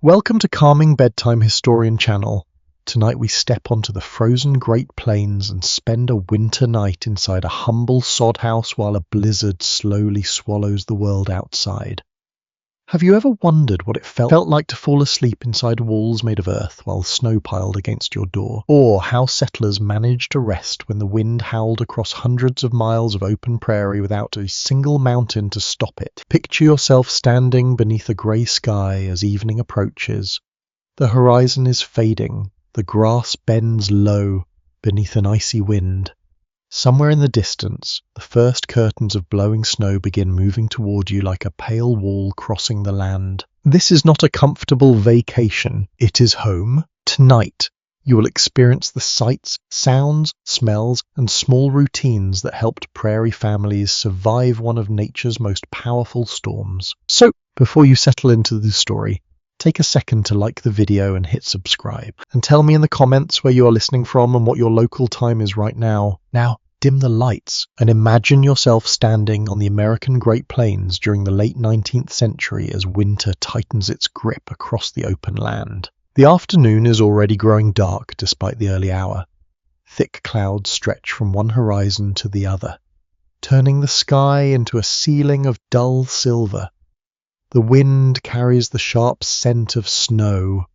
Welcome to Calming Bedtime Historian Channel. Tonight we step onto the frozen Great Plains and spend a winter night inside a humble sod house while a blizzard slowly swallows the world outside. Have you ever wondered what it felt like to fall asleep inside walls made of earth while snow piled against your door? Or how settlers managed to rest when the wind howled across hundreds of miles of open prairie without a single mountain to stop it? Picture yourself standing beneath a grey sky as evening approaches. The horizon is fading, the grass bends low beneath an icy wind. Somewhere in the distance, the first curtains of blowing snow begin moving toward you like a pale wall crossing the land. This is not a comfortable vacation, it is home. Tonight, you will experience the sights, sounds, smells, and small routines that helped prairie families survive one of nature's most powerful storms. So, before you settle into the story, take a second to like the video and hit subscribe. And tell me in the comments where you are listening from and what your local time is right now. Now, dim the lights and imagine yourself standing on the American Great Plains during the late 19th century as winter tightens its grip across the open land. The afternoon is already growing dark despite the early hour. Thick clouds stretch from one horizon to the other, turning the sky into a ceiling of dull silver. The wind carries the sharp scent of snow.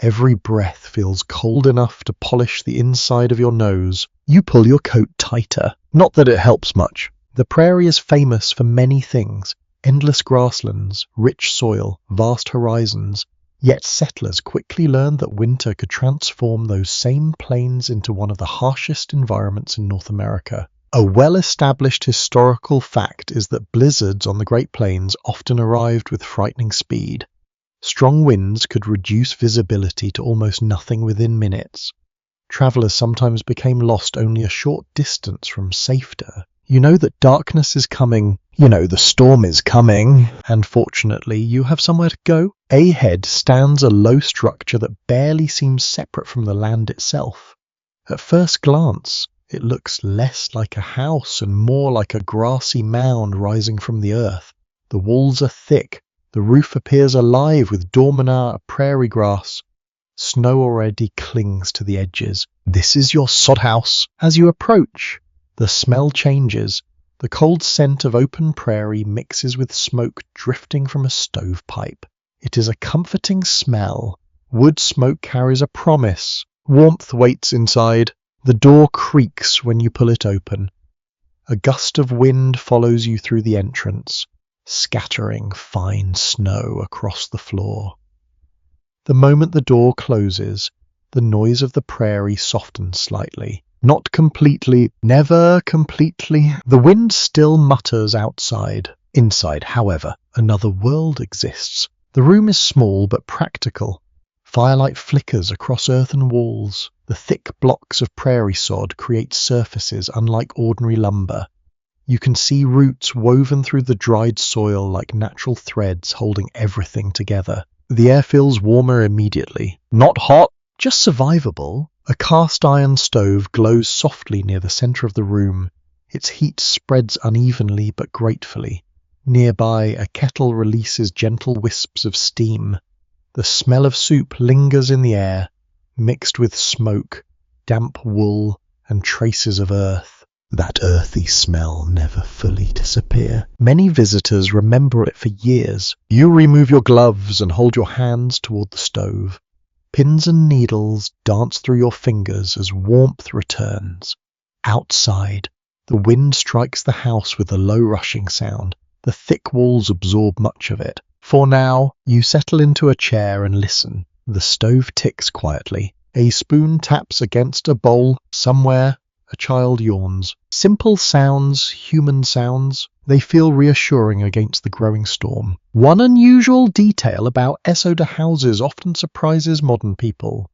Every breath feels cold enough to polish the inside of your nose. You pull your coat tighter. Not that it helps much. The prairie is famous for many things: endless grasslands, rich soil, vast horizons. Yet settlers quickly learned that winter could transform those same plains into one of the harshest environments in North America. A well-established historical fact is that blizzards on the Great Plains often arrived with frightening speed. Strong winds could reduce visibility to almost nothing within minutes. Travelers sometimes became lost only a short distance from safety. You know that darkness is coming. You know the storm is coming. And fortunately, you have somewhere to go. Ahead stands a low structure that barely seems separate from the land itself. At first glance, it looks less like a house and more like a grassy mound rising from the earth. The walls are thick. The roof appears alive with dormant prairie grass. Snow already clings to the edges. This is your sod house. As you approach, the smell changes. The cold scent of open prairie mixes with smoke drifting from a stovepipe. It is a comforting smell. Wood smoke carries a promise. Warmth waits inside. The door creaks when you pull it open. A gust of wind follows you through the entrance, scattering fine snow across the floor. The moment the door closes, the noise of the prairie softens slightly. Not completely, never completely. The wind still mutters outside. Inside, however, another world exists. The room is small but practical. Firelight flickers across earthen walls. The thick blocks of prairie sod create surfaces unlike ordinary lumber. You can see roots woven through the dried soil like natural threads holding everything together. The air feels warmer immediately. Not hot, just survivable. A cast iron stove glows softly near the center of the room. Its heat spreads unevenly but gratefully. Nearby, a kettle releases gentle wisps of steam. The smell of soup lingers in the air, mixed with smoke, damp wool, and traces of earth. That earthy smell never fully disappears. Many visitors remember it for years. You remove your gloves and hold your hands toward the stove. Pins and needles dance through your fingers as warmth returns. Outside, the wind strikes the house with a low rushing sound. The thick walls absorb much of it. For now, you settle into a chair and listen. The stove ticks quietly. A spoon taps against a bowl. Somewhere, a child yawns. Simple sounds, human sounds. They feel reassuring against the growing storm. One unusual detail about Esoda houses often surprises modern people.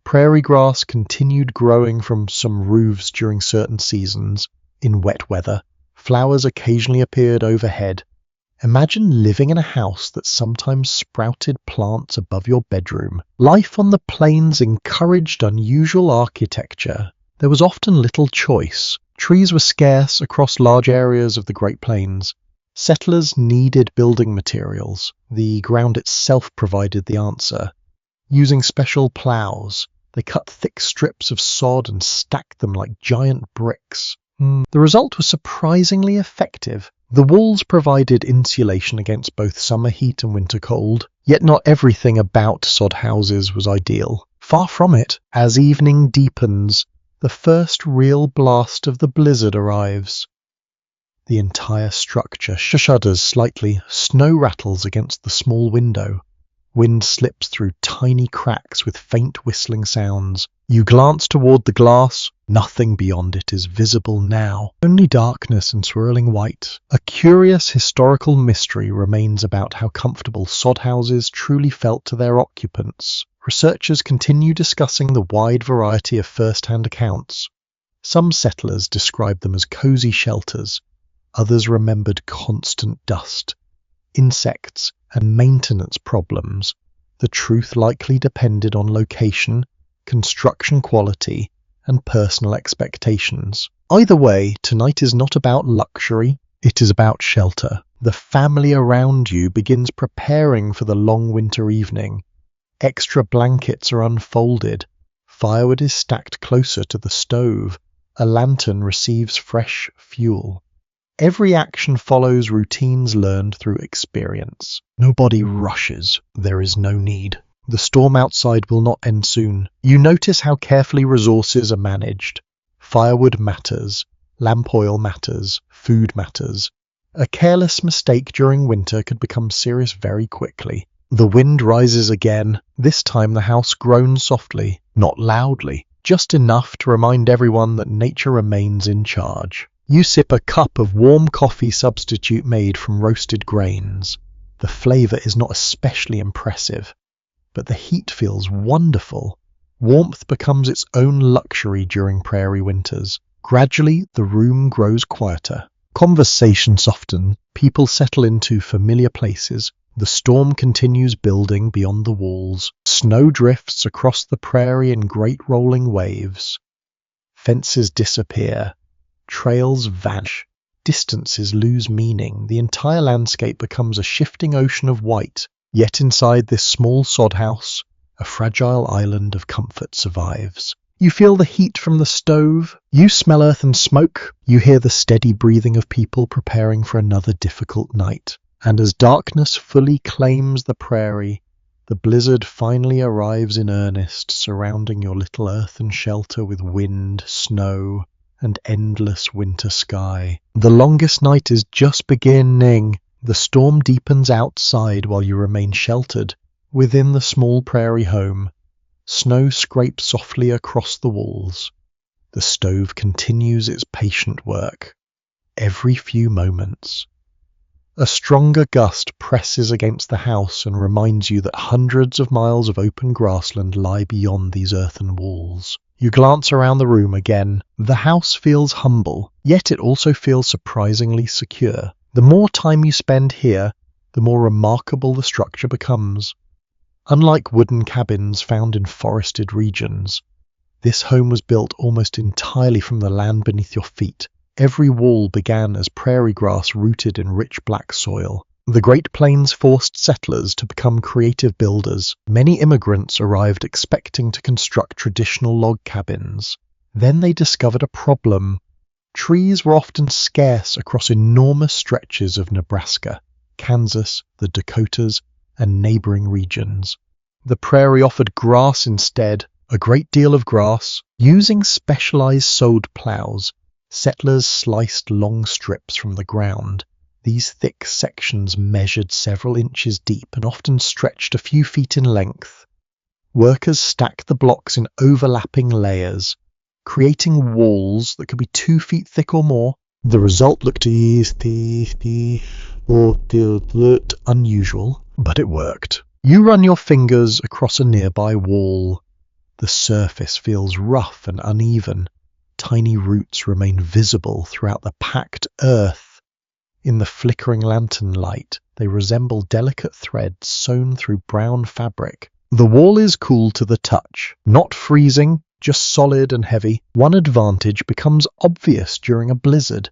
Prairie grass continued growing from some roofs during certain seasons. In wet weather, flowers occasionally appeared overhead. Imagine living in a house that sometimes sprouted plants above your bedroom. Life on the plains encouraged unusual architecture. There was often little choice. Trees were scarce across large areas of the Great Plains. Settlers needed building materials. The ground itself provided the answer. Using special ploughs, they cut thick strips of sod and stacked them like giant bricks. The result was surprisingly effective. The walls provided insulation against both summer heat and winter cold, yet not everything about sod houses was ideal. Far from it. As evening deepens, the first real blast of the blizzard arrives. The entire structure shudders slightly. Snow rattles against the small window. Wind slips through tiny cracks with faint whistling sounds. You glance toward the glass. Nothing beyond it is visible now. Only darkness and swirling white. A curious historical mystery remains about how comfortable sod houses truly felt to their occupants. Researchers continue discussing the wide variety of first-hand accounts. Some settlers described them as cozy shelters. Others remembered constant dust, insects, and maintenance problems. The truth likely depended on location, construction quality, and personal expectations. Either way, tonight is not about luxury, it is about shelter. The family around you begins preparing for the long winter evening. Extra blankets are unfolded. Firewood is stacked closer to the stove. A lantern receives fresh fuel. Every action follows routines learned through experience. Nobody rushes. There is no need. The storm outside will not end soon. You notice how carefully resources are managed. Firewood matters. Lamp oil matters. Food matters. A careless mistake during winter could become serious very quickly. The wind rises again. This time the house groans softly, not loudly, just enough to remind everyone that nature remains in charge. You sip a cup of warm coffee substitute made from roasted grains. The flavour is not especially impressive, but the heat feels wonderful. Warmth becomes its own luxury during prairie winters. Gradually, the room grows quieter. Conversation softens. People settle into familiar places. The storm continues building beyond the walls. Snow drifts across the prairie in great rolling waves. Fences disappear. Trails vanish. Distances lose meaning. The entire landscape becomes a shifting ocean of white. Yet inside this small sod house, a fragile island of comfort survives. You feel the heat from the stove. You smell earth and smoke. You hear the steady breathing of people preparing for another difficult night. And as darkness fully claims the prairie, the blizzard finally arrives in earnest, surrounding your little earthen shelter with wind, snow, and endless winter sky. The longest night is just beginning. The storm deepens outside while you remain sheltered within the small prairie home. Snow scrapes softly across the walls. The stove continues its patient work. Every few moments, a stronger gust presses against the house and reminds you that hundreds of miles of open grassland lie beyond these earthen walls. You glance around the room again. The house feels humble, yet it also feels surprisingly secure. The more time you spend here, the more remarkable the structure becomes. Unlike wooden cabins found in forested regions, this home was built almost entirely from the land beneath your feet. Every wall began as prairie grass rooted in rich black soil. The Great Plains forced settlers to become creative builders. Many immigrants arrived expecting to construct traditional log cabins. Then they discovered a problem. Trees were often scarce across enormous stretches of Nebraska, Kansas, the Dakotas, and neighboring regions. The prairie offered grass instead, a great deal of grass. Using specialized sowed plows, settlers sliced long strips from the ground. These thick sections measured several inches deep and often stretched a few feet in length. Workers stacked the blocks in overlapping layers, creating walls that could be 2 feet thick or more. The result looked unusual, but it worked. You run your fingers across a nearby wall. The surface feels rough and uneven. Tiny roots remain visible throughout the packed earth. In the flickering lantern light, they resemble delicate threads sewn through brown fabric. The wall is cool to the touch, not freezing, just solid and heavy. One advantage becomes obvious during a blizzard.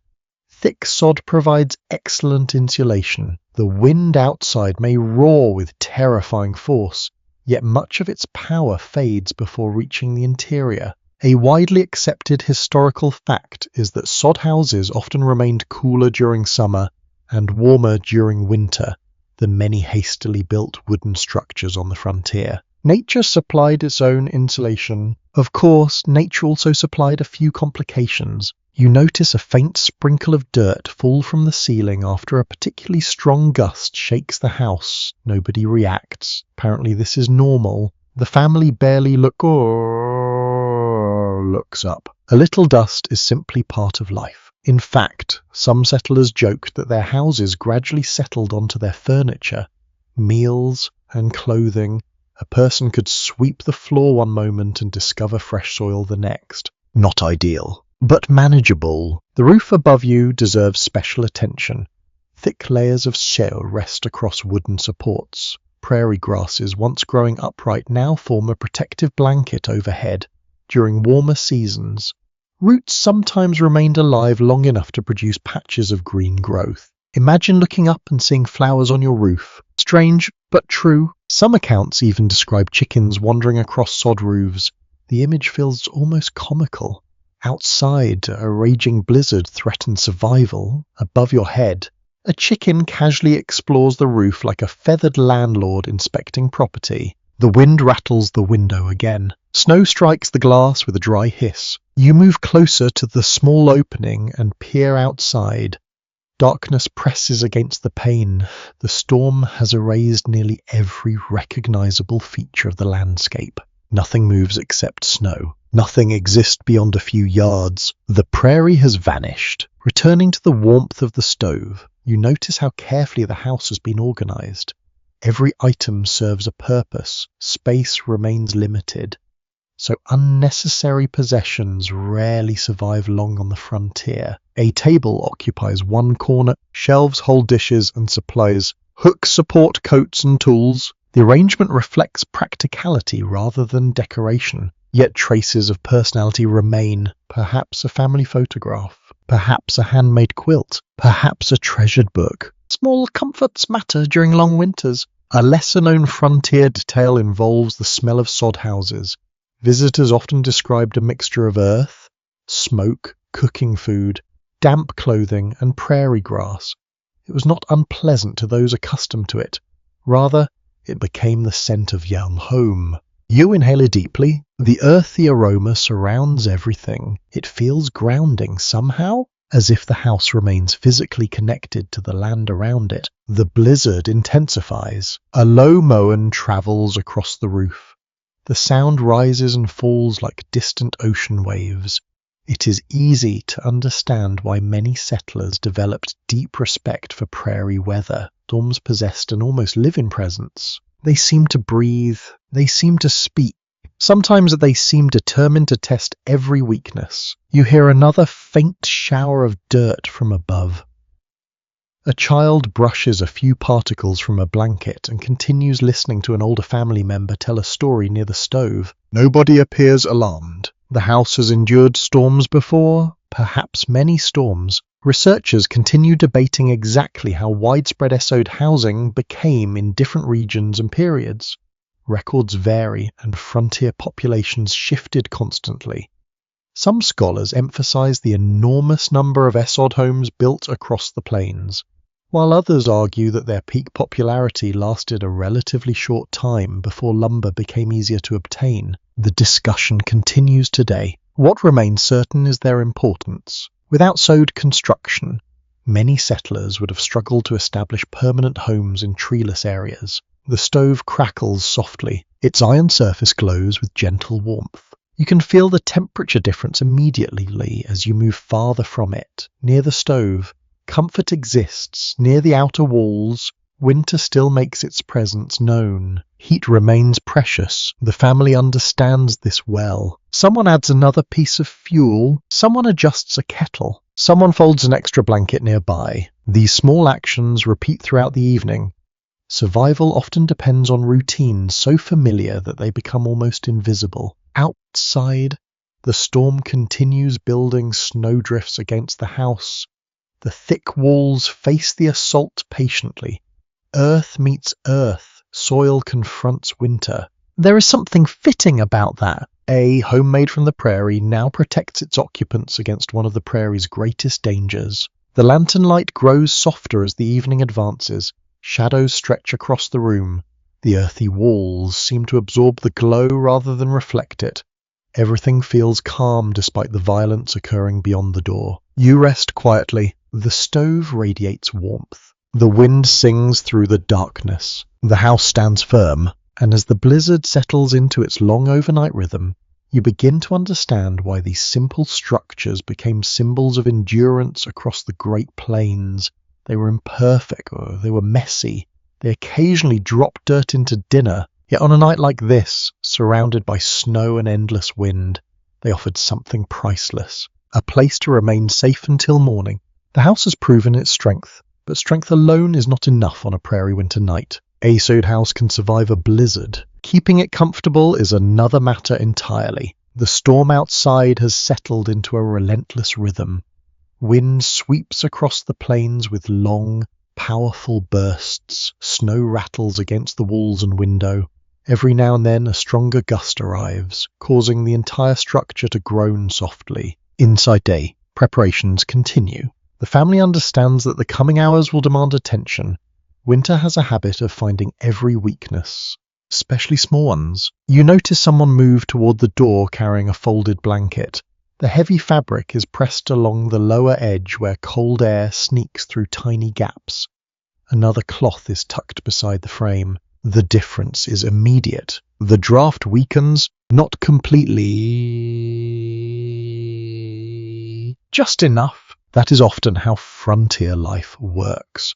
thick sod provides excellent insulation. The wind outside may roar with terrifying force, yet much of its power fades before reaching the interior. A widely accepted historical fact is that sod houses often remained cooler during summer and warmer during winter than many hastily built wooden structures on the frontier. Nature supplied its own insulation. Of course, nature also supplied a few complications. You notice a faint sprinkle of dirt fall from the ceiling after a particularly strong gust shakes the house. Nobody reacts. Apparently this is normal. The family barely looks up. A little dust is simply part of life. In fact, some settlers joked that their houses gradually settled onto their furniture, meals, and clothing. A person could sweep the floor one moment and discover fresh soil the next. Not ideal, but manageable. The roof above you deserves special attention. Thick layers of shale rest across wooden supports. Prairie grasses, once growing upright, now form a protective blanket overhead. During warmer seasons, roots sometimes remained alive long enough to produce patches of green growth. Imagine looking up and seeing flowers on your roof. Strange, but true. Some accounts even describe chickens wandering across sod roofs. The image feels almost comical. Outside, a raging blizzard threatens survival. Above your head, a chicken casually explores the roof like a feathered landlord inspecting property. The wind rattles the window again. Snow strikes the glass with a dry hiss. You move closer to the small opening and peer outside. Darkness presses against the pane. The storm has erased nearly every recognizable feature of the landscape. Nothing moves except snow. Nothing exists beyond a few yards. The prairie has vanished. Returning to the warmth of the stove, you notice how carefully the house has been organized. Every item serves a purpose. Space remains limited. So unnecessary possessions rarely survive long on the frontier. A table occupies one corner, shelves hold dishes and supplies, hooks support coats and tools. The arrangement reflects practicality rather than decoration, yet traces of personality remain. Perhaps a family photograph, perhaps a handmade quilt, perhaps a treasured book. Small comforts matter during long winters. A lesser-known frontier detail involves the smell of sod houses. Visitors often described a mixture of earth, smoke, cooking food, damp clothing, and prairie grass. It was not unpleasant to those accustomed to it. Rather, it became the scent of young home. You inhale it deeply. The earthy aroma surrounds everything. It feels grounding somehow, as if the house remains physically connected to the land around it. The blizzard intensifies. A low moan travels across the roof. The sound rises and falls like distant ocean waves. It is easy to understand why many settlers developed deep respect for prairie weather. Storms possessed an almost living presence. They seemed to breathe. They seemed to speak. Sometimes they seem determined to test every weakness. You hear another faint shower of dirt from above. A child brushes a few particles from a blanket and continues listening to an older family member tell a story near the stove. Nobody appears alarmed. The house has endured storms before, perhaps many storms. Researchers continue debating exactly how widespread sod housing became in different regions and periods. Records vary and frontier populations shifted constantly. Some scholars emphasize the enormous number of sod homes built across the plains, while others argue that their peak popularity lasted a relatively short time before lumber became easier to obtain. The discussion continues today. What remains certain is their importance. Without sod construction, many settlers would have struggled to establish permanent homes in treeless areas. The stove crackles softly. Its iron surface glows with gentle warmth. You can feel the temperature difference immediately as you move farther from it. Near the stove, comfort exists. Near the outer walls, winter still makes its presence known. Heat remains precious. The family understands this well. Someone adds another piece of fuel. Someone adjusts a kettle. Someone folds an extra blanket nearby. These small actions repeat throughout the evening. Survival often depends on routines so familiar that they become almost invisible. Outside, the storm continues building snowdrifts against the house. The thick walls face the assault patiently. Earth meets earth, soil confronts winter. There is something fitting about that. A homemade from the prairie now protects its occupants against one of the prairie's greatest dangers. The lantern light grows softer as the evening advances. Shadows stretch across the room. The earthy walls seem to absorb the glow rather than reflect it. Everything feels calm despite the violence occurring beyond the door. You rest quietly. The stove radiates warmth. The wind sings through the darkness. The house stands firm, and as the blizzard settles into its long overnight rhythm, you begin to understand why these simple structures became symbols of endurance across the Great Plains. They were imperfect, or they were messy. They occasionally dropped dirt into dinner, yet on a night like this, surrounded by snow and endless wind, they offered something priceless, a place to remain safe until morning. The house has proven its strength, but strength alone is not enough on a prairie winter night. Aesode House can survive a blizzard. Keeping it comfortable is another matter entirely. The storm outside has settled into a relentless rhythm. Wind sweeps across the plains with long, powerful bursts. Snow rattles against the walls and window. Every now and then a stronger gust arrives, causing the entire structure to groan softly. Inside day, preparations continue. The family understands that the coming hours will demand attention. Winter has a habit of finding every weakness, especially small ones. You notice someone move toward the door carrying a folded blanket. The heavy fabric is pressed along the lower edge where cold air sneaks through tiny gaps. Another cloth is tucked beside the frame. The difference is immediate. The draft weakens, not completely, just enough. That is often how frontier life works.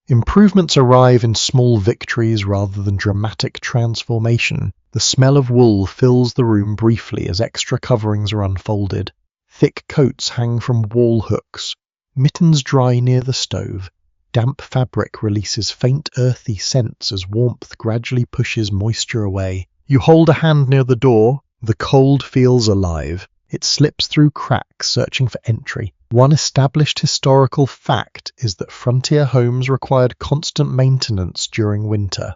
Improvements arrive in small victories rather than dramatic transformation. The smell of wool fills the room briefly as extra coverings are unfolded. Thick coats hang from wall hooks. Mittens dry near the stove. Damp fabric releases faint earthy scents as warmth gradually pushes moisture away. You hold a hand near the door. The cold feels alive. It slips through cracks, searching for entry. One established historical fact is that frontier homes required constant maintenance during winter.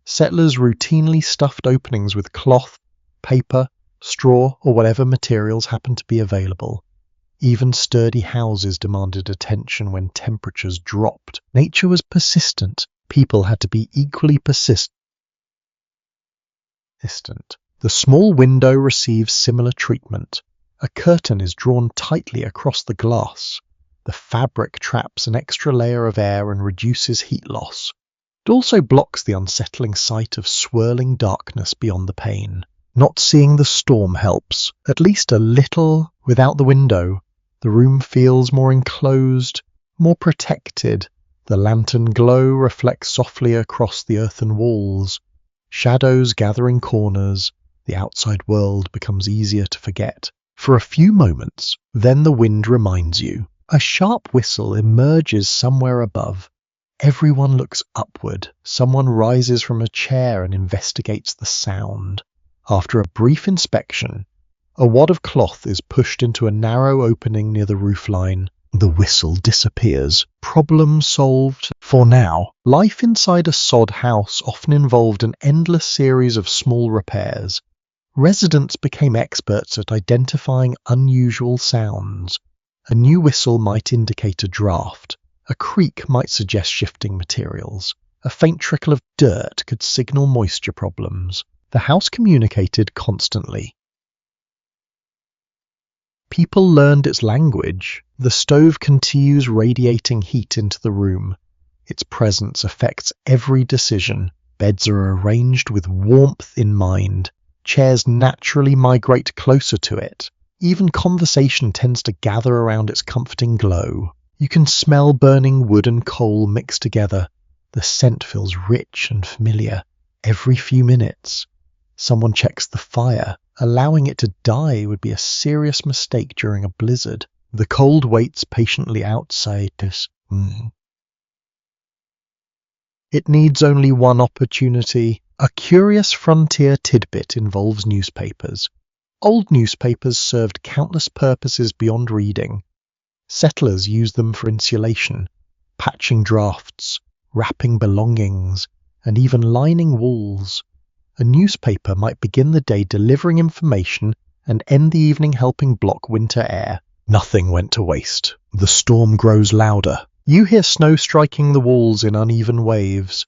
Settlers routinely stuffed openings with cloth, paper, straw, or whatever materials happened to be available. Even sturdy houses demanded attention when temperatures dropped. Nature was persistent. People had to be equally persistent. The small window receives similar treatment. A curtain is drawn tightly across the glass. The fabric traps an extra layer of air and reduces heat loss. It also blocks the unsettling sight of swirling darkness beyond the pane. Not seeing the storm helps, at least a little. Without the window, the room feels more enclosed, more protected. The lantern glow reflects softly across the earthen walls. Shadows gather in corners. The outside world becomes easier to forget. For a few moments, then the wind reminds you. A sharp whistle emerges somewhere above. Everyone looks upward. Someone rises from a chair and investigates the sound. After a brief inspection, a wad of cloth is pushed into a narrow opening near the roofline. The whistle disappears. Problem solved. For now, life inside a sod house often involved an endless series of small repairs. Residents became experts at identifying unusual sounds. A new whistle might indicate a draft. A creak might suggest shifting materials. A faint trickle of dirt could signal moisture problems. The house communicated constantly. People learned its language. The stove continues radiating heat into the room. Its presence affects every decision. Beds are arranged with warmth in mind. Chairs naturally migrate closer to it. Even conversation tends to gather around its comforting glow. You can smell burning wood and coal mixed together. The scent feels rich and familiar. Every few minutes, someone checks the fire. Allowing it to die would be a serious mistake during a blizzard. The cold waits patiently outside this. It needs only one opportunity. A curious frontier tidbit involves newspapers. Old newspapers served countless purposes beyond reading. Settlers use them for insulation, patching drafts, wrapping belongings, and even lining walls. A newspaper might begin the day delivering information and end the evening helping block winter air. Nothing went to waste. The storm grows louder. You hear snow striking the walls in uneven waves.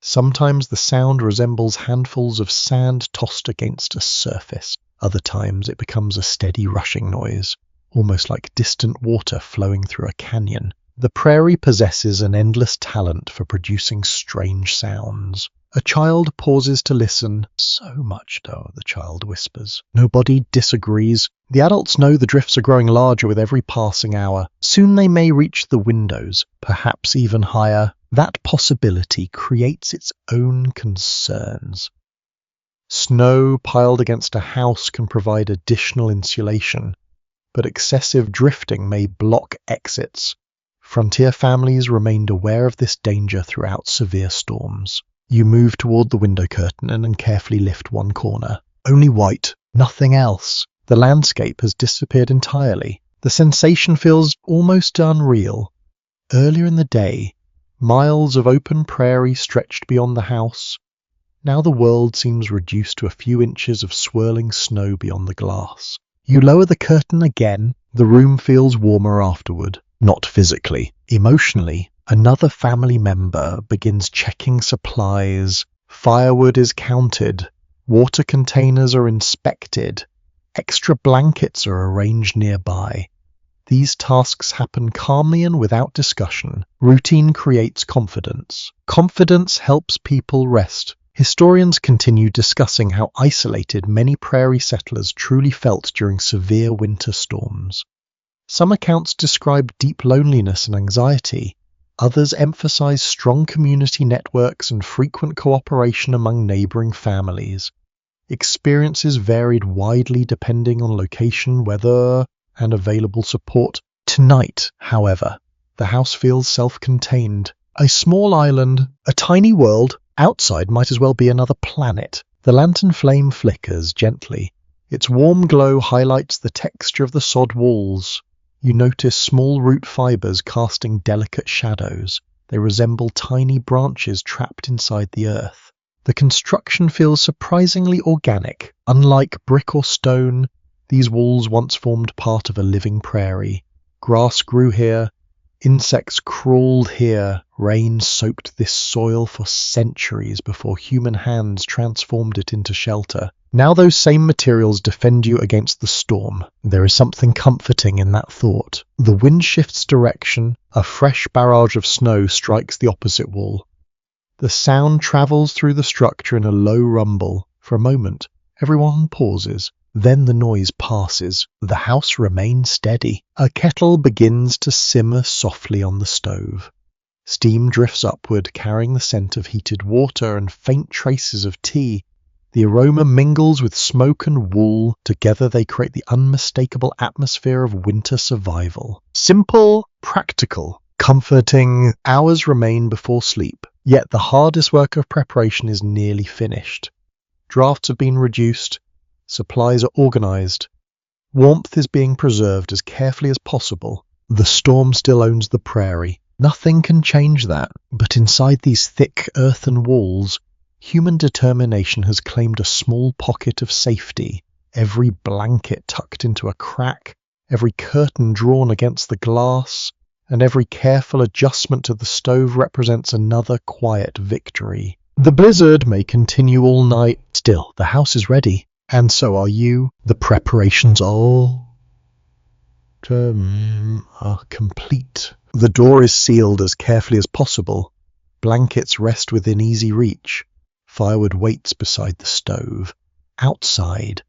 Sometimes the sound resembles handfuls of sand tossed against a surface. Other times it becomes a steady rushing noise, almost like distant water flowing through a canyon. The prairie possesses an endless talent for producing strange sounds. A child pauses to listen. So much, though, the child whispers. Nobody disagrees. The adults know the drifts are growing larger with every passing hour. Soon they may reach the windows, perhaps even higher. That possibility creates its own concerns. Snow piled against a house can provide additional insulation, but excessive drifting may block exits. Frontier families remained aware of this danger throughout severe storms. You move toward the window curtain and carefully lift one corner. Only white, nothing else. The landscape has disappeared entirely. The sensation feels almost unreal. Earlier in the day, miles of open prairie stretched beyond the house. Now the world seems reduced to a few inches of swirling snow beyond the glass. You lower the curtain again. The room feels warmer afterward. Not physically. Emotionally, another family member begins checking supplies. Firewood is counted. Water containers are inspected. Extra blankets are arranged nearby. These tasks happen calmly and without discussion. Routine creates confidence. Confidence helps people rest. Historians continue discussing how isolated many prairie settlers truly felt during severe winter storms. Some accounts describe deep loneliness and anxiety. Others emphasize strong community networks and frequent cooperation among neighboring families. Experiences varied widely depending on location, weather, and available support. Tonight, however, the house feels self-contained. A small island, a tiny world. Outside might as well be another planet. The lantern flame flickers gently. Its warm glow highlights the texture of the sod walls. You notice small root fibers casting delicate shadows. They resemble tiny branches trapped inside the earth. The construction feels surprisingly organic. Unlike brick or stone, these walls once formed part of a living prairie. Grass grew here. Insects crawled here. Rain soaked this soil for centuries before human hands transformed it into shelter. Now those same materials defend you against the storm. There is something comforting in that thought. The wind shifts direction. A fresh barrage of snow strikes the opposite wall. The sound travels through the structure in a low rumble. For a moment, everyone pauses. Then the noise passes. The house remains steady. A kettle begins to simmer softly on the stove. Steam drifts upward, carrying the scent of heated water and faint traces of tea. The aroma mingles with smoke and wool. Together they create the unmistakable atmosphere of winter survival. Simple, practical, comforting. Hours remain before sleep. Yet the hardest work of preparation is nearly finished. Drafts have been reduced. Supplies are organized. Warmth is being preserved as carefully as possible. The storm still owns the prairie. Nothing can change that. But inside these thick earthen walls, human determination has claimed a small pocket of safety. Every blanket tucked into a crack, every curtain drawn against the glass, and every careful adjustment to the stove represents another quiet victory. The blizzard may continue all night. Still, the house is ready. And so are you. The preparations are complete. The door is sealed as carefully as possible. Blankets rest within easy reach. Firewood waits beside the stove. Outside,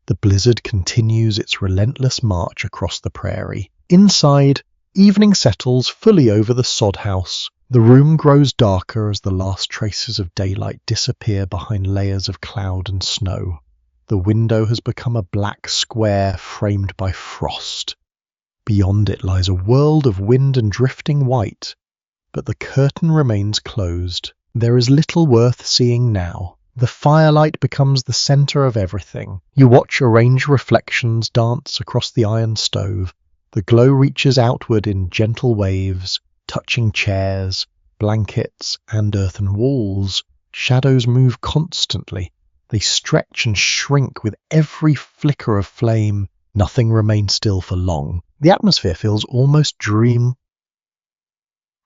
the blizzard continues its relentless march across the prairie. Inside, evening settles fully over the sod house. The room grows darker as the last traces of daylight disappear behind layers of cloud and snow. The window has become a black square framed by frost. Beyond it lies a world of wind and drifting white, but the curtain remains closed. There is little worth seeing now. The firelight becomes the center of everything. You watch arranged reflections dance across the iron stove. The glow reaches outward in gentle waves, touching chairs, blankets, and earthen walls. Shadows move constantly. They stretch and shrink with every flicker of flame. Nothing remains still for long. The atmosphere feels almost dreamlike.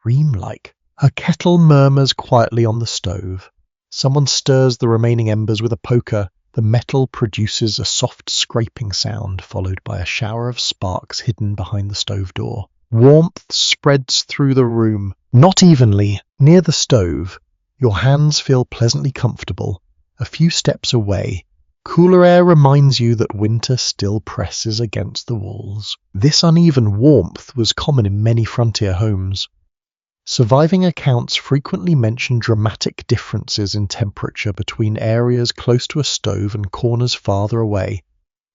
A kettle murmurs quietly on the stove. Someone stirs the remaining embers with a poker. The metal produces a soft scraping sound, followed by a shower of sparks hidden behind the stove door. Warmth spreads through the room, not evenly. Near the stove, your hands feel pleasantly comfortable. A few steps away, cooler air reminds you that winter still presses against the walls. This uneven warmth was common in many frontier homes. Surviving accounts frequently mention dramatic differences in temperature between areas close to a stove and corners farther away.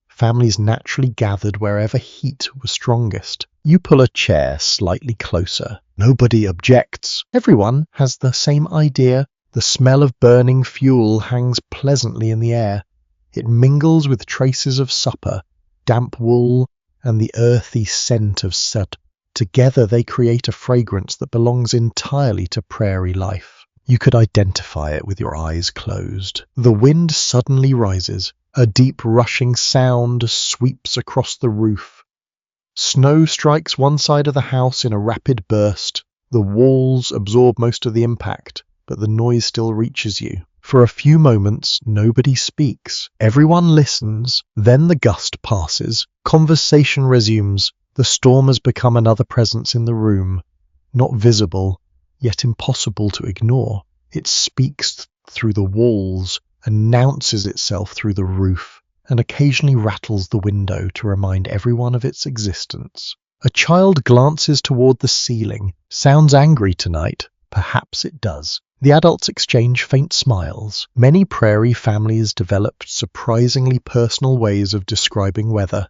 Families naturally gathered wherever heat was strongest. You pull a chair slightly closer. Nobody objects. Everyone has the same idea. The smell of burning fuel hangs pleasantly in the air. It mingles with traces of supper, damp wool, and the earthy scent of soot. Together they create a fragrance that belongs entirely to prairie life. You could identify it with your eyes closed. The wind suddenly rises. A deep rushing sound sweeps across the roof. Snow strikes one side of the house in a rapid burst. The walls absorb most of the impact, but the noise still reaches you. For a few moments, nobody speaks. Everyone listens. Then the gust passes. Conversation resumes. The storm has become another presence in the room, not visible, yet impossible to ignore. It speaks through the walls, announces itself through the roof, and occasionally rattles the window to remind everyone of its existence. A child glances toward the ceiling. Sounds angry tonight. Perhaps it does. The adults exchange faint smiles. Many prairie families developed surprisingly personal ways of describing weather.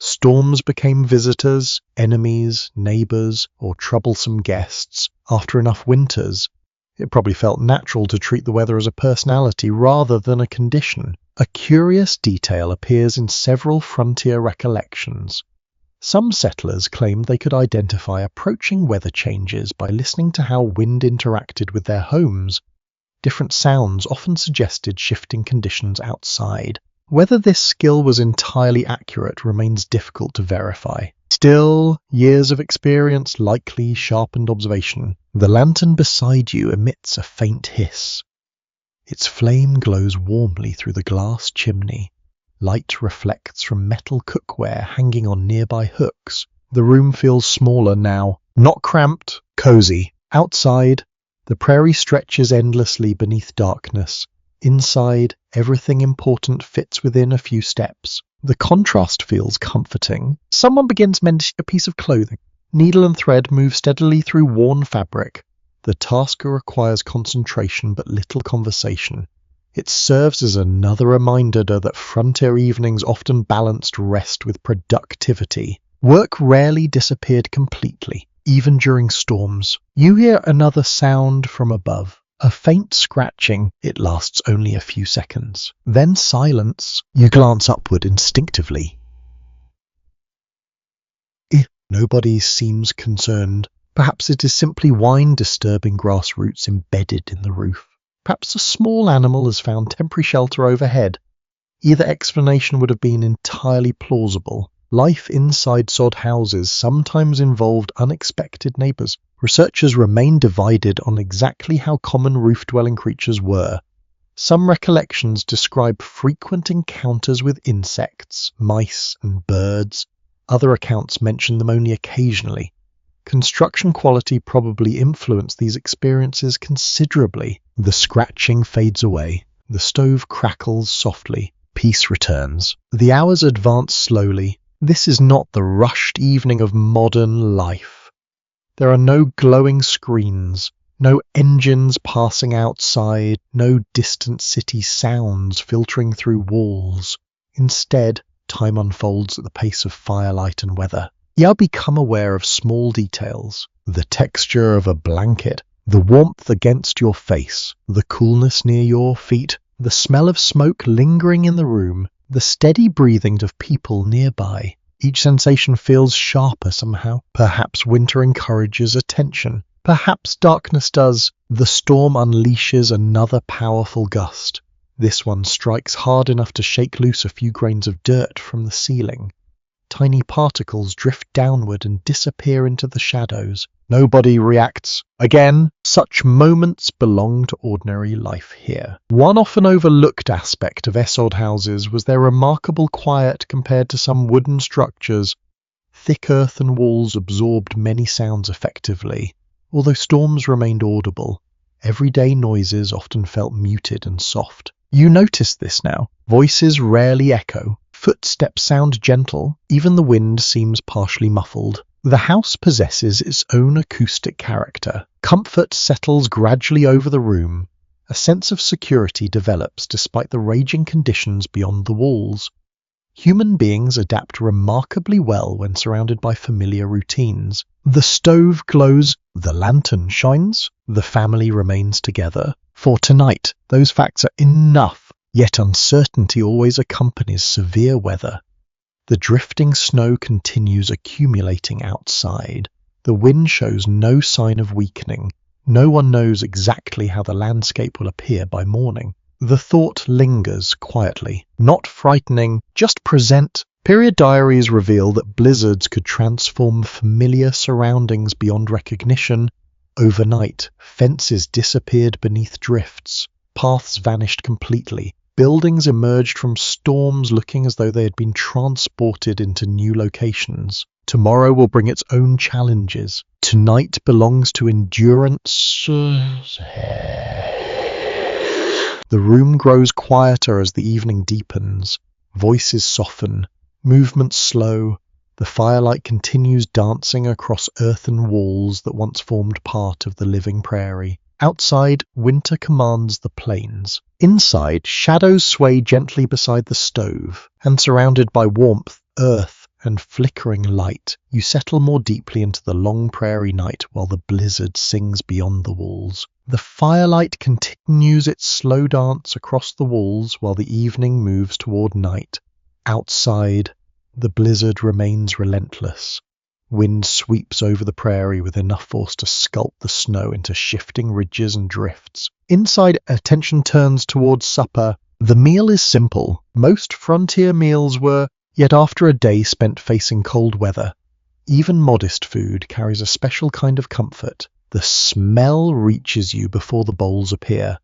Storms became visitors, enemies, neighbors, or troublesome guests. After enough winters, it probably felt natural to treat the weather as a personality rather than a condition. A curious detail appears in several frontier recollections. Some settlers claimed they could identify approaching weather changes by listening to how wind interacted with their homes. Different sounds often suggested shifting conditions outside. Whether this skill was entirely accurate remains difficult to verify. Still, years of experience likely sharpened observation. The lantern beside you emits a faint hiss. Its flame glows warmly through the glass chimney. Light reflects from metal cookware hanging on nearby hooks. The room feels smaller now, not cramped, cozy. Outside, the prairie stretches endlessly beneath darkness. Inside, everything important fits within a few steps. The contrast feels comforting. Someone begins mending a piece of clothing. Needle and thread move steadily through worn fabric. The task requires concentration but little conversation. It serves as another reminder that frontier evenings often balanced rest with productivity. Work rarely disappeared completely, even during storms. You hear another sound from above. A faint scratching. It lasts only a few seconds. Then silence. You glance upward instinctively. Nobody seems concerned. Perhaps it is simply wind disturbing grass roots embedded in the roof. Perhaps a small animal has found temporary shelter overhead. Either explanation would have been entirely plausible. Life inside sod houses sometimes involved unexpected neighbors. Researchers remain divided on exactly how common roof-dwelling creatures were. Some recollections describe frequent encounters with insects, mice, and birds. Other accounts mention them only occasionally. Construction quality probably influenced these experiences considerably. The scratching fades away. The stove crackles softly. Peace returns. The hours advance slowly. This is not the rushed evening of modern life. There are no glowing screens, no engines passing outside, no distant city sounds filtering through walls. Instead, time unfolds at the pace of firelight and weather. You become aware of small details. The texture of a blanket, the warmth against your face, the coolness near your feet, the smell of smoke lingering in the room, the steady breathing of people nearby. Each sensation feels sharper somehow. Perhaps winter encourages attention. Perhaps darkness does. The storm unleashes another powerful gust. This one strikes hard enough to shake loose a few grains of dirt from the ceiling. Tiny particles drift downward and disappear into the shadows. Nobody reacts. Again, such moments belong to ordinary life here. One often overlooked aspect of Esod houses was their remarkable quiet compared to some wooden structures. Thick earthen walls absorbed many sounds effectively. Although storms remained audible, everyday noises often felt muted and soft. You notice this now. Voices rarely echo. Footsteps sound gentle. Even the wind seems partially muffled. The house possesses its own acoustic character. Comfort settles gradually over the room. A sense of security develops despite the raging conditions beyond the walls. Human beings adapt remarkably well when surrounded by familiar routines. The stove glows, the lantern shines, the family remains together. For tonight, those facts are enough, yet uncertainty always accompanies severe weather. The drifting snow continues accumulating outside. The wind shows no sign of weakening. No one knows exactly how the landscape will appear by morning. The thought lingers quietly, not frightening, just present. Period diaries reveal that blizzards could transform familiar surroundings beyond recognition. Overnight, fences disappeared beneath drifts. Paths vanished completely. Buildings emerged from storms looking as though they had been transported into new locations. Tomorrow will bring its own challenges. Tonight belongs to endurance. The room grows quieter as the evening deepens. Voices soften, movements slow. The firelight continues dancing across earthen walls that once formed part of the living prairie. Outside, winter commands the plains. Inside, shadows sway gently beside the stove, and surrounded by warmth, earth, and flickering light, you settle more deeply into the long prairie night while the blizzard sings beyond the walls. The firelight continues its slow dance across the walls while the evening moves toward night. Outside, the blizzard remains relentless. Wind sweeps over the prairie with enough force to sculpt the snow into shifting ridges and drifts. Inside, attention turns towards supper. The meal is simple. Most frontier meals were, yet after a day spent facing cold weather, even modest food carries a special kind of comfort. The smell reaches you before the bowls appear.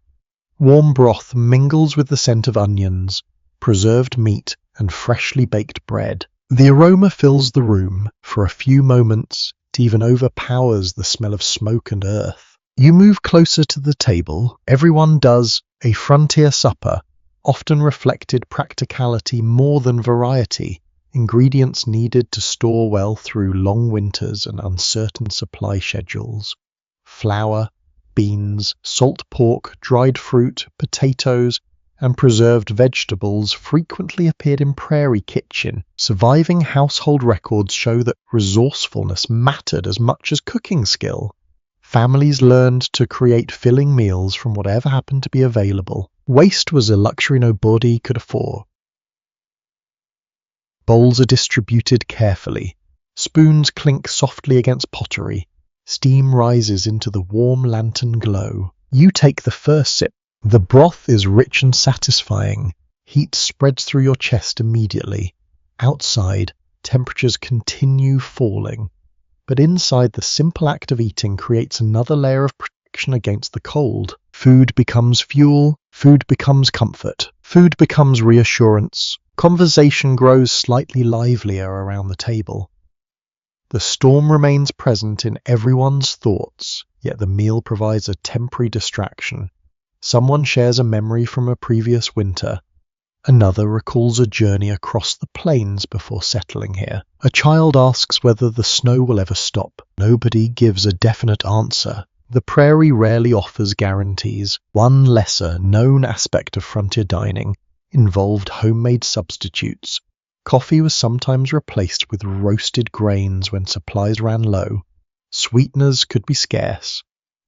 Warm broth mingles with the scent of onions, preserved meat, and freshly baked bread. The aroma fills the room. For a few moments, it even overpowers the smell of smoke and earth. You move closer to the table. Everyone does. A frontier supper often reflected practicality more than variety. Ingredients needed to store well through long winters and uncertain supply schedules. Flour, beans, salt pork, dried fruit, potatoes, and preserved vegetables frequently appeared in Prairie Kitchen. Surviving household records show that resourcefulness mattered as much as cooking skill. Families learned to create filling meals from whatever happened to be available. Waste was a luxury nobody could afford. Bowls are distributed carefully. Spoons clink softly against pottery. Steam rises into the warm lantern glow. You take the first sip. The broth is rich and satisfying. Heat spreads through your chest immediately. Outside, temperatures continue falling. But inside, the simple act of eating creates another layer of protection against the cold. Food becomes fuel. Food becomes comfort. Food becomes reassurance. Conversation grows slightly livelier around the table. The storm remains present in everyone's thoughts, yet the meal provides a temporary distraction. Someone shares a memory from a previous winter. Another recalls a journey across the plains before settling here. A child asks whether the snow will ever stop. Nobody gives a definite answer. The prairie rarely offers guarantees. One lesser-known aspect of frontier dining involved homemade substitutes. Coffee was sometimes replaced with roasted grains when supplies ran low. Sweeteners could be scarce.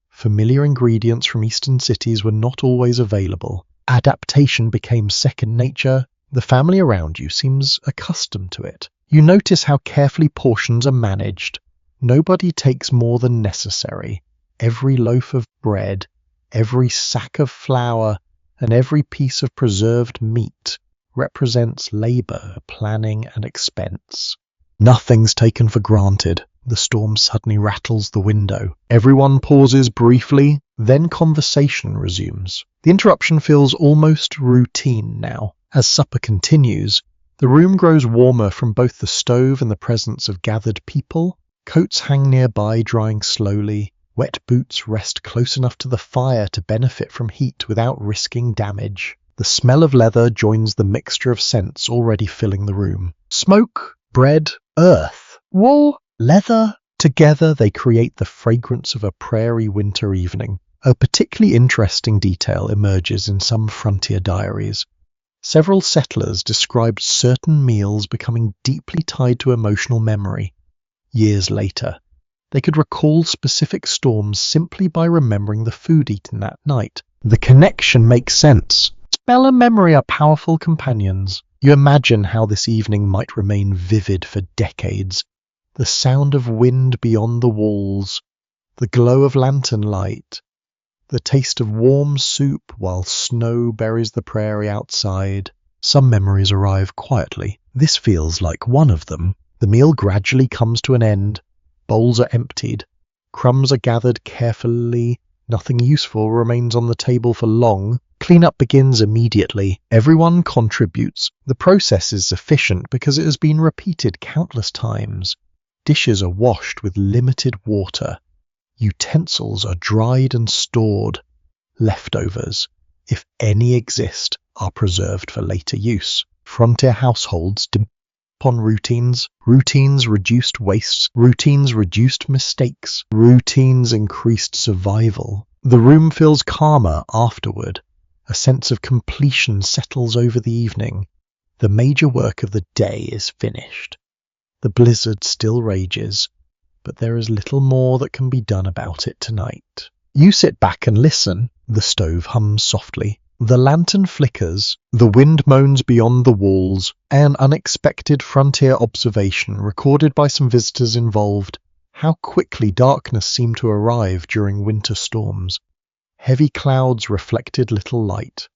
Familiar ingredients from eastern cities were not always available. Adaptation became second nature. The family around you seems accustomed to it. You notice how carefully portions are managed. Nobody takes more than necessary. Every loaf of bread, every sack of flour, and every piece of preserved meat represents labor, planning, and expense. Nothing's taken for granted. The storm suddenly rattles the window. Everyone pauses briefly, then conversation resumes. The interruption feels almost routine now. As supper continues, the room grows warmer from both the stove and the presence of gathered people. Coats hang nearby, drying slowly. Wet boots rest close enough to the fire to benefit from heat without risking damage. The smell of leather joins the mixture of scents already filling the room. Smoke, bread, earth, wool, leather. Together they create the fragrance of a prairie winter evening. A particularly interesting detail emerges in some frontier diaries. Several settlers described certain meals becoming deeply tied to emotional memory. Years later, they could recall specific storms simply by remembering the food eaten that night. The connection makes sense. Smell and memory are powerful companions. You imagine how this evening might remain vivid for decades. The sound of wind beyond the walls, the glow of lantern light, the taste of warm soup while snow buries the prairie outside. Some memories arrive quietly. This feels like one of them. The meal gradually comes to an end. Bowls are emptied. Crumbs are gathered carefully. Nothing useful remains on the table for long. Cleanup begins immediately. Everyone contributes. The process is efficient because it has been repeated countless times. Dishes are washed with limited water. Utensils are dried and stored. Leftovers, if any exist, are preserved for later use. Frontier households depend upon routines. Routines reduced wastes. Routines reduced mistakes. Routines increased survival. The room feels calmer afterward. A sense of completion settles over the evening. The major work of the day is finished. The blizzard still rages, but there is little more that can be done about it tonight. You sit back and listen. The stove hums softly. The lantern flickers. The wind moans beyond the walls. An unexpected frontier observation recorded by some visitors involved how quickly darkness seemed to arrive during winter storms. Heavy clouds reflected little light.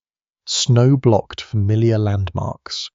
Snow blocked familiar landmarks.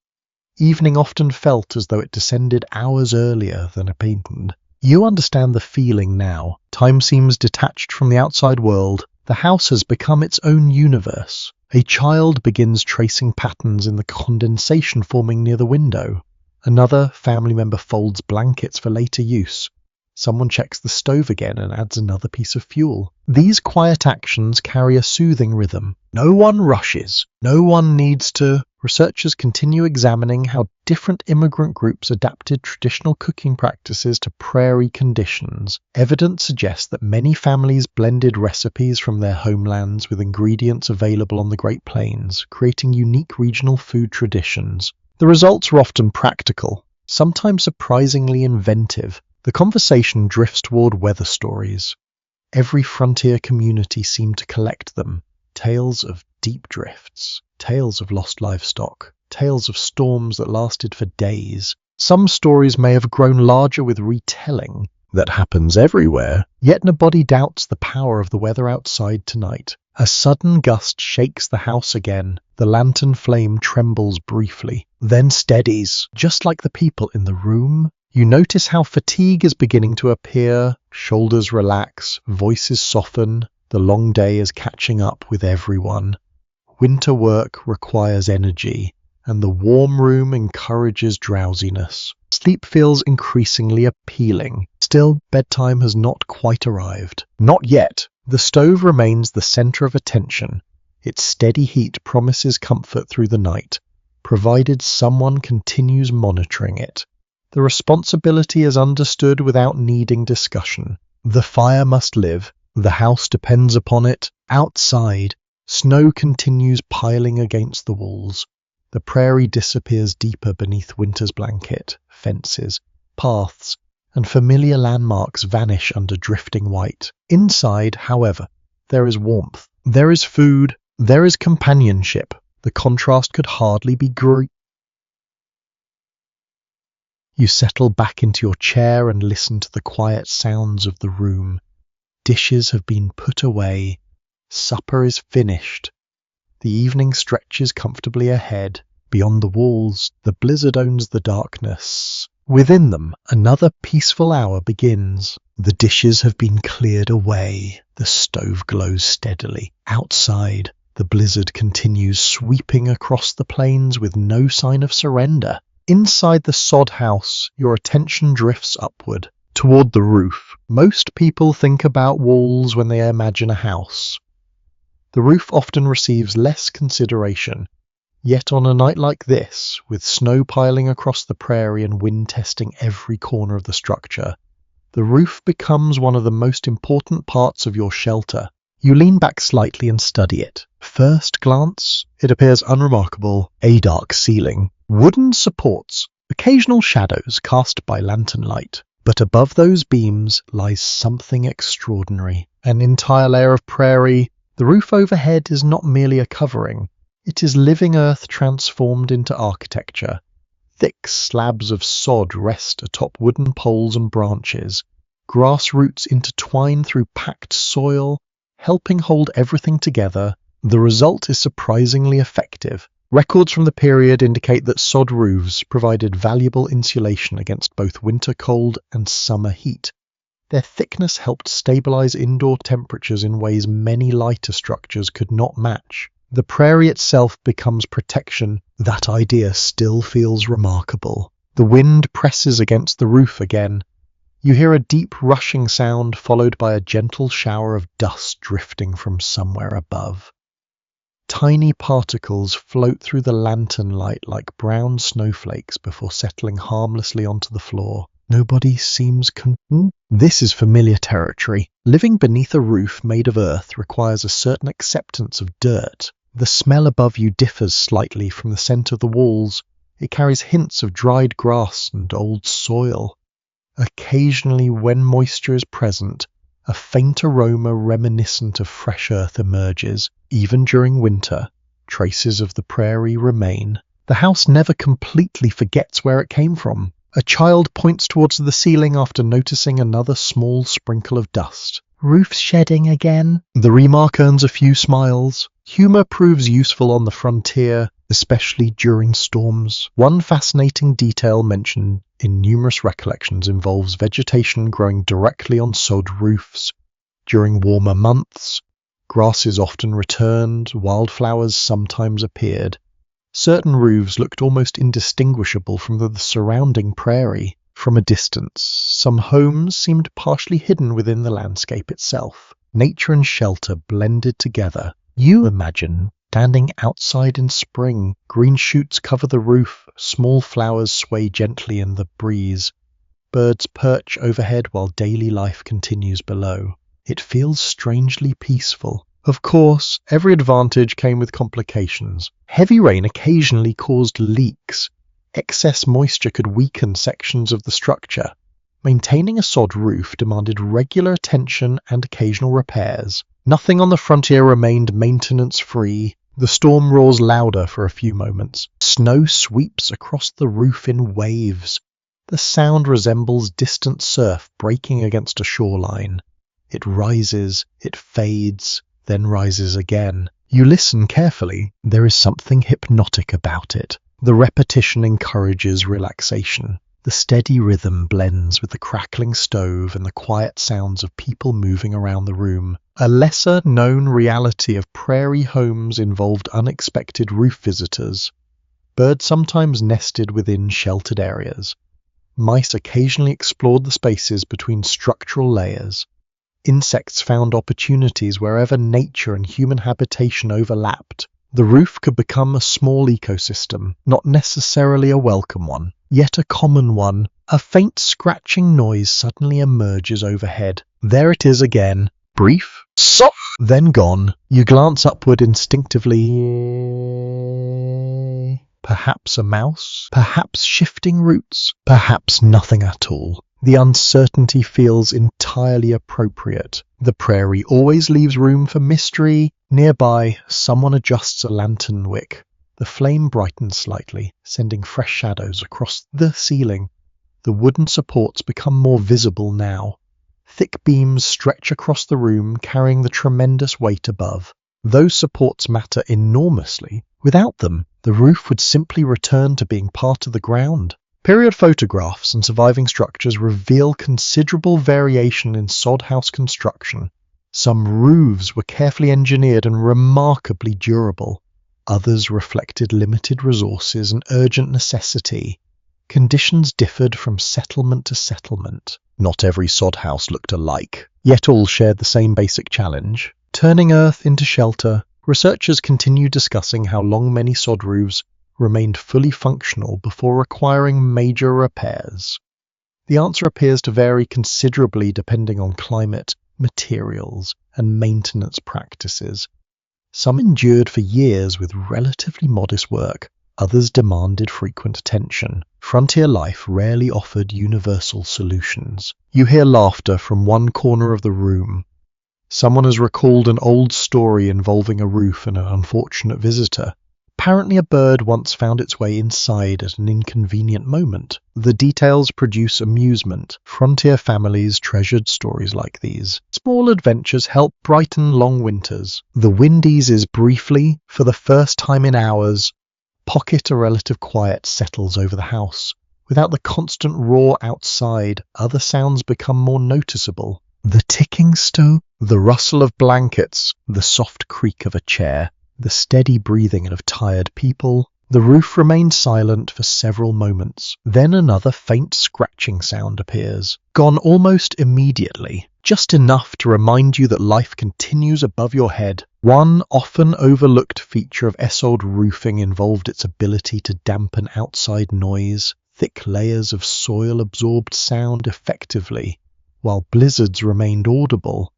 Evening often felt as though it descended hours earlier than appeared. You understand the feeling now. Time seems detached from the outside world. The house has become its own universe. A child begins tracing patterns in the condensation forming near the window. Another family member folds blankets for later use. Someone checks the stove again and adds another piece of fuel. These quiet actions carry a soothing rhythm. No one rushes. No one needs to. Researchers continue examining how different immigrant groups adapted traditional cooking practices to prairie conditions. Evidence suggests that many families blended recipes from their homelands with ingredients available on the Great Plains, creating unique regional food traditions. The results are often practical, sometimes surprisingly inventive. The conversation drifts toward weather stories. Every frontier community seemed to collect them. Tales of deep drifts, tales of lost livestock, tales of storms that lasted for days. Some stories may have grown larger with retelling. That happens everywhere. Yet nobody doubts the power of the weather outside tonight. A sudden gust shakes the house again. The lantern flame trembles briefly, then steadies, just like the people in the room. You notice how fatigue is beginning to appear. Shoulders relax, voices soften. The long day is catching up with everyone. Winter work requires energy, and the warm room encourages drowsiness. Sleep feels increasingly appealing. Still, bedtime has not quite arrived. Not yet. The stove remains the center of attention. Its steady heat promises comfort through the night, provided someone continues monitoring it. The responsibility is understood without needing discussion. The fire must live. The house depends upon it. Outside, snow continues piling against the walls. The prairie disappears deeper beneath winter's blanket. Fences, paths, and familiar landmarks vanish under drifting white. Inside, however, there is warmth. There is food. There is companionship. The contrast could hardly be greater. You settle back into your chair and listen to the quiet sounds of the room. Dishes have been put away. Supper is finished. The evening stretches comfortably ahead. Beyond the walls, the blizzard owns the darkness. Within them, another peaceful hour begins. The dishes have been cleared away. The stove glows steadily. Outside, the blizzard continues sweeping across the plains with no sign of surrender. Inside the sod house, your attention drifts upward, toward the roof. Most people think about walls when they imagine a house. The roof often receives less consideration. Yet on a night like this, with snow piling across the prairie and wind testing every corner of the structure, the roof becomes one of the most important parts of your shelter. You lean back slightly and study it. First glance, it appears unremarkable. A dark ceiling, wooden supports, occasional shadows cast by lantern light. But above those beams lies something extraordinary. An entire layer of prairie. The roof overhead is not merely a covering. It is living earth transformed into architecture. Thick slabs of sod rest atop wooden poles and branches. Grass roots intertwine through packed soil, helping hold everything together. The result is surprisingly effective. Records from the period indicate that sod roofs provided valuable insulation against both winter cold and summer heat. Their thickness helped stabilize indoor temperatures in ways many lighter structures could not match. The prairie itself becomes protection. That idea still feels remarkable. The wind presses against the roof again. You hear a deep rushing sound followed by a gentle shower of dust drifting from somewhere above. Tiny particles float through the lantern light like brown snowflakes before settling harmlessly onto the floor. Nobody seems This is familiar territory. Living beneath a roof made of earth requires a certain acceptance of dirt. The smell above you differs slightly from the scent of the walls. It carries hints of dried grass and old soil. Occasionally, when moisture is present, a faint aroma reminiscent of fresh earth emerges. Even during winter, traces of the prairie remain. The house never completely forgets where it came from. A child points towards the ceiling after noticing another small sprinkle of dust. Roof shedding again? The remark earns a few smiles. Humor proves useful on the frontier, especially during storms. One fascinating detail mentioned in numerous recollections involves vegetation growing directly on sod roofs. During warmer months, grasses often returned, wildflowers sometimes appeared. Certain roofs looked almost indistinguishable from the surrounding prairie. From a distance, some homes seemed partially hidden within the landscape itself. Nature and shelter blended together. You imagine standing outside in spring. Green shoots cover the roof, small flowers sway gently in the breeze. Birds perch overhead while daily life continues below. It feels strangely peaceful. Of course, every advantage came with complications. Heavy rain occasionally caused leaks. Excess moisture could weaken sections of the structure. Maintaining a sod roof demanded regular attention and occasional repairs. Nothing on the frontier remained maintenance-free. The storm roars louder for a few moments. Snow sweeps across the roof in waves. The sound resembles distant surf breaking against a shoreline. It rises, it fades, then rises again. You listen carefully. There is something hypnotic about it. The repetition encourages relaxation. The steady rhythm blends with the crackling stove and the quiet sounds of people moving around the room. A lesser-known reality of prairie homes involved unexpected roof visitors. Birds sometimes nested within sheltered areas. Mice occasionally explored the spaces between structural layers. Insects found opportunities wherever nature and human habitation overlapped. The roof could become a small ecosystem, not necessarily a welcome one, yet a common one. A faint scratching noise suddenly emerges overhead. There it is again. Brief, soft, then gone. You glance upward instinctively. Perhaps a mouse, perhaps shifting roots, perhaps nothing at all. The uncertainty feels entirely appropriate. The prairie always leaves room for mystery. Nearby, someone adjusts a lantern wick. The flame brightens slightly, sending fresh shadows across the ceiling. The wooden supports become more visible now. Thick beams stretch across the room, carrying the tremendous weight above. Those supports matter enormously. Without them, the roof would simply return to being part of the ground. Period photographs and surviving structures reveal considerable variation in sod house construction. Some roofs were carefully engineered and remarkably durable. Others reflected limited resources and urgent necessity. Conditions differed from settlement to settlement. Not every sod house looked alike, yet all shared the same basic challenge. Turning earth into shelter, researchers continue discussing how long many sod roofs remained fully functional before requiring major repairs. The answer appears to vary considerably depending on climate, materials, and maintenance practices. Some endured for years with relatively modest work, others demanded frequent attention. Frontier life rarely offered universal solutions. You hear laughter from one corner of the room. Someone has recalled an old story involving a roof and an unfortunate visitor. Apparently a bird once found its way inside at an inconvenient moment. The details produce amusement. Frontier families treasured stories like these. Small adventures help brighten long winters. The wind eases briefly. For the first time in hours, pocket of relative quiet settles over the house. Without the constant roar outside, other sounds become more noticeable. The ticking stove, the rustle of blankets, the soft creak of a chair, the steady breathing of tired people. The roof remains silent for several moments. Then another faint scratching sound appears, gone almost immediately, just enough to remind you that life continues above your head. One often overlooked feature of Essold roofing involved its ability to dampen outside noise. Thick layers of soil absorbed sound effectively, while blizzards remained audible.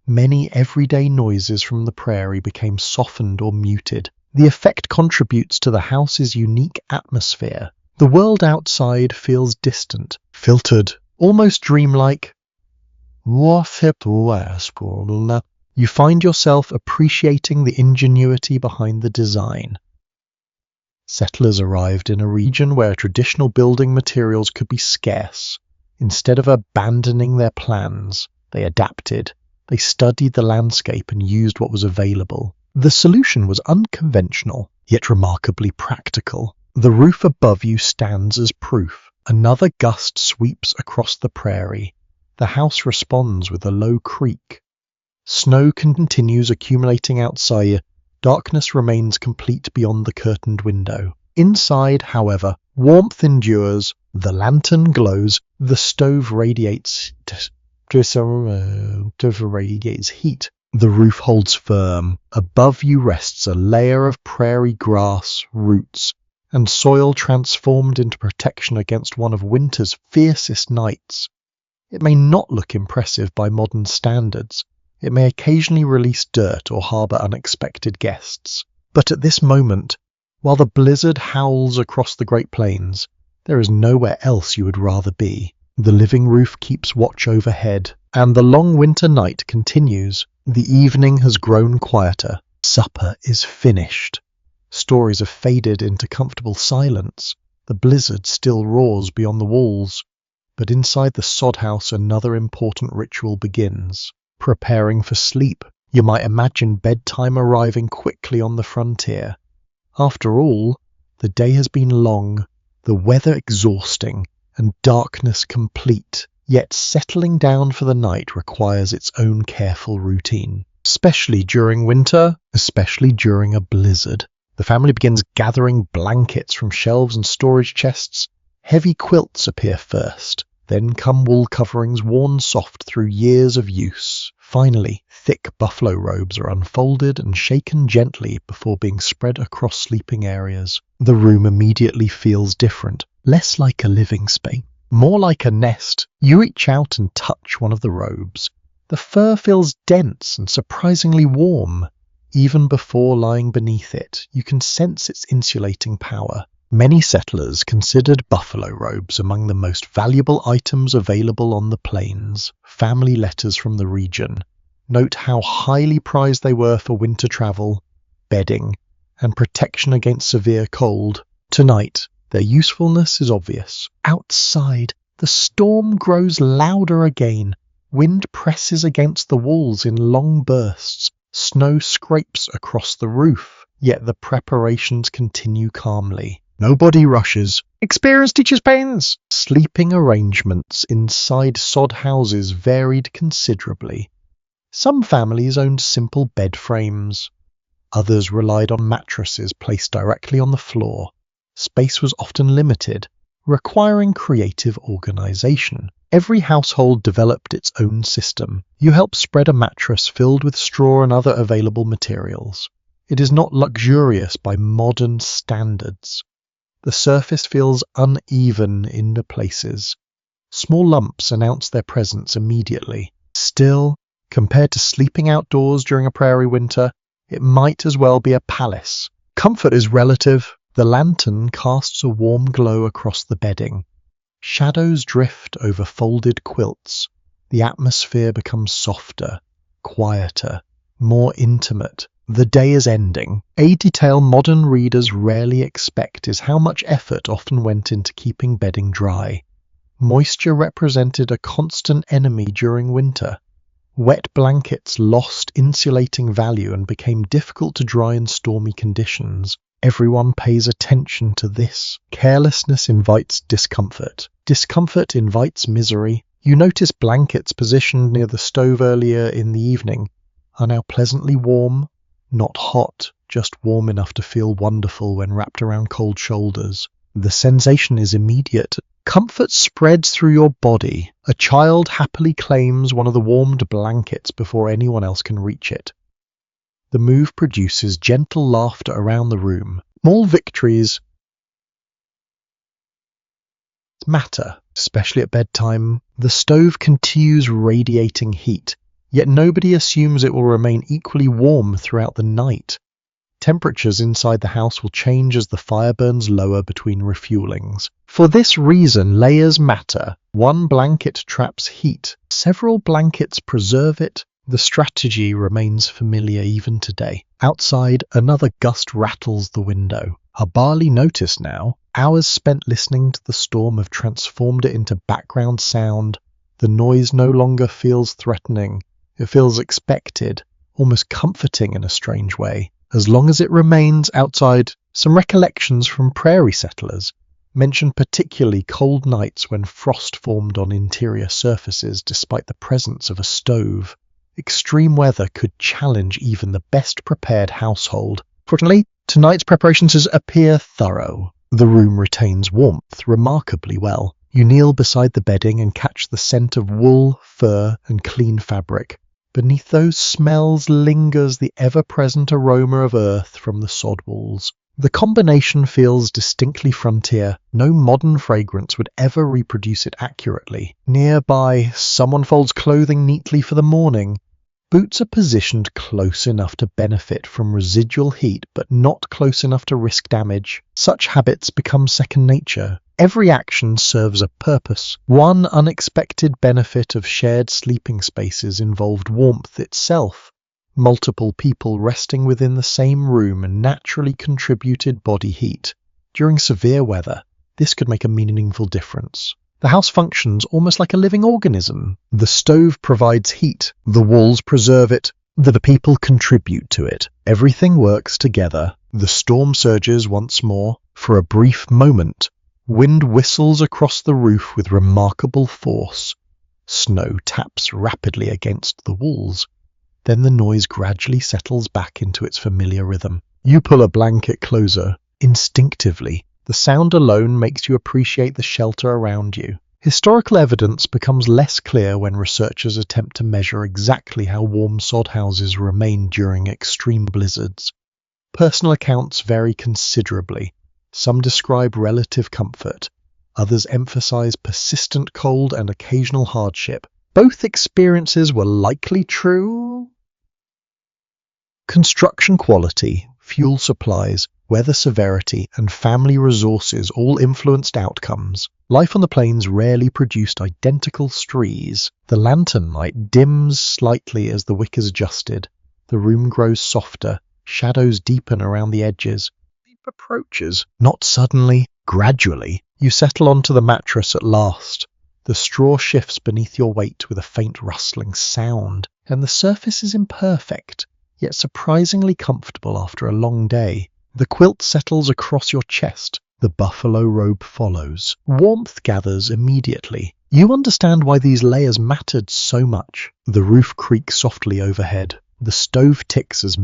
Many everyday noises from the prairie became softened or muted. The effect contributes to the house's unique atmosphere. The world outside feels distant, filtered, almost dreamlike. You find yourself appreciating the ingenuity behind the design. Settlers arrived in a region where traditional building materials could be scarce. Instead of abandoning their plans, they adapted. They studied the landscape and used what was available. The solution was unconventional, yet remarkably practical. The roof above you stands as proof. Another gust sweeps across the prairie. The house responds with a low creak. Snow continues accumulating outside. Darkness remains complete beyond the curtained window. Inside, however, warmth endures. The lantern glows. The stove radiates heat. The roof holds firm. Above you rests a layer of prairie grass, roots, and soil transformed into protection against one of winter's fiercest nights. It may not look impressive by modern standards. It may occasionally release dirt or harbour unexpected guests. But at this moment, while the blizzard howls across the Great Plains, there is nowhere else you would rather be. The living roof keeps watch overhead, and the long winter night continues. The evening has grown quieter. Supper is finished. Stories have faded into comfortable silence. The blizzard still roars beyond the walls. But inside the sod house another important ritual begins. Preparing for sleep. You might imagine bedtime arriving quickly on the frontier. After all, the day has been long, the weather exhausting, and darkness complete. Yet settling down for the night requires its own careful routine. Especially during winter, especially during a blizzard. The family begins gathering blankets from shelves and storage chests. Heavy quilts appear first. Then come wool coverings worn soft through years of use. Finally, thick buffalo robes are unfolded and shaken gently before being spread across sleeping areas. The room immediately feels different, less like a living space, more like a nest. You reach out and touch one of the robes. The fur feels dense and surprisingly warm. Even before lying beneath it, you can sense its insulating power. Many settlers considered buffalo robes among the most valuable items available on the plains. Family letters from the region note how highly prized they were for winter travel, bedding, and protection against severe cold. Tonight, their usefulness is obvious. Outside, The storm grows louder again. Wind presses against the walls in long bursts. Snow scrapes across the roof, yet the preparations continue calmly. Nobody rushes. Experience teaches pains. Sleeping arrangements inside sod houses varied considerably. Some families owned simple bed frames. Others relied on mattresses placed directly on the floor. Space was often limited, requiring creative organization. Every household developed its own system. You help spread a mattress filled with straw and other available materials. It is not luxurious by modern standards. The surface feels uneven in the places. Small lumps announce their presence immediately. Still, compared to sleeping outdoors during a prairie winter, it might as well be a palace. Comfort is relative. The lantern casts a warm glow across the bedding. Shadows drift over folded quilts. The atmosphere becomes softer, quieter, more intimate. The day is ending. A detail modern readers rarely expect is how much effort often went into keeping bedding dry. Moisture represented a constant enemy during winter. Wet blankets lost insulating value and became difficult to dry in stormy conditions. Everyone pays attention to this. Carelessness invites discomfort. Discomfort invites misery. You notice blankets positioned near the stove earlier in the evening are now pleasantly warm, not hot, just warm enough to feel wonderful when wrapped around cold shoulders. The sensation is immediate. Comfort spreads through your body. A child happily claims one of the warmed blankets before anyone else can reach it. The move produces gentle laughter around the room. Small victories matter, especially at bedtime. The stove continues radiating heat, yet nobody assumes it will remain equally warm throughout the night. Temperatures inside the house will change as the fire burns lower between refuelings. For this reason, layers matter. One blanket traps heat. Several blankets preserve it. The strategy remains familiar even today. Outside, another gust rattles the window. A barely notice now. Hours spent listening to the storm have transformed it into background sound. The noise no longer feels threatening. It feels expected, almost comforting in a strange way. As long as it remains outside, some recollections from prairie settlers mention particularly cold nights when frost formed on interior surfaces despite the presence of a stove. Extreme weather could challenge even the best prepared household. Fortunately, tonight's preparations appear thorough. The room retains warmth remarkably well. You kneel beside the bedding and catch the scent of wool, fur, and clean fabric. Beneath those smells lingers the ever-present aroma of earth from the sod walls. The combination feels distinctly frontier. No modern fragrance would ever reproduce it accurately. Nearby, someone folds clothing neatly for the morning. Boots are positioned close enough to benefit from residual heat, but not close enough to risk damage. Such habits become second nature. Every action serves a purpose. One unexpected benefit of shared sleeping spaces involved warmth itself. Multiple people resting within the same room naturally contributed body heat. During severe weather, this could make a meaningful difference. The house functions almost like a living organism. The stove provides heat, the walls preserve it, the people contribute to it. Everything works together. The storm surges once more. For a brief moment, wind whistles across the roof with remarkable force. Snow taps rapidly against the walls. Then the noise gradually settles back into its familiar rhythm. You pull a blanket closer. Instinctively, the sound alone makes you appreciate the shelter around you. Historical evidence becomes less clear when researchers attempt to measure exactly how warm sod houses remain during extreme blizzards. Personal accounts vary considerably. Some describe relative comfort. Others emphasize persistent cold and occasional hardship. Both experiences were likely true. Construction quality, fuel supplies, weather severity, and family resources all influenced outcomes. Life on the plains rarely produced identical strees. The lantern light dims slightly as the wick is adjusted. The room grows softer. Shadows deepen around the edges. Sleep approaches. Not suddenly, gradually. You settle onto the mattress at last. The straw shifts beneath your weight with a faint rustling sound, and the surface is imperfect, yet surprisingly comfortable after a long day. The quilt settles across your chest. The buffalo robe follows. Warmth gathers immediately. You understand why these layers mattered so much. The roof creaks softly overhead. The stove ticks as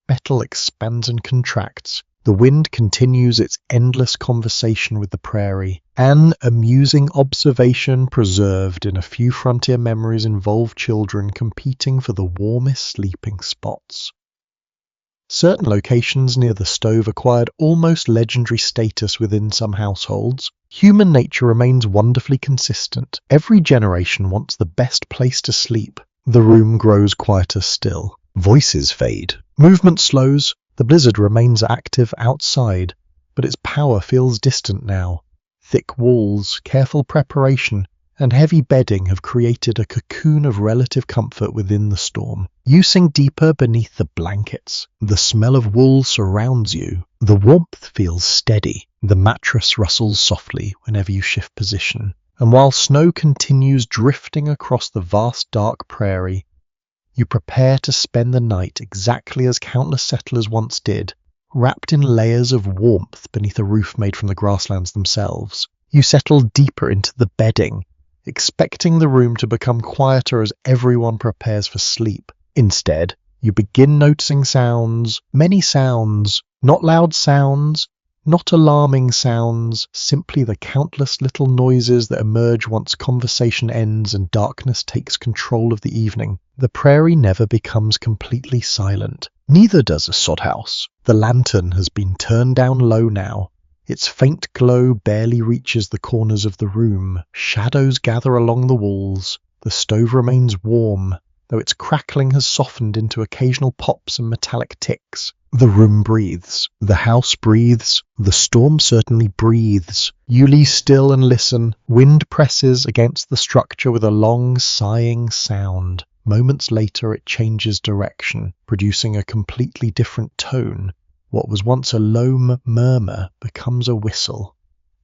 metal expands and contracts. The wind continues its endless conversation with the prairie. An amusing observation preserved in a few frontier memories involved children competing for the warmest sleeping spots. Certain locations near the stove acquired almost legendary status within some households. Human nature remains wonderfully consistent. Every generation wants the best place to sleep. The room grows quieter still. Voices fade. Movement slows. The blizzard remains active outside, but its power feels distant now. Thick walls, careful preparation, and heavy bedding have created a cocoon of relative comfort within the storm. You sink deeper beneath the blankets. The smell of wool surrounds you. The warmth feels steady. The mattress rustles softly whenever you shift position. And while snow continues drifting across the vast dark prairie, you prepare to spend the night exactly as countless settlers once did, wrapped in layers of warmth beneath a roof made from the grasslands themselves. You settle deeper into the bedding, expecting the room to become quieter as everyone prepares for sleep. Instead, you begin noticing sounds, many sounds, not loud sounds, not alarming sounds, simply the countless little noises that emerge once conversation ends and darkness takes control of the evening. The prairie never becomes completely silent. Neither does a sod house. The lantern has been turned down low now. Its faint glow barely reaches the corners of the room. Shadows gather along the walls. The stove remains warm, though its crackling has softened into occasional pops and metallic ticks. The room breathes. The house breathes. The storm certainly breathes. You lie still and listen. Wind presses against the structure with a long, sighing sound. Moments later it changes direction, producing a completely different tone. What was once a low murmur becomes a whistle,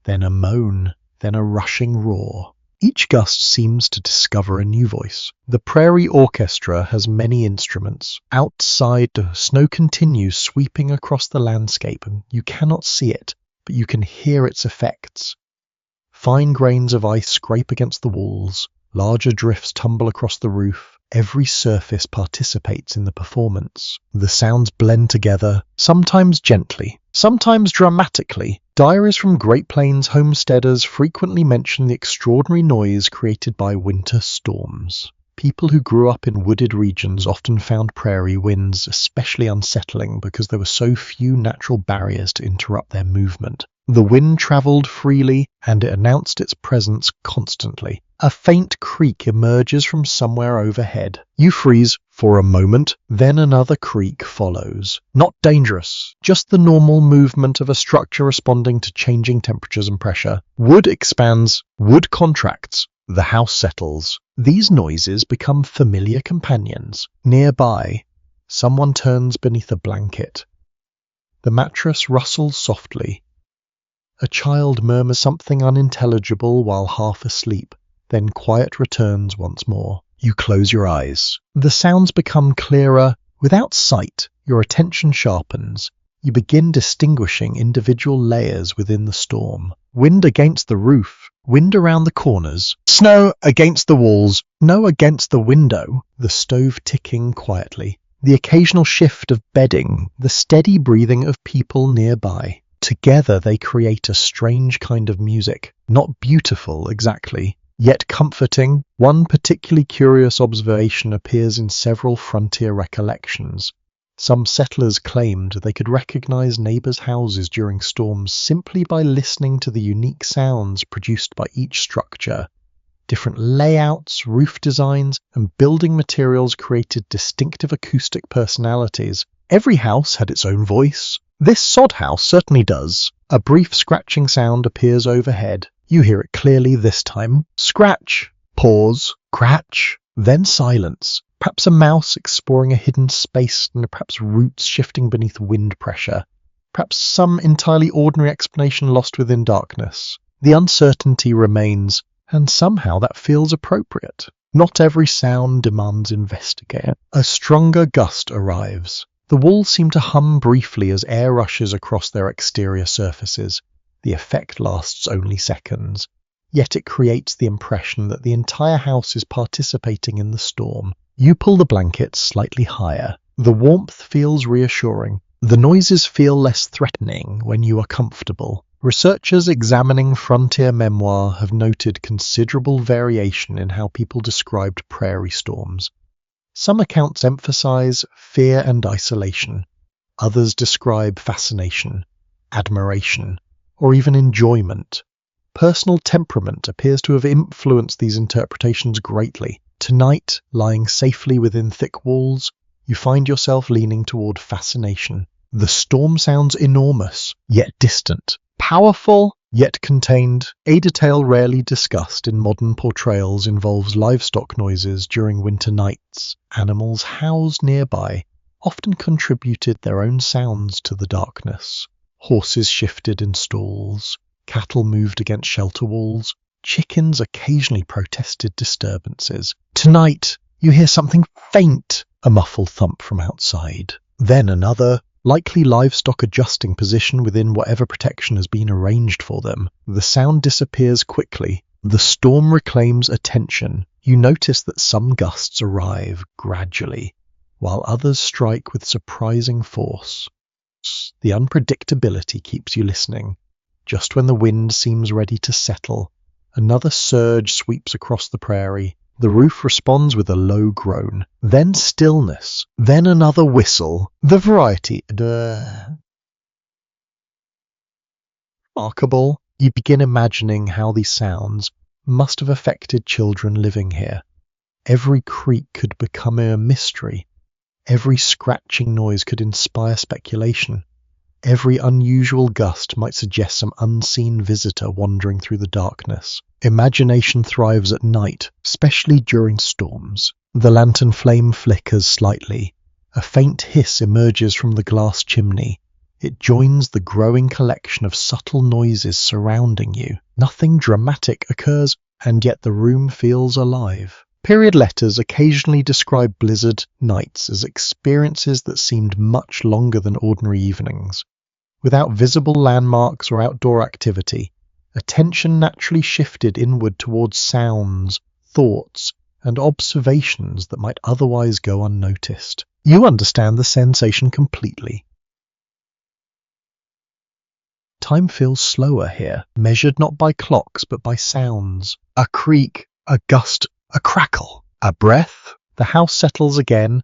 then a moan, then a rushing roar. Each gust seems to discover a new voice. The prairie orchestra has many instruments. Outside, the snow continues sweeping across the landscape, and you cannot see it, but you can hear its effects. Fine grains of ice scrape against the walls. Larger drifts tumble across the roof. Every surface participates in the performance. The sounds blend together, sometimes gently, sometimes dramatically. Diaries from Great Plains homesteaders frequently mention the extraordinary noise created by winter storms. People who grew up in wooded regions often found prairie winds especially unsettling because there were so few natural barriers to interrupt their movement. The wind travelled freely, and it announced its presence constantly. A faint creak emerges from somewhere overhead. You freeze for a moment, then another creak follows. Not dangerous, just the normal movement of a structure responding to changing temperatures and pressure. Wood expands, wood contracts. The house settles. These noises become familiar companions. Nearby, someone turns beneath a blanket. The mattress rustles softly. A child murmurs something unintelligible while half asleep. Then quiet returns once more. You close your eyes. The sounds become clearer. Without sight, your attention sharpens. You begin distinguishing individual layers within the storm. Wind against the roof, wind around the corners, snow against the walls, snow against the window, the stove ticking quietly, the occasional shift of bedding, the steady breathing of people nearby. Together they create a strange kind of music, not beautiful exactly, yet comforting. One particularly curious observation appears in several frontier recollections. Some settlers claimed they could recognize neighbors' houses during storms simply by listening to the unique sounds produced by each structure. Different layouts, roof designs, and building materials created distinctive acoustic personalities. Every house had its own voice. This sod house certainly does. A brief scratching sound appears overhead. You hear it clearly this time. Scratch, pause, scratch, then silence. Perhaps a mouse exploring a hidden space, and perhaps roots shifting beneath wind pressure. Perhaps some entirely ordinary explanation lost within darkness. The uncertainty remains, and somehow that feels appropriate. Not every sound demands investigation. A stronger gust arrives. The walls seem to hum briefly as air rushes across their exterior surfaces. The effect lasts only seconds, yet it creates the impression that the entire house is participating in the storm. You pull the blankets slightly higher. The warmth feels reassuring. The noises feel less threatening when you are comfortable. Researchers examining frontier memoir have noted considerable variation in how people described prairie storms. Some accounts emphasize fear and isolation. Others describe fascination, admiration, or even enjoyment. Personal temperament appears to have influenced these interpretations greatly. Tonight, lying safely within thick walls, you find yourself leaning toward fascination. The storm sounds enormous, yet distant. Powerful, yet contained. A detail rarely discussed in modern portrayals involves livestock noises during winter nights. Animals housed nearby often contributed their own sounds to the darkness. Horses shifted in stalls. Cattle moved against shelter walls. Chickens occasionally protested disturbances. Tonight, you hear something faint, a muffled thump from outside. Then another, likely livestock adjusting position within whatever protection has been arranged for them. The sound disappears quickly. The storm reclaims attention. You notice that some gusts arrive gradually, while others strike with surprising force. The unpredictability keeps you listening. Just when the wind seems ready to settle, another surge sweeps across the prairie. The roof responds with a low groan, then stillness, then another whistle. The variety remarkable. You begin imagining how these sounds must have affected children living here. Every creak could become a mystery. Every scratching noise could inspire speculation. Every unusual gust might suggest some unseen visitor wandering through the darkness. Imagination thrives at night, especially during storms. The lantern flame flickers slightly. A faint hiss emerges from the glass chimney. It joins the growing collection of subtle noises surrounding you. Nothing dramatic occurs, and yet the room feels alive. Period letters occasionally describe blizzard nights as experiences that seemed much longer than ordinary evenings. Without visible landmarks or outdoor activity, attention naturally shifted inward towards sounds, thoughts, and observations that might otherwise go unnoticed. You understand the sensation completely. Time feels slower here, measured not by clocks but by sounds. A creak, a gust, a crackle, a breath. The house settles again.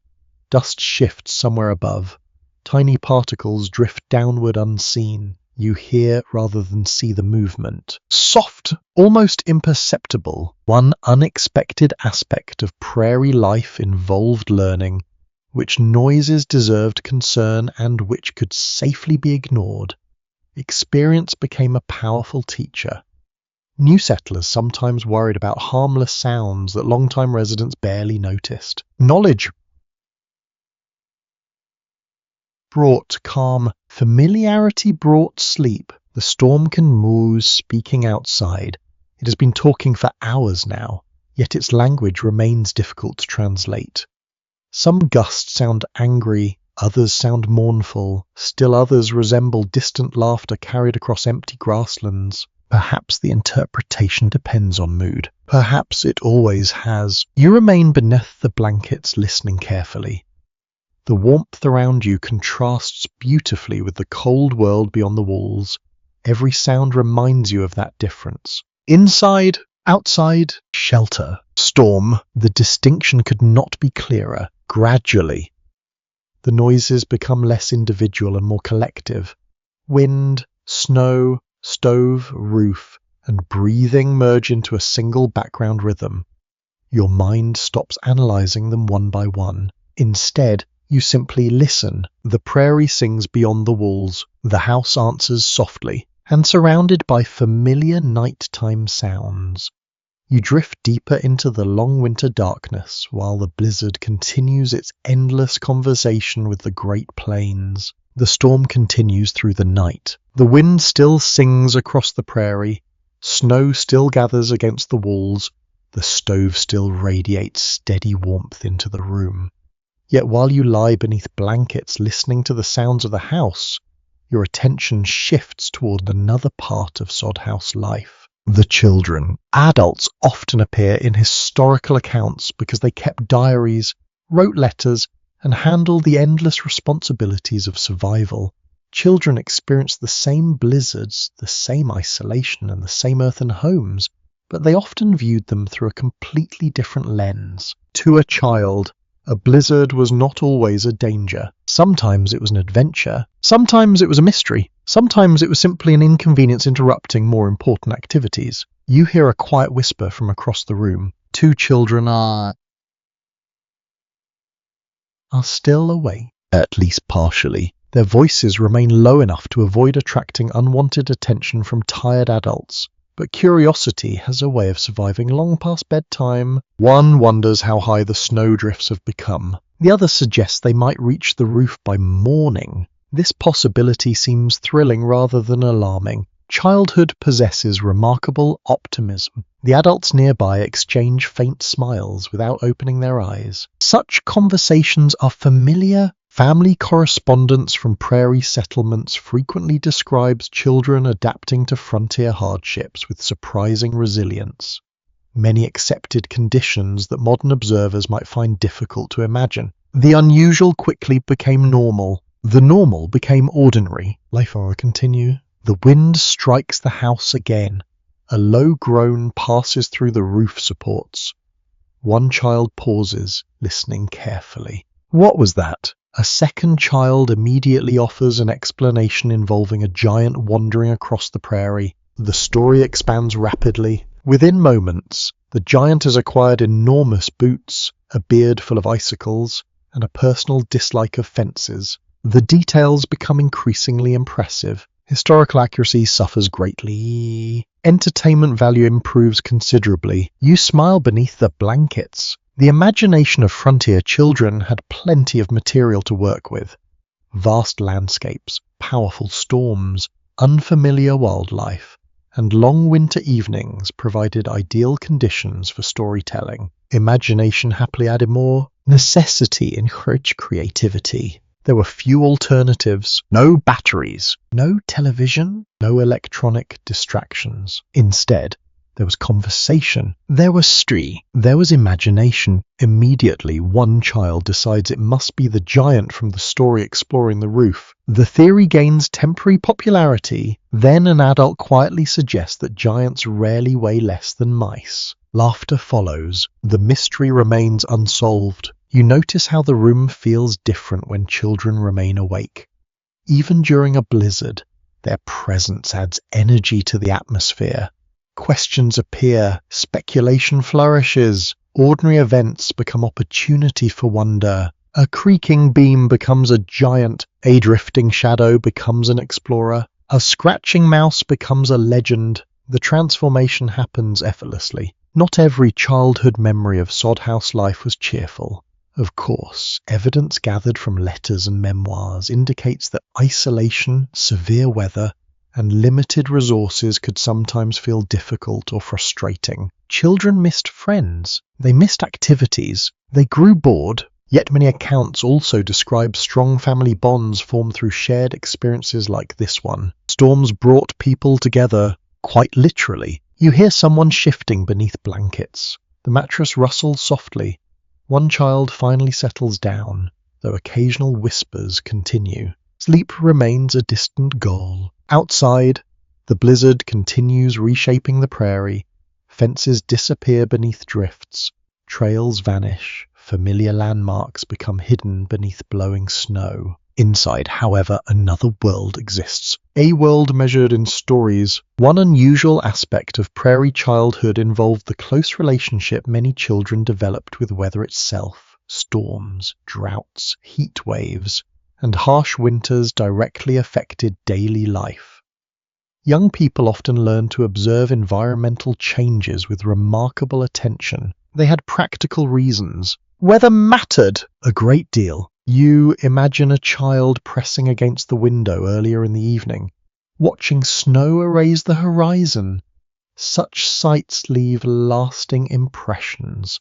Dust shifts somewhere above. Tiny particles drift downward unseen. You hear rather than see the movement. Soft, almost imperceptible. One unexpected aspect of prairie life involved learning, which noises deserved concern and which could safely be ignored. Experience became a powerful teacher. New settlers sometimes worried about harmless sounds that long-time residents barely noticed. Knowledge brought calm. Familiarity brought sleep. The storm can moose speaking outside. It has been talking for hours now, yet its language remains difficult to translate. Some gusts sound angry, others sound mournful, still others resemble distant laughter carried across empty grasslands. Perhaps the interpretation depends on mood. Perhaps it always has. You remain beneath the blankets listening carefully. The warmth around you contrasts beautifully with the cold world beyond the walls. Every sound reminds you of that difference. Inside, outside, shelter, storm. The distinction could not be clearer. Gradually, the noises become less individual and more collective. Wind, snow, stove, roof, and breathing merge into a single background rhythm. Your mind stops analyzing them one by one. Instead, you simply listen. The prairie sings beyond the walls. The house answers softly, and surrounded by familiar nighttime sounds. You drift deeper into the long winter darkness while the blizzard continues its endless conversation with the Great Plains. The storm continues through the night. The wind still sings across the prairie, Snow still gathers against the walls, the stove still radiates steady warmth into the room. Yet while you lie beneath blankets listening to the sounds of the house, your attention shifts toward another part of Sod House life. The children. Adults often appear in historical accounts because they kept diaries, wrote letters, and handled the endless responsibilities of survival. Children experienced the same blizzards, the same isolation, and the same earthen homes, but they often viewed them through a completely different lens. To a child, a blizzard was not always a danger. Sometimes it was an adventure. Sometimes it was a mystery. Sometimes it was simply an inconvenience interrupting more important activities. You hear a quiet whisper from across the room. Two children are still awake, at least partially. Their voices remain low enough to avoid attracting unwanted attention from tired adults. But curiosity has a way of surviving long past bedtime. One wonders how high the snowdrifts have become. The other suggests they might reach the roof by morning. This possibility seems thrilling rather than alarming. Childhood possesses remarkable optimism. The adults nearby exchange faint smiles without opening their eyes. Such conversations are familiar. Family correspondence from prairie settlements frequently describes children adapting to frontier hardships with surprising resilience. Many accepted conditions that modern observers might find difficult to imagine. The unusual quickly became normal. The normal became ordinary. Life will continue. The wind strikes the house again. A low groan passes through the roof supports. One child pauses, listening carefully. What was that? A second child immediately offers an explanation involving a giant wandering across the prairie. The story expands rapidly. Within moments, the giant has acquired enormous boots, a beard full of icicles, and a personal dislike of fences. The details become increasingly impressive. Historical accuracy suffers greatly. Entertainment value improves considerably. You smile beneath the blankets. The imagination of frontier children had plenty of material to work with. Vast landscapes, powerful storms, unfamiliar wildlife, and long winter evenings provided ideal conditions for storytelling. Imagination happily added more. Necessity encouraged creativity. There were few alternatives, no batteries, no television, no electronic distractions. Instead, there was conversation. There was story. There was imagination. Immediately, one child decides it must be the giant from the story exploring the roof. The theory gains temporary popularity. Then an adult quietly suggests that giants rarely weigh less than mice. Laughter follows. The mystery remains unsolved. You notice how the room feels different when children remain awake. Even during a blizzard, their presence adds energy to the atmosphere. Questions appear, speculation flourishes, ordinary events become opportunity for wonder. A creaking beam becomes a giant, a drifting shadow becomes an explorer, a scratching mouse becomes a legend. The transformation happens effortlessly. Not every childhood memory of Sod House life was cheerful. Of course, evidence gathered from letters and memoirs indicates that isolation, severe weather, and limited resources could sometimes feel difficult or frustrating. Children missed friends. They missed activities. They grew bored. Yet many accounts also describe strong family bonds formed through shared experiences like this one. Storms brought people together, quite literally. You hear someone shifting beneath blankets. The mattress rustles softly. One child finally settles down, though occasional whispers continue. Sleep remains a distant goal. Outside, the blizzard continues reshaping the prairie. Fences disappear beneath drifts. Trails vanish. Familiar landmarks become hidden beneath blowing snow. Inside, however, another world exists. A world measured in stories. One unusual aspect of prairie childhood involved the close relationship many children developed with weather itself. Storms, droughts, heat waves, and harsh winters directly affected daily life. Young people often learn to observe environmental changes with remarkable attention. They had practical reasons. Weather mattered a great deal. You imagine a child pressing against the window earlier in the evening, watching snow erase the horizon. Such sights leave lasting impressions.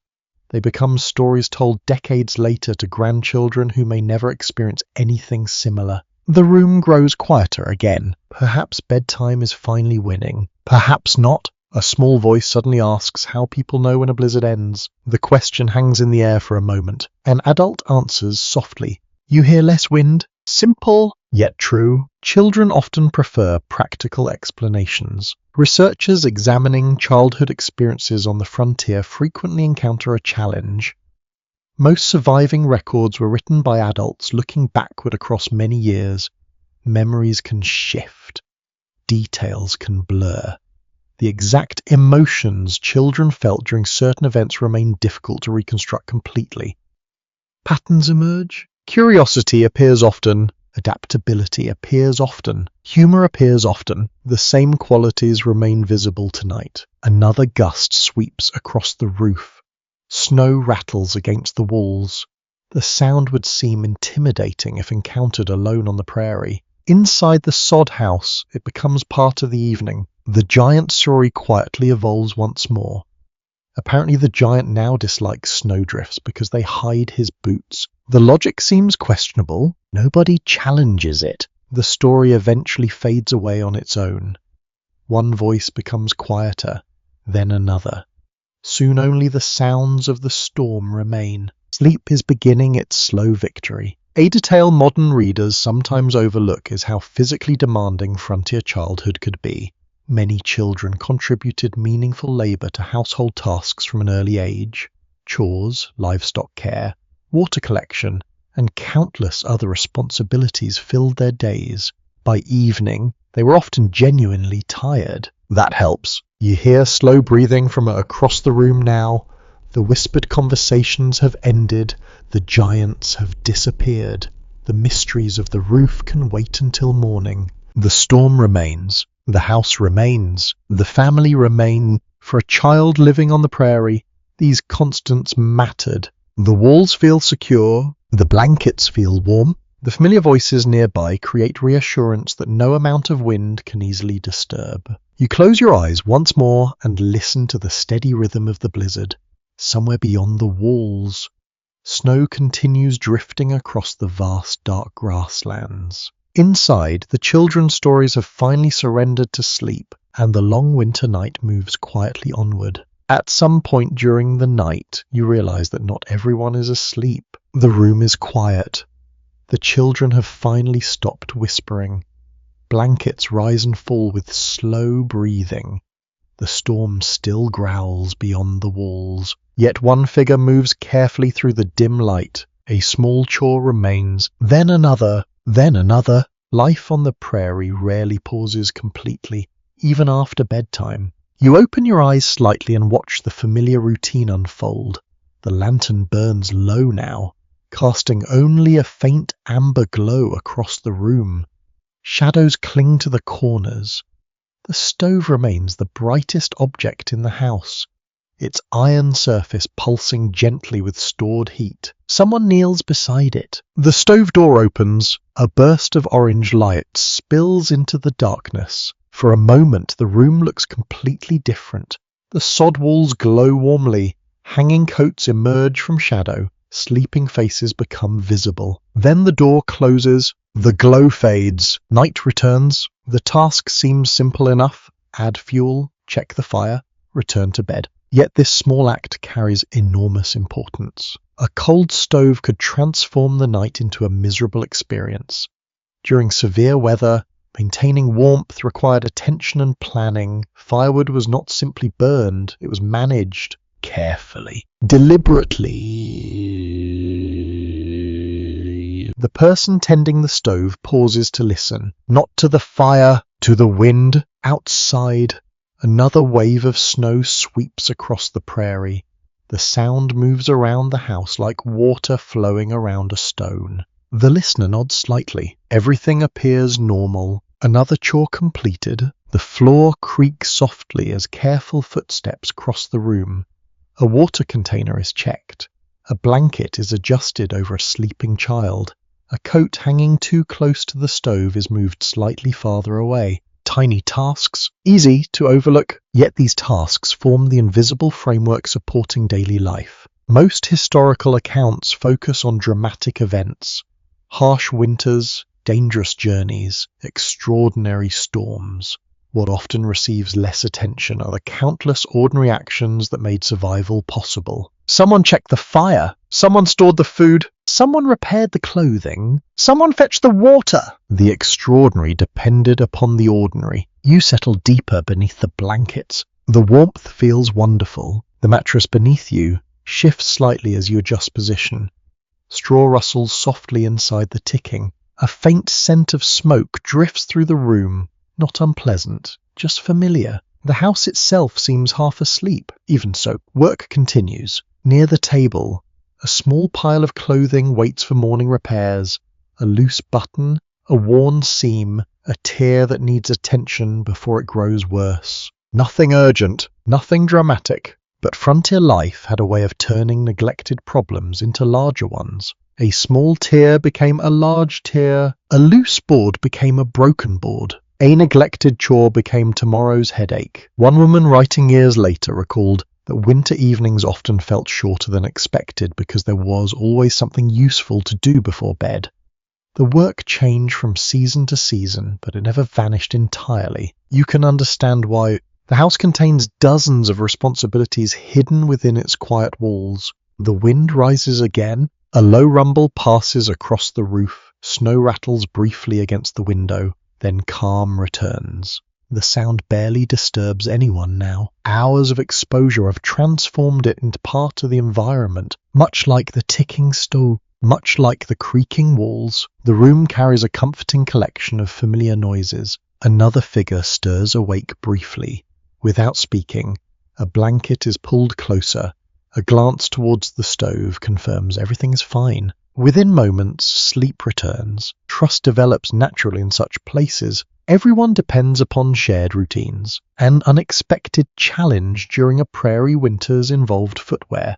They become stories told decades later to grandchildren who may never experience anything similar. The room grows quieter again. Perhaps bedtime is finally winning. Perhaps not. A small voice suddenly asks how people know when a blizzard ends. The question hangs in the air for a moment. An adult answers softly. You hear less wind? Simple, yet true. Children often prefer practical explanations. Researchers examining childhood experiences on the frontier frequently encounter a challenge. Most surviving records were written by adults looking backward across many years. Memories can shift. Details can blur. The exact emotions children felt during certain events remain difficult to reconstruct completely. Patterns emerge. Curiosity appears often. Adaptability appears often. Humor appears often. The same qualities remain visible tonight. Another gust sweeps across the roof. Snow rattles against the walls. The sound would seem intimidating if encountered alone on the prairie. Inside the sod house, it becomes part of the evening. The giant story quietly evolves once more. Apparently the giant now dislikes snowdrifts because they hide his boots. The logic seems questionable. Nobody challenges it. The story eventually fades away on its own. One voice becomes quieter, then another. Soon only the sounds of the storm remain. Sleep is beginning its slow victory. A detail modern readers sometimes overlook is how physically demanding frontier childhood could be. Many children contributed meaningful labor to household tasks from an early age. Chores, livestock care, water collection, and countless other responsibilities filled their days. By evening, they were often genuinely tired. That helps. You hear slow breathing from across the room now. The whispered conversations have ended. The giants have disappeared. The mysteries of the roof can wait until morning. The storm remains. The house remains. The family remain. For a child living on the prairie, these constants mattered. The walls feel secure. The blankets feel warm. The familiar voices nearby create reassurance that no amount of wind can easily disturb. You close your eyes once more and listen to the steady rhythm of the blizzard. Somewhere beyond the walls, snow continues drifting across the vast dark grasslands. Inside, the children's stories have finally surrendered to sleep, and the long winter night moves quietly onward. At some point during the night, you realize that not everyone is asleep. The room is quiet. The children have finally stopped whispering. Blankets rise and fall with slow breathing. The storm still growls beyond the walls. Yet one figure moves carefully through the dim light. A small chore remains, then another, then another. Life on the prairie rarely pauses completely, even after bedtime. You open your eyes slightly and watch the familiar routine unfold. The lantern burns low now, casting only a faint amber glow across the room. Shadows cling to the corners. The stove remains the brightest object in the house, its iron surface pulsing gently with stored heat. Someone kneels beside it. The stove door opens. A burst of orange light spills into the darkness. For a moment, the room looks completely different. The sod walls glow warmly. Hanging coats emerge from shadow. Sleeping faces become visible. Then the door closes. The glow fades. Night returns. The task seems simple enough. Add fuel, check the fire, return to bed. Yet this small act carries enormous importance. A cold stove could transform the night into a miserable experience. During severe weather, maintaining warmth required attention and planning. Firewood was not simply burned, it was managed carefully, deliberately. The person tending the stove pauses to listen, not to the fire, to the wind. Outside, another wave of snow sweeps across the prairie. The sound moves around the house like water flowing around a stone. The listener nods slightly. Everything appears normal. Another chore completed. The floor creaks softly as careful footsteps cross the room. A water container is checked. A blanket is adjusted over a sleeping child. A coat hanging too close to the stove is moved slightly farther away. tiny tasks, easy to overlook, yet these tasks form the invisible framework supporting daily life. Most historical accounts focus on dramatic events, harsh winters, dangerous journeys, extraordinary storms. What often receives less attention are the countless ordinary actions that made survival possible. Someone checked the fire, someone stored the food, someone repaired the clothing, someone fetched the water. The extraordinary depended upon the ordinary. You settle deeper beneath the blankets. The warmth feels wonderful. The mattress beneath you shifts slightly as you adjust position. Straw rustles softly inside the ticking. A faint scent of smoke drifts through the room. Not unpleasant, just familiar. The house itself seems half asleep. Even so, work continues. Near the table, a small pile of clothing waits for morning repairs. A loose button, a worn seam, a tear that needs attention before it grows worse. Nothing urgent, nothing dramatic. But frontier life had a way of turning neglected problems into larger ones. A small tear became a large tear. A loose board became a broken board. A neglected chore became tomorrow's headache. One woman writing years later recalled that winter evenings often felt shorter than expected because there was always something useful to do before bed. The work changed from season to season, but it never vanished entirely. You can understand why. The house contains dozens of responsibilities hidden within its quiet walls. The wind rises again. A low rumble passes across the roof. Snow rattles briefly against the window. Then calm returns. The sound barely disturbs anyone now. Hours of exposure have transformed it into part of the environment, much like the ticking stove, much like the creaking walls. The room carries a comforting collection of familiar noises. Another figure stirs awake briefly. Without speaking, a blanket is pulled closer. A glance towards the stove confirms everything is fine. Within moments, sleep returns. Trust develops naturally in such places. Everyone depends upon shared routines. An unexpected challenge during a prairie winter's involved footwear.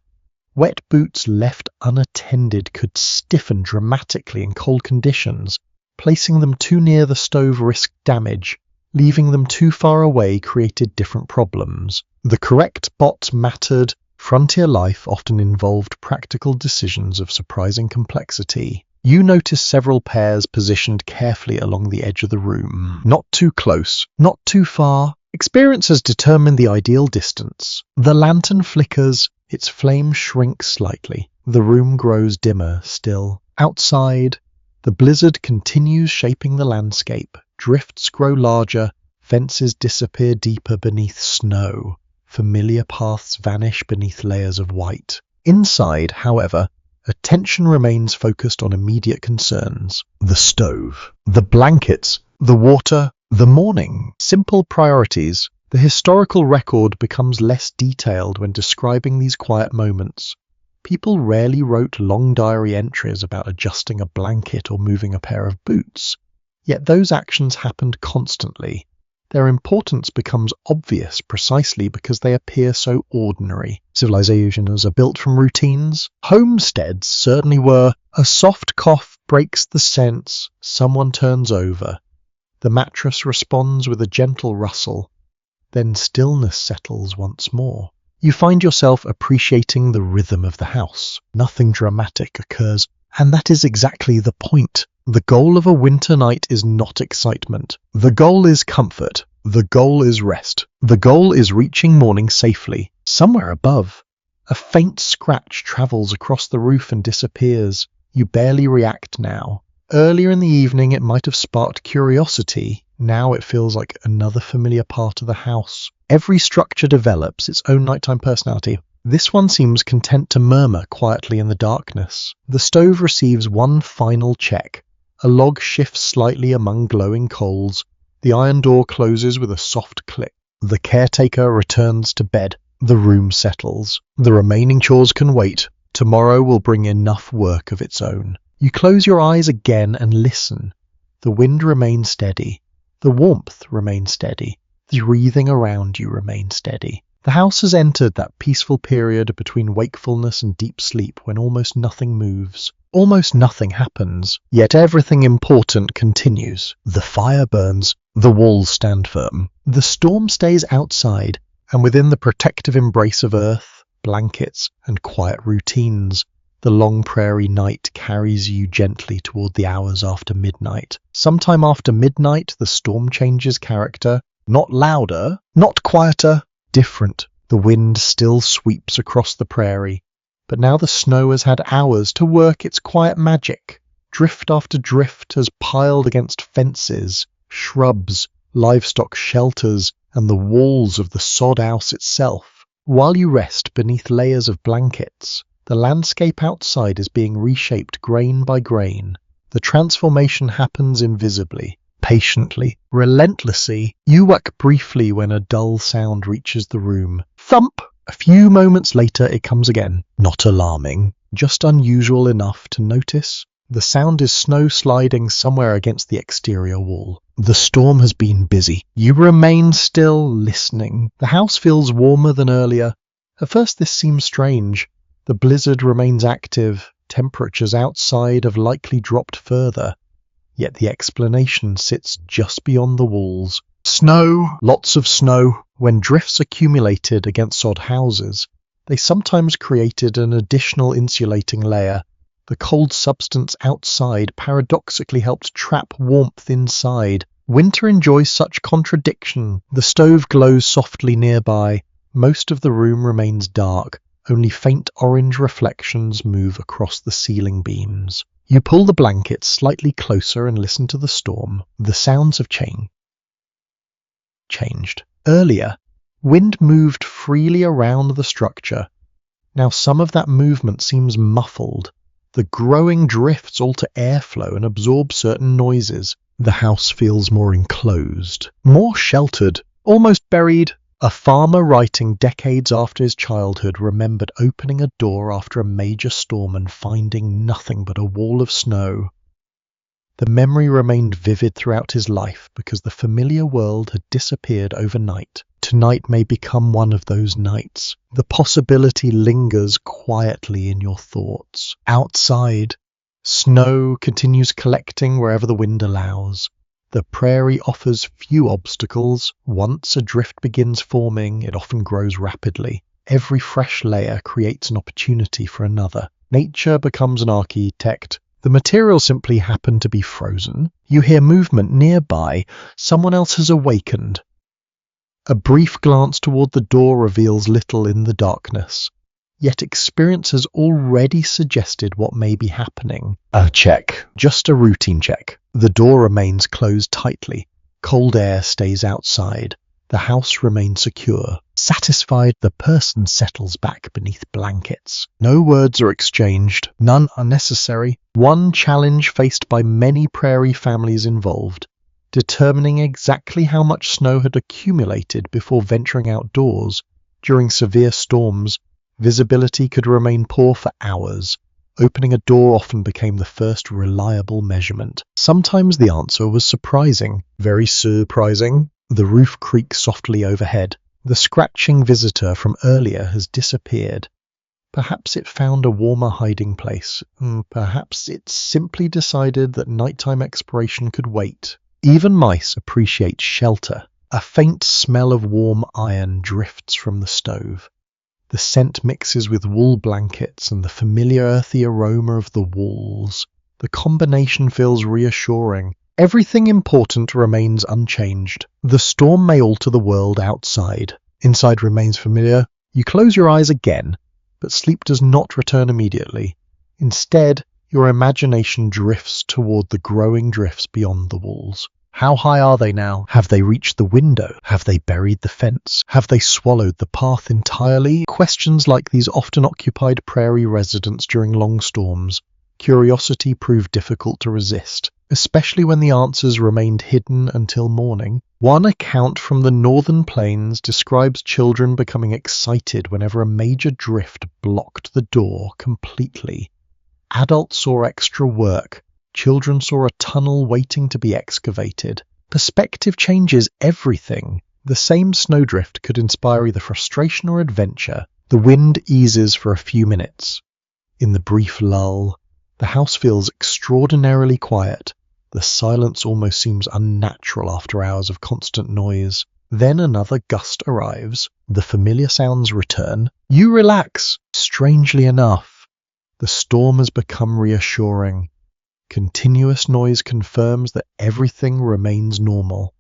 Wet boots left unattended could stiffen dramatically in cold conditions. Placing them too near the stove risked damage. Leaving them too far away created different problems. The correct spot mattered. Frontier life often involved practical decisions of surprising complexity. You notice several pairs positioned carefully along the edge of the room. Not too close, not too far. Experience has determined the ideal distance. The lantern flickers, its flame shrinks slightly. The room grows dimmer still. Outside, the blizzard continues shaping the landscape. Drifts grow larger, fences disappear deeper beneath snow. Familiar paths vanish beneath layers of white. Inside, however, attention remains focused on immediate concerns. The stove, the blankets, the water, the morning. Simple priorities. The historical record becomes less detailed when describing these quiet moments. People rarely wrote long diary entries about adjusting a blanket or moving a pair of boots. Yet those actions happened constantly. Their importance becomes obvious precisely because they appear so ordinary. Civilizations are built from routines. Homesteads certainly were. A soft cough breaks the sense. Someone turns over. The mattress responds with a gentle rustle. Then stillness settles once more. You find yourself appreciating the rhythm of the house. Nothing dramatic occurs, and that is exactly the point. The goal of a winter night is not excitement. The goal is comfort. The goal is rest. The goal is reaching morning safely. Somewhere above, a faint scratch travels across the roof and disappears. You barely react now. Earlier in the evening it might have sparked curiosity. Now it feels like another familiar part of the house. Every structure develops its own nighttime personality. This one seems content to murmur quietly in the darkness. The stove receives one final check. A log shifts slightly among glowing coals. The iron door closes with a soft click. The caretaker returns to bed. The room settles. The remaining chores can wait. Tomorrow will bring enough work of its own. You close your eyes again and listen. The wind remains steady. The warmth remains steady. The breathing around you remains steady. The house has entered that peaceful period between wakefulness and deep sleep when almost nothing moves. Almost nothing happens, yet everything important continues. The fire burns, The walls stand firm. The storm stays outside, and within the protective embrace of earth, blankets, and quiet routines, the long prairie night carries you gently toward the hours after midnight. Sometime after midnight, the storm changes character. Not louder, not quieter, different. The wind still sweeps across the prairie, but now the snow has had hours to work its quiet magic. Drift after drift has piled against fences, shrubs, livestock shelters, and the walls of the sod house itself. While you rest beneath layers of blankets, the landscape outside is being reshaped grain by grain. The transformation happens invisibly, patiently, relentlessly. You wake briefly when a dull sound reaches the room. Thump! A few moments later it comes again. Not alarming, just unusual enough to notice. The sound is snow sliding somewhere against the exterior wall. The storm has been busy. You remain still, listening. The house feels warmer than earlier. At first this seems strange. The blizzard remains active. Temperatures outside have likely dropped further. Yet the explanation sits just beyond the walls. Snow, lots of snow. When drifts accumulated against sod houses, they sometimes created an additional insulating layer. The cold substance outside paradoxically helped trap warmth inside. Winter enjoys such contradiction. The stove glows softly nearby. Most of the room remains dark. Only faint orange reflections move across the ceiling beams. You pull the blankets slightly closer and listen to the storm. The sounds have changed. Earlier, wind moved freely around the structure. Now some of that movement seems muffled. The growing drifts alter airflow and absorb certain noises. The house feels more enclosed, more sheltered, almost buried. A farmer writing decades after his childhood remembered opening a door after a major storm and finding nothing but a wall of snow. The memory remained vivid throughout his life because the familiar world had disappeared overnight. Tonight may become one of those nights. The possibility lingers quietly in your thoughts. Outside, snow continues collecting wherever the wind allows. The prairie offers few obstacles. Once a drift begins forming, it often grows rapidly. Every fresh layer creates an opportunity for another. Nature becomes an architect. The material simply happened to be frozen. You hear movement nearby. Someone else has awakened. A brief glance toward the door reveals little in the darkness. Yet experience has already suggested what may be happening. A check. Just a routine check. The door remains closed tightly. Cold air stays outside. The house remains secure. Satisfied, the person settles back beneath blankets. No words are exchanged. None are necessary. One challenge faced by many prairie families involved: determining exactly how much snow had accumulated before venturing outdoors. During severe storms, visibility could remain poor for hours. Opening a door often became the first reliable measurement. Sometimes the answer was surprising. Very surprising. The roof creaks softly overhead. The scratching visitor from earlier has disappeared. Perhaps it found a warmer hiding place. Perhaps it simply decided that nighttime exploration could wait. Even mice appreciate shelter. A faint smell of warm iron drifts from the stove. The scent mixes with wool blankets and the familiar earthy aroma of the walls. The combination feels reassuring. Everything important remains unchanged. The storm may alter the world outside. Inside remains familiar. You close your eyes again, but sleep does not return immediately. Instead, your imagination drifts toward the growing drifts beyond the walls. How high are they now? Have they reached the window? Have they buried the fence? Have they swallowed the path entirely? Questions like these often occupied prairie residents during long storms. Curiosity proved difficult to resist, especially when the answers remained hidden until morning. One account from the northern plains describes children becoming excited whenever a major drift blocked the door completely. Adults saw extra work. Children saw a tunnel waiting to be excavated. Perspective changes everything. The same snowdrift could inspire either frustration or adventure. The wind eases for a few minutes. In the brief lull, the house feels extraordinarily quiet. The silence almost seems unnatural after hours of constant noise. Then another gust arrives. The familiar sounds return. You relax. Strangely enough, the storm has become reassuring. Continuous noise confirms that everything remains normal.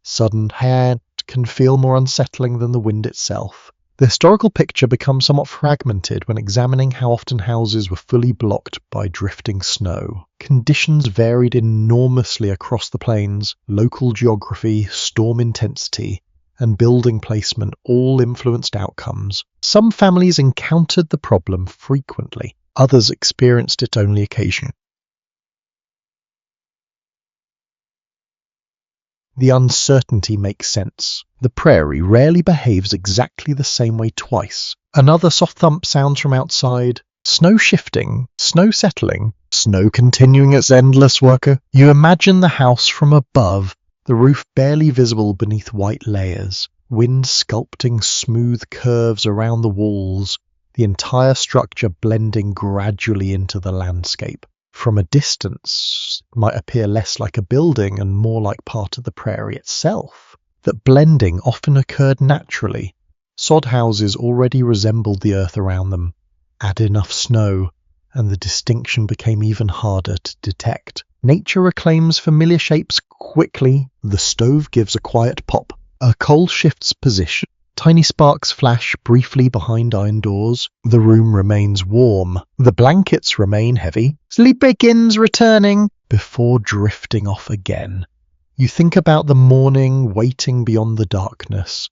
Sudden hand can feel more unsettling than the wind itself. The historical picture becomes somewhat fragmented when examining how often houses were fully blocked by drifting snow. Conditions varied enormously across the plains. Local geography, storm intensity, and building placement all influenced outcomes. Some families encountered the problem frequently, others experienced it only occasionally. The uncertainty makes sense. The prairie rarely behaves exactly the same way twice. Another soft thump sounds from outside. Snow shifting, snow settling, snow continuing its endless work. You imagine the house from above, the roof barely visible beneath white layers, wind sculpting smooth curves around the walls, the entire structure blending gradually into the landscape. From a distance, it might appear less like a building and more like part of the prairie itself. That blending often occurred naturally. Sod houses already resembled the earth around them. Add enough snow, and the distinction became even harder to detect. Nature reclaims familiar shapes quickly. The stove gives a quiet pop. A coal shifts position. Tiny sparks flash briefly behind iron doors. The room remains warm. The blankets remain heavy. Sleep begins returning before drifting off again. You think about the morning waiting beyond the darkness.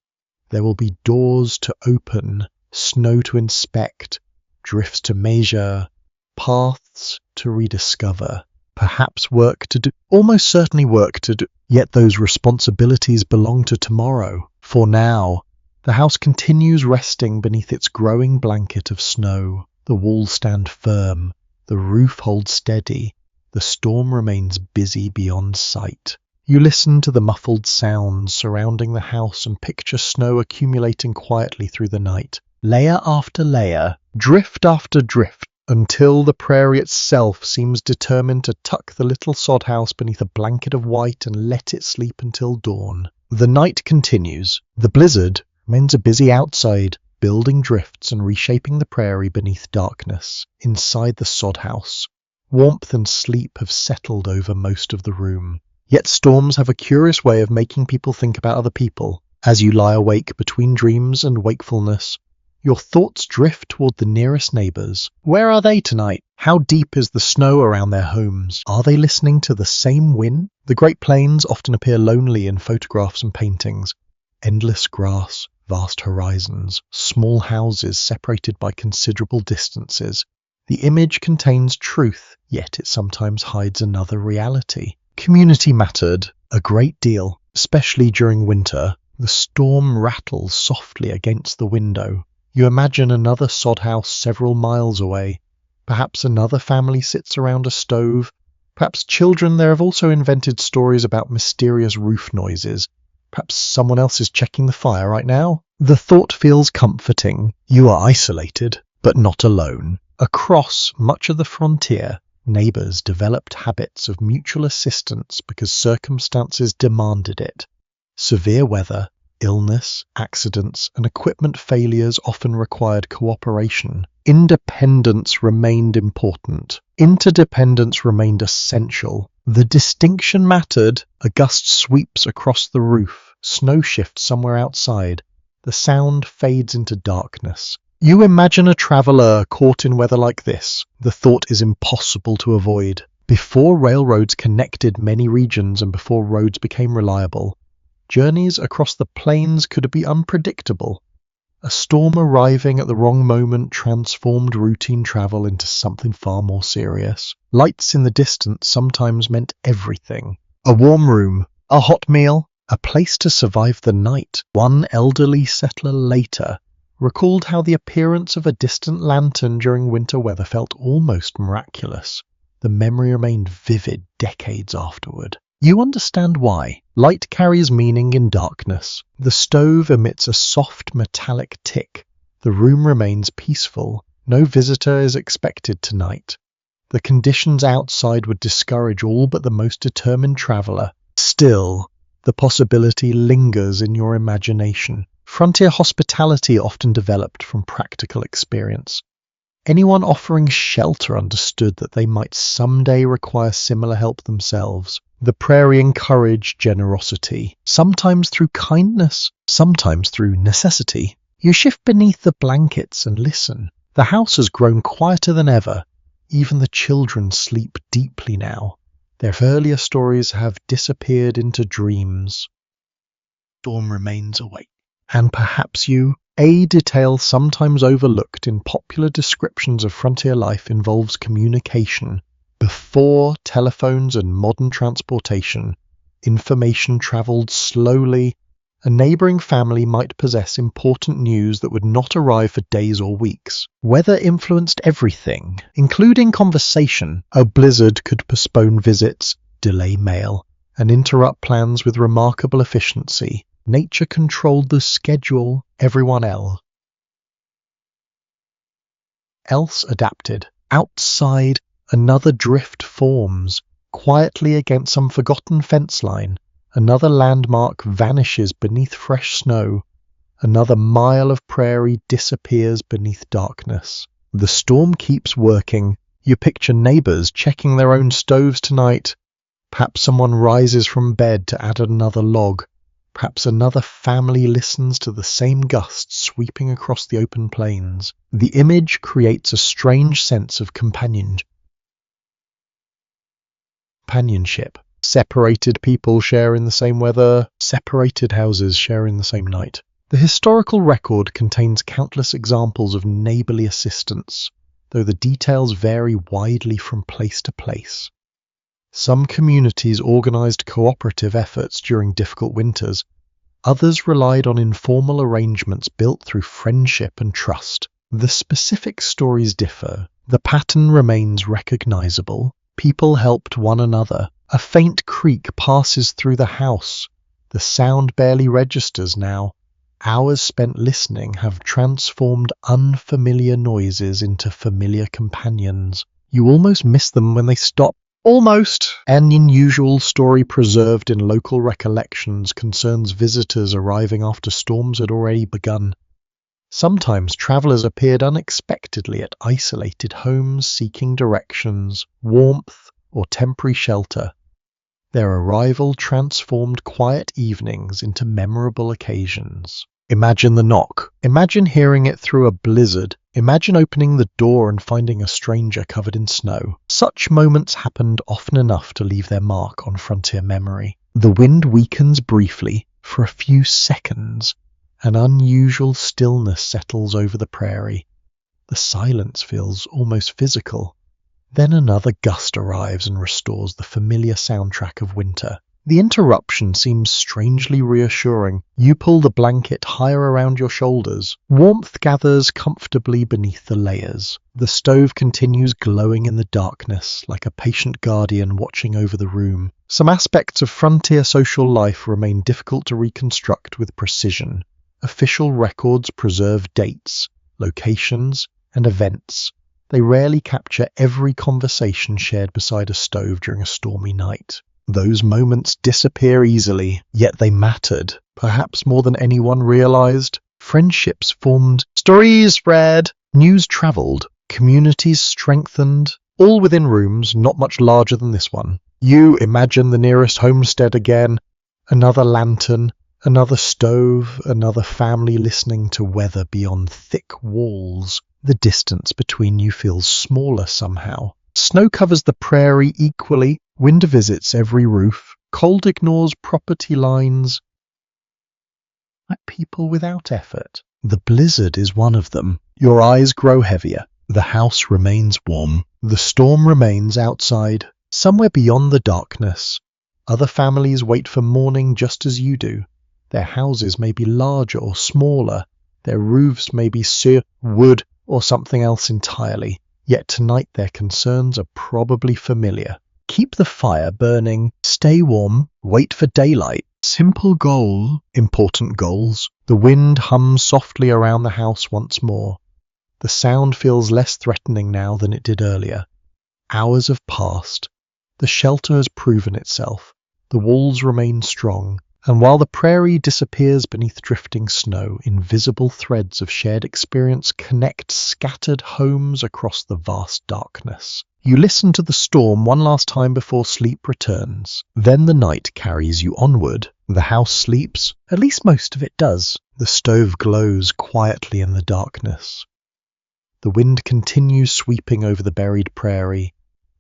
There will be doors to open, snow to inspect, drifts to measure, paths to rediscover, perhaps work to do, almost certainly work to do. Yet those responsibilities belong to tomorrow. For now, the house continues resting beneath its growing blanket of snow. The walls stand firm. The roof holds steady. The storm remains busy beyond sight. You listen to the muffled sounds surrounding the house and picture snow accumulating quietly through the night. Layer after layer, drift after drift, until the prairie itself seems determined to tuck the little sod house beneath a blanket of white and let it sleep until dawn. The night continues. The blizzard remains a busy outside, building drifts and reshaping the prairie beneath darkness. Inside the sod house, warmth and sleep have settled over most of the room. Yet storms have a curious way of making people think about other people. As you lie awake between dreams and wakefulness, your thoughts drift toward the nearest neighbors. Where are they tonight? How deep is the snow around their homes? Are they listening to the same wind? The Great Plains often appear lonely in photographs and paintings. Endless grass, vast horizons, small houses separated by considerable distances. The image contains truth, yet it sometimes hides another reality. Community mattered a great deal, especially during winter. The storm rattles softly against the window. You imagine another sod house several miles away. Perhaps another family sits around a stove. Perhaps children there have also invented stories about mysterious roof noises. Perhaps someone else is checking the fire right now. The thought feels comforting. You are isolated, but not alone. Across much of the frontier, neighbors developed habits of mutual assistance because circumstances demanded it. Severe weather, illness, accidents, and equipment failures often required cooperation. Independence remained important. Interdependence remained essential. The distinction mattered. A gust sweeps across the roof. Snow shifts somewhere outside. The sound fades into darkness. You imagine a traveller caught in weather like this. The thought is impossible to avoid. Before railroads connected many regions and before roads became reliable, journeys across the plains could be unpredictable. A storm arriving at the wrong moment transformed routine travel into something far more serious. Lights in the distance sometimes meant everything. A warm room, a hot meal, a place to survive the night. One elderly settler later recalled how the appearance of a distant lantern during winter weather felt almost miraculous. The memory remained vivid decades afterward. You understand why. Light carries meaning in darkness. The stove emits a soft metallic tick. The room remains peaceful. No visitor is expected tonight. The conditions outside would discourage all but the most determined traveller. Still, the possibility lingers in your imagination. Frontier hospitality often developed from practical experience. Anyone offering shelter understood that they might someday require similar help themselves. The prairie encouraged generosity, sometimes through kindness, sometimes through necessity. You shift beneath the blankets and listen. The house has grown quieter than ever. Even the children sleep deeply now. Their earlier stories have disappeared into dreams. Storm remains awake. And perhaps you, a detail sometimes overlooked in popular descriptions of frontier life involves communication. Before telephones and modern transportation, information travelled slowly. A neighbouring family might possess important news that would not arrive for days or weeks. Weather influenced everything, including conversation. A blizzard could postpone visits, delay mail, and interrupt plans with remarkable efficiency. Nature controlled the schedule, everyone else adapted. Outside, another drift forms, quietly against some forgotten fence line. Another landmark vanishes beneath fresh snow. Another mile of prairie disappears beneath darkness. The storm keeps working. You picture neighbours checking their own stoves tonight. Perhaps someone rises from bed to add another log. Perhaps another family listens to the same gusts sweeping across the open plains. The image creates a strange sense of companionship. Separated people share in the same weather, separated houses share in the same night. The historical record contains countless examples of neighbourly assistance, though the details vary widely from place to place. Some communities organised cooperative efforts during difficult winters. Others relied on informal arrangements built through friendship and trust. The specific stories differ. The pattern remains recognisable. People helped one another. A faint creak passes through the house. The sound barely registers now. Hours spent listening have transformed unfamiliar noises into familiar companions. You almost miss them when they stop. Almost. An unusual story preserved in local recollections concerns visitors arriving after storms had already begun. Sometimes travellers appeared unexpectedly at isolated homes seeking directions, warmth, or temporary shelter. Their arrival transformed quiet evenings into memorable occasions. Imagine the knock. Imagine hearing it through a blizzard. Imagine opening the door and finding a stranger covered in snow. Such moments happened often enough to leave their mark on frontier memory. The wind weakens briefly, for a few seconds. An unusual stillness settles over the prairie. The silence feels almost physical. Then another gust arrives and restores the familiar soundtrack of winter. The interruption seems strangely reassuring. You pull the blanket higher around your shoulders. Warmth gathers comfortably beneath the layers. The stove continues glowing in the darkness, like a patient guardian watching over the room. Some aspects of frontier social life remain difficult to reconstruct with precision. Official records preserve dates, locations, and events. They rarely capture every conversation shared beside a stove during a stormy night. Those moments disappear easily, yet they mattered, perhaps more than anyone realized. Friendships formed, stories spread, news traveled, communities strengthened, all within rooms not much larger than this one. You imagine the nearest homestead again, another lantern, another stove, another family listening to weather beyond thick walls. The distance between you feels smaller somehow. Snow covers the prairie equally. Wind visits every roof. Cold ignores property lines. Like people without effort. The blizzard is one of them. Your eyes grow heavier. The house remains warm. The storm remains outside. Somewhere beyond the darkness, other families wait for morning just as you do. Their houses may be larger or smaller. Their roofs may be wood or something else entirely. Yet tonight their concerns are probably familiar. Keep the fire burning, stay warm, wait for daylight. Simple goal, important goals. The wind hums softly around the house once more. The sound feels less threatening now than it did earlier. Hours have passed. The shelter has proven itself. The walls remain strong, and while the prairie disappears beneath drifting snow, invisible threads of shared experience connect scattered homes across the vast darkness. You listen to the storm one last time before sleep returns. Then the night carries you onward. The house sleeps, at least most of it does. The stove glows quietly in the darkness. The wind continues sweeping over the buried prairie.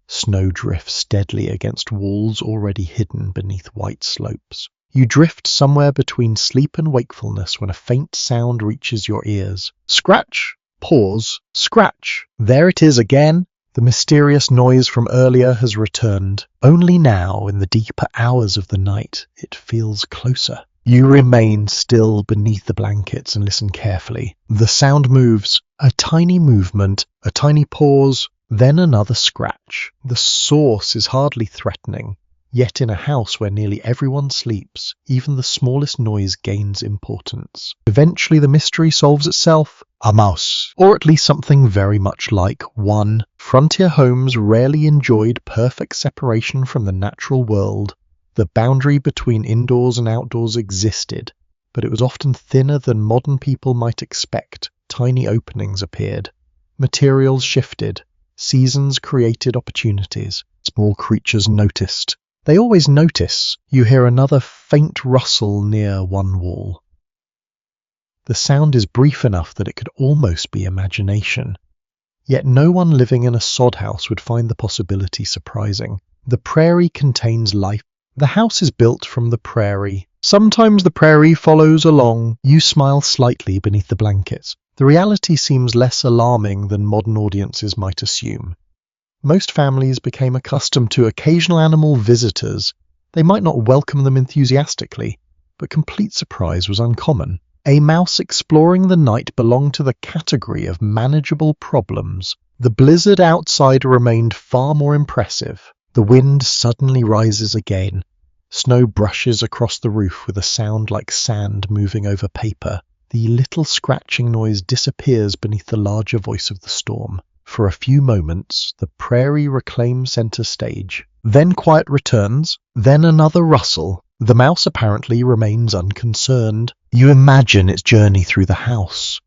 Snow drifts deadly against walls already hidden beneath white slopes. You drift somewhere between sleep and wakefulness when a faint sound reaches your ears. Scratch! Pause. Scratch! There it is again! The mysterious noise from earlier has returned. Only now, in the deeper hours of the night, it feels closer. You remain still beneath the blankets and listen carefully. The sound moves. A tiny movement, a tiny pause, then another scratch. The source is hardly threatening. Yet in a house where nearly everyone sleeps, even the smallest noise gains importance. Eventually the mystery solves itself. A mouse, or at least something very much like one. Frontier homes rarely enjoyed perfect separation from the natural world. The boundary between indoors and outdoors existed, but it was often thinner than modern people might expect. Tiny openings appeared. Materials shifted. Seasons created opportunities. Small creatures noticed. They always notice. You hear another faint rustle near one wall. The sound is brief enough that it could almost be imagination. Yet no one living in a sod house would find the possibility surprising. The prairie contains life. The house is built from the prairie. Sometimes the prairie follows along. You smile slightly beneath the blankets. The reality seems less alarming than modern audiences might assume. Most families became accustomed to occasional animal visitors. They might not welcome them enthusiastically, but complete surprise was uncommon. A mouse exploring the night belonged to the category of manageable problems. The blizzard outside remained far more impressive. The wind suddenly rises again. Snow brushes across the roof with a sound like sand moving over paper. The little scratching noise disappears beneath the larger voice of the storm. For a few moments, the prairie reclaims center stage. Then quiet returns, then another rustle. The mouse apparently remains unconcerned. You imagine its journey through the house.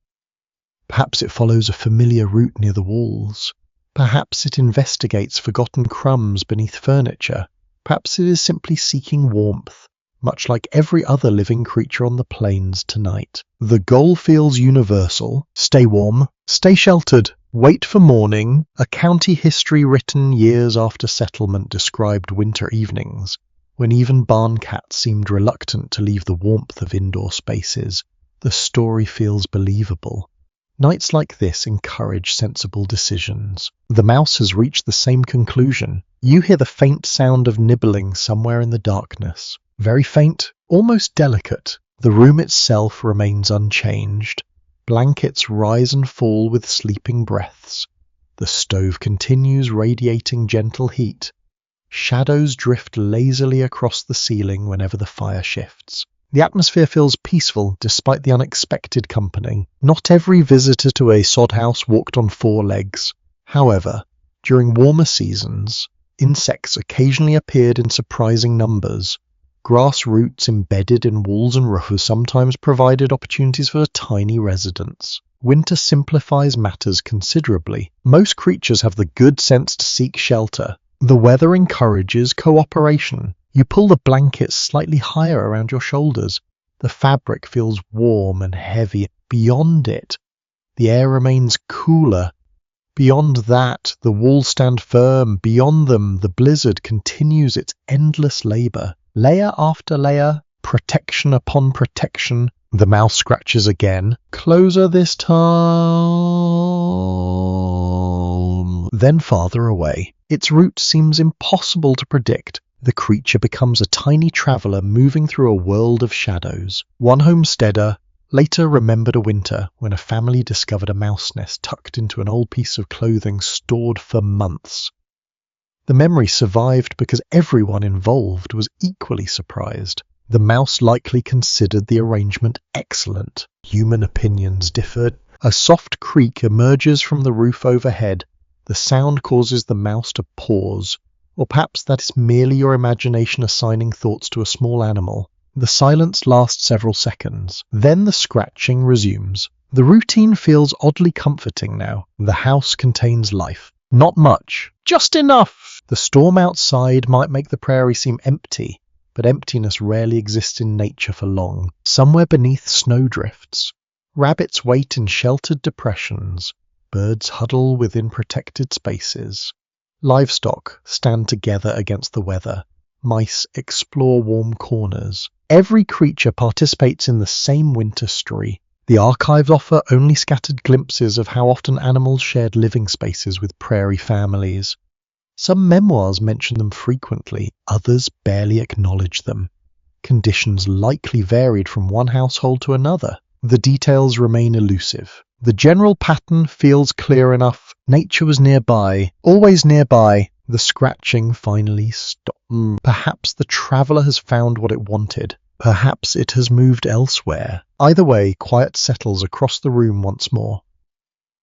Perhaps it follows a familiar route near the walls. Perhaps it investigates forgotten crumbs beneath furniture. Perhaps it is simply seeking warmth, much like every other living creature on the plains tonight. The goal feels universal. Stay warm, stay sheltered. Wait for morning. A county history written years after settlement described winter evenings, when even barn cats seemed reluctant to leave the warmth of indoor spaces. The story feels believable. Nights like this encourage sensible decisions. The mouse has reached the same conclusion. You hear the faint sound of nibbling somewhere in the darkness. Very faint, almost delicate. The room itself remains unchanged. Blankets rise and fall with sleeping breaths. The stove continues radiating gentle heat. Shadows drift lazily across the ceiling whenever the fire shifts. The atmosphere feels peaceful despite the unexpected company. Not every visitor to a sod house walked on four legs. However, during warmer seasons, insects occasionally appeared in surprising numbers. Grass roots embedded in walls and roofs sometimes provided opportunities for tiny residents. Winter simplifies matters considerably. Most creatures have the good sense to seek shelter. The weather encourages cooperation. You pull the blankets slightly higher around your shoulders. The fabric feels warm and heavy. Beyond it, the air remains cooler. Beyond that, the walls stand firm. Beyond them, the blizzard continues its endless labor. Layer after layer, protection upon protection. The mouse scratches again. Closer this time. Then farther away. Its route seems impossible to predict. The creature becomes a tiny traveller moving through a world of shadows. One homesteader later remembered a winter when a family discovered a mouse nest tucked into an old piece of clothing stored for months. The memory survived because everyone involved was equally surprised. The mouse likely considered the arrangement excellent. Human opinions differed. A soft creak emerges from the roof overhead. The sound causes the mouse to pause, or perhaps that is merely your imagination assigning thoughts to a small animal. The silence lasts several seconds. Then the scratching resumes. The routine feels oddly comforting now. The house contains life. Not much. Just enough! The storm outside might make the prairie seem empty, but emptiness rarely exists in nature for long. Somewhere beneath snowdrifts, rabbits wait in sheltered depressions. Birds huddle within protected spaces. Livestock stand together against the weather. Mice explore warm corners. Every creature participates in the same winter story. The archives offer only scattered glimpses of how often animals shared living spaces with prairie families. Some memoirs mention them frequently, others barely acknowledge them. Conditions likely varied from one household to another. The details remain elusive. The general pattern feels clear enough. Nature was nearby, always nearby. The scratching finally stopped. Perhaps the traveller has found what it wanted. Perhaps it has moved elsewhere. Either way, quiet settles across the room once more.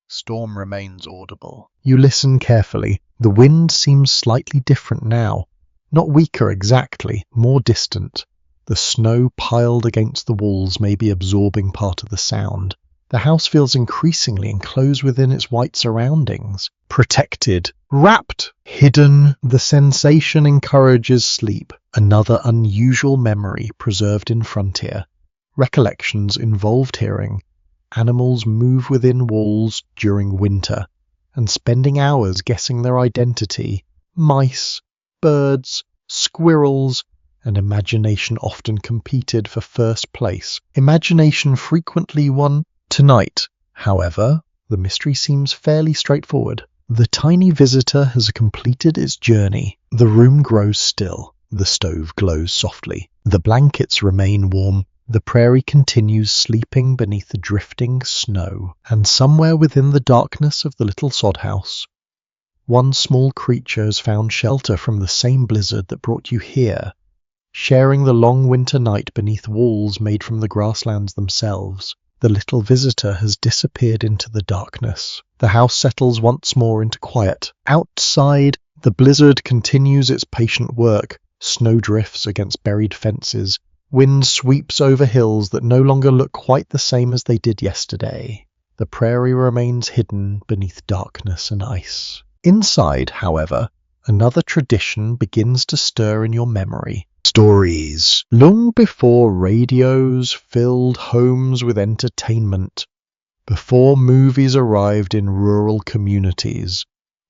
Storm remains audible. You listen carefully. The wind seems slightly different now. Not weaker exactly, more distant. The snow piled against the walls may be absorbing part of the sound. The house feels increasingly enclosed within its white surroundings. Protected, wrapped, hidden. The sensation encourages sleep. Another unusual memory preserved in Frontier. Recollections involved hearing animals move within walls during winter and spending hours guessing their identity. Mice, birds, squirrels, and imagination often competed for first place. Imagination frequently won. Tonight, however, the mystery seems fairly straightforward. The tiny visitor has completed its journey. The room grows still. The stove glows softly. The blankets remain warm. The prairie continues sleeping beneath the drifting snow. And somewhere within the darkness of the little sod house, one small creature has found shelter from the same blizzard that brought you here, sharing the long winter night beneath walls made from the grasslands themselves. The little visitor has disappeared into the darkness. The house settles once more into quiet. Outside, the blizzard continues its patient work. Snow drifts against buried fences. Wind sweeps over hills that no longer look quite the same as they did yesterday. The prairie remains hidden beneath darkness and ice. Inside, however, another tradition begins to stir in your memory. Stories. Long before radios filled homes with entertainment, before movies arrived in rural communities,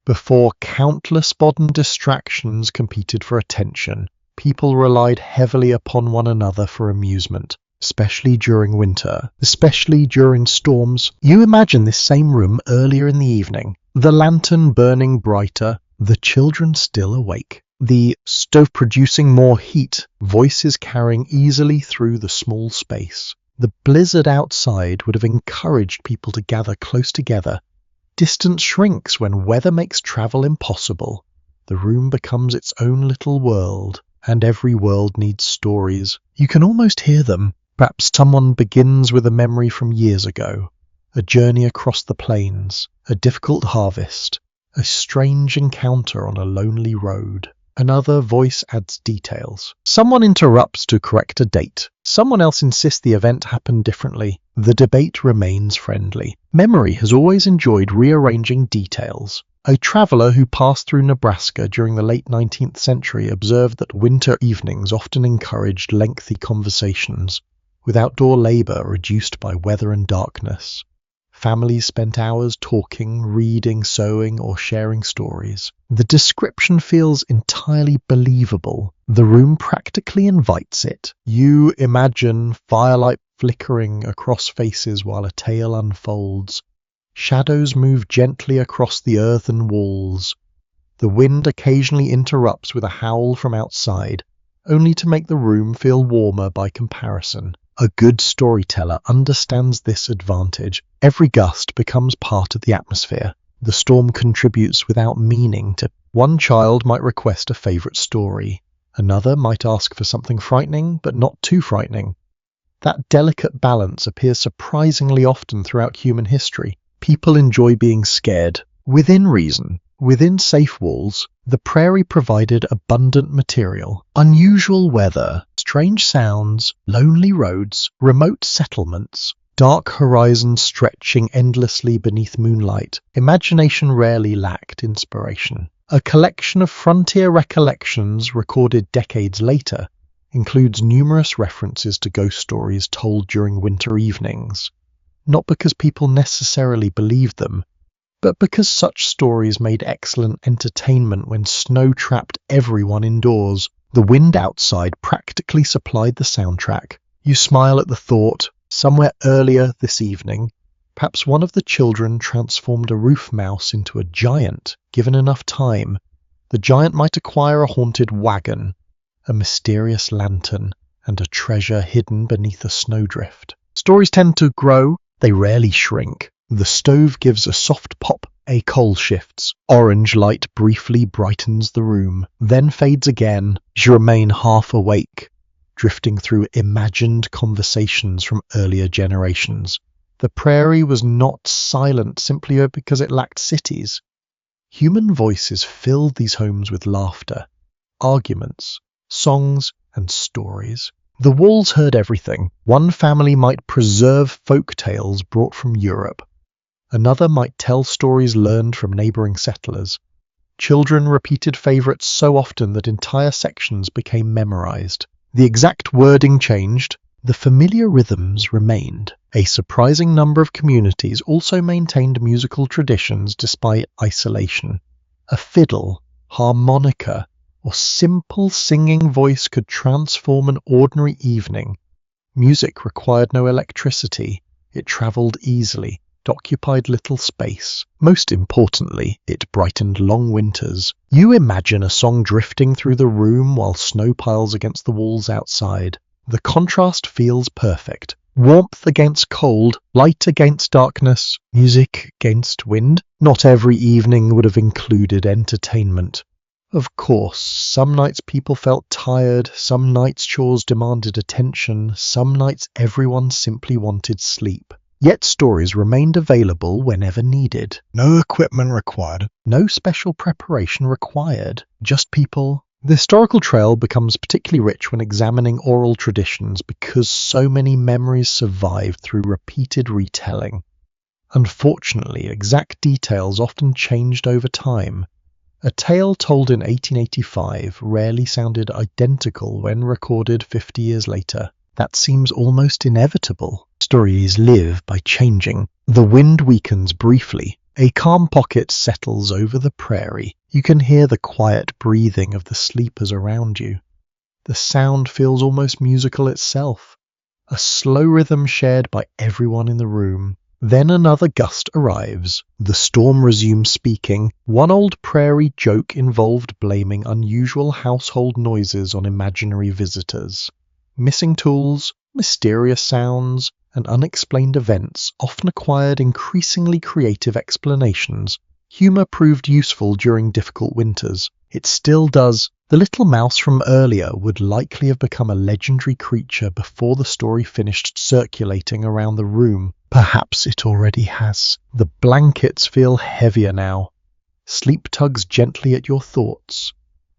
before countless modern distractions competed for attention, people relied heavily upon one another for amusement, especially during winter, especially during storms. You imagine this same room earlier in the evening, the lantern burning brighter, the children still awake. The stove producing more heat, voices carrying easily through the small space. The blizzard outside would have encouraged people to gather close together. Distance shrinks when weather makes travel impossible. The room becomes its own little world, and every world needs stories. You can almost hear them. Perhaps someone begins with a memory from years ago, a journey across the plains, a difficult harvest, a strange encounter on a lonely road. Another voice adds details. Someone interrupts to correct a date. Someone else insists the event happened differently. The debate remains friendly. Memory has always enjoyed rearranging details. A traveller who passed through Nebraska during the late 19th century observed that winter evenings often encouraged lengthy conversations, with outdoor labour reduced by weather and darkness. Families spent hours talking, reading, sewing, or sharing stories. The description feels entirely believable. The room practically invites it. You imagine firelight flickering across faces while a tale unfolds. Shadows move gently across the earthen walls. The wind occasionally interrupts with a howl from outside, only to make the room feel warmer by comparison. A good storyteller understands this advantage. Every gust becomes part of the atmosphere. The storm contributes without meaning to. One child might request a favourite story. Another might ask for something frightening, but not too frightening. That delicate balance appears surprisingly often throughout human history. People enjoy being scared, Within reason, within safe walls, the prairie provided abundant material. Unusual weather, strange sounds, lonely roads, remote settlements, dark horizons stretching endlessly beneath moonlight. Imagination rarely lacked inspiration. A collection of frontier recollections recorded decades later includes numerous references to ghost stories told during winter evenings, not because people necessarily believed them, but because such stories made excellent entertainment when snow trapped everyone indoors. The wind outside practically supplied the soundtrack. You smile at the thought, somewhere earlier this evening, perhaps one of the children transformed a roof mouse into a giant. Given enough time, the giant might acquire a haunted wagon, a mysterious lantern, and a treasure hidden beneath a snowdrift. Stories tend to grow, they rarely shrink. The stove gives a soft pop, a coal shifts. Orange light briefly brightens the room, then fades again. You remain half awake, drifting through imagined conversations from earlier generations. The prairie was not silent simply because it lacked cities. Human voices filled these homes with laughter, arguments, songs, and stories. The walls heard everything. One family might preserve folk tales brought from Europe. Another might tell stories learned from neighbouring settlers. Children repeated favourites so often that entire sections became memorised. The exact wording changed, the familiar rhythms remained. A surprising number of communities also maintained musical traditions despite isolation. A fiddle, harmonica, or simple singing voice could transform an ordinary evening. Music required no electricity. It travelled easily. It occupied little space. Most importantly, it brightened long winters. You imagine a song drifting through the room while snow piles against the walls outside. The contrast feels perfect. Warmth against cold, light against darkness, music against wind. Not every evening would have included entertainment. Of course, some nights people felt tired, some nights chores demanded attention, some nights everyone simply wanted sleep. Yet stories remained available whenever needed. No equipment required. No special preparation required. Just people. The historical trail becomes particularly rich when examining oral traditions because so many memories survive through repeated retelling. Unfortunately, exact details often changed over time. A tale told in 1885 rarely sounded identical when recorded 50 years later. That seems almost inevitable. Stories live by changing. The wind weakens briefly. A calm pocket settles over the prairie. You can hear the quiet breathing of the sleepers around you. The sound feels almost musical itself, a slow rhythm shared by everyone in the room. Then another gust arrives. The storm resumes speaking. One old prairie joke involved blaming unusual household noises on imaginary visitors. Missing tools, mysterious sounds, and unexplained events often acquired increasingly creative explanations. Humour proved useful during difficult winters. It still does. The little mouse from earlier would likely have become a legendary creature before the story finished circulating around the room. Perhaps it already has. The blankets feel heavier now. Sleep tugs gently at your thoughts.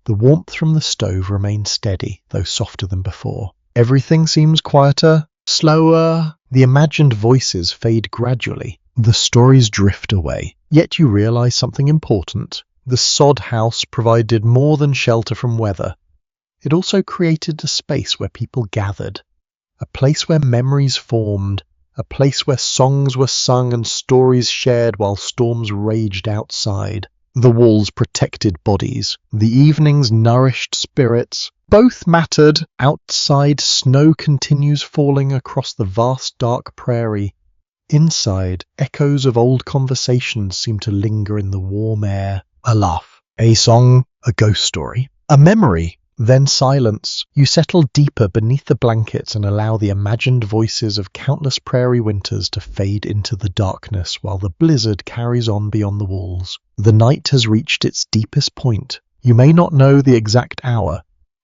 The warmth from the stove remains steady, though softer than before. Everything seems quieter, slower. The imagined voices fade gradually. The stories drift away. Yet you realize something important. The sod house provided more than shelter from weather. It also created a space where people gathered, a place where memories formed, a place where songs were sung and stories shared while storms raged outside. The walls protected bodies. The evenings nourished spirits. Both mattered. Outside, snow continues falling across the vast dark prairie. Inside, echoes of old conversations seem to linger in the warm air. A laugh, a song, a ghost story, a memory, then silence. You settle deeper beneath the blankets and allow the imagined voices of countless prairie winters to fade into the darkness while the blizzard carries on beyond the walls. The night has reached its deepest point. You may not know the exact hour.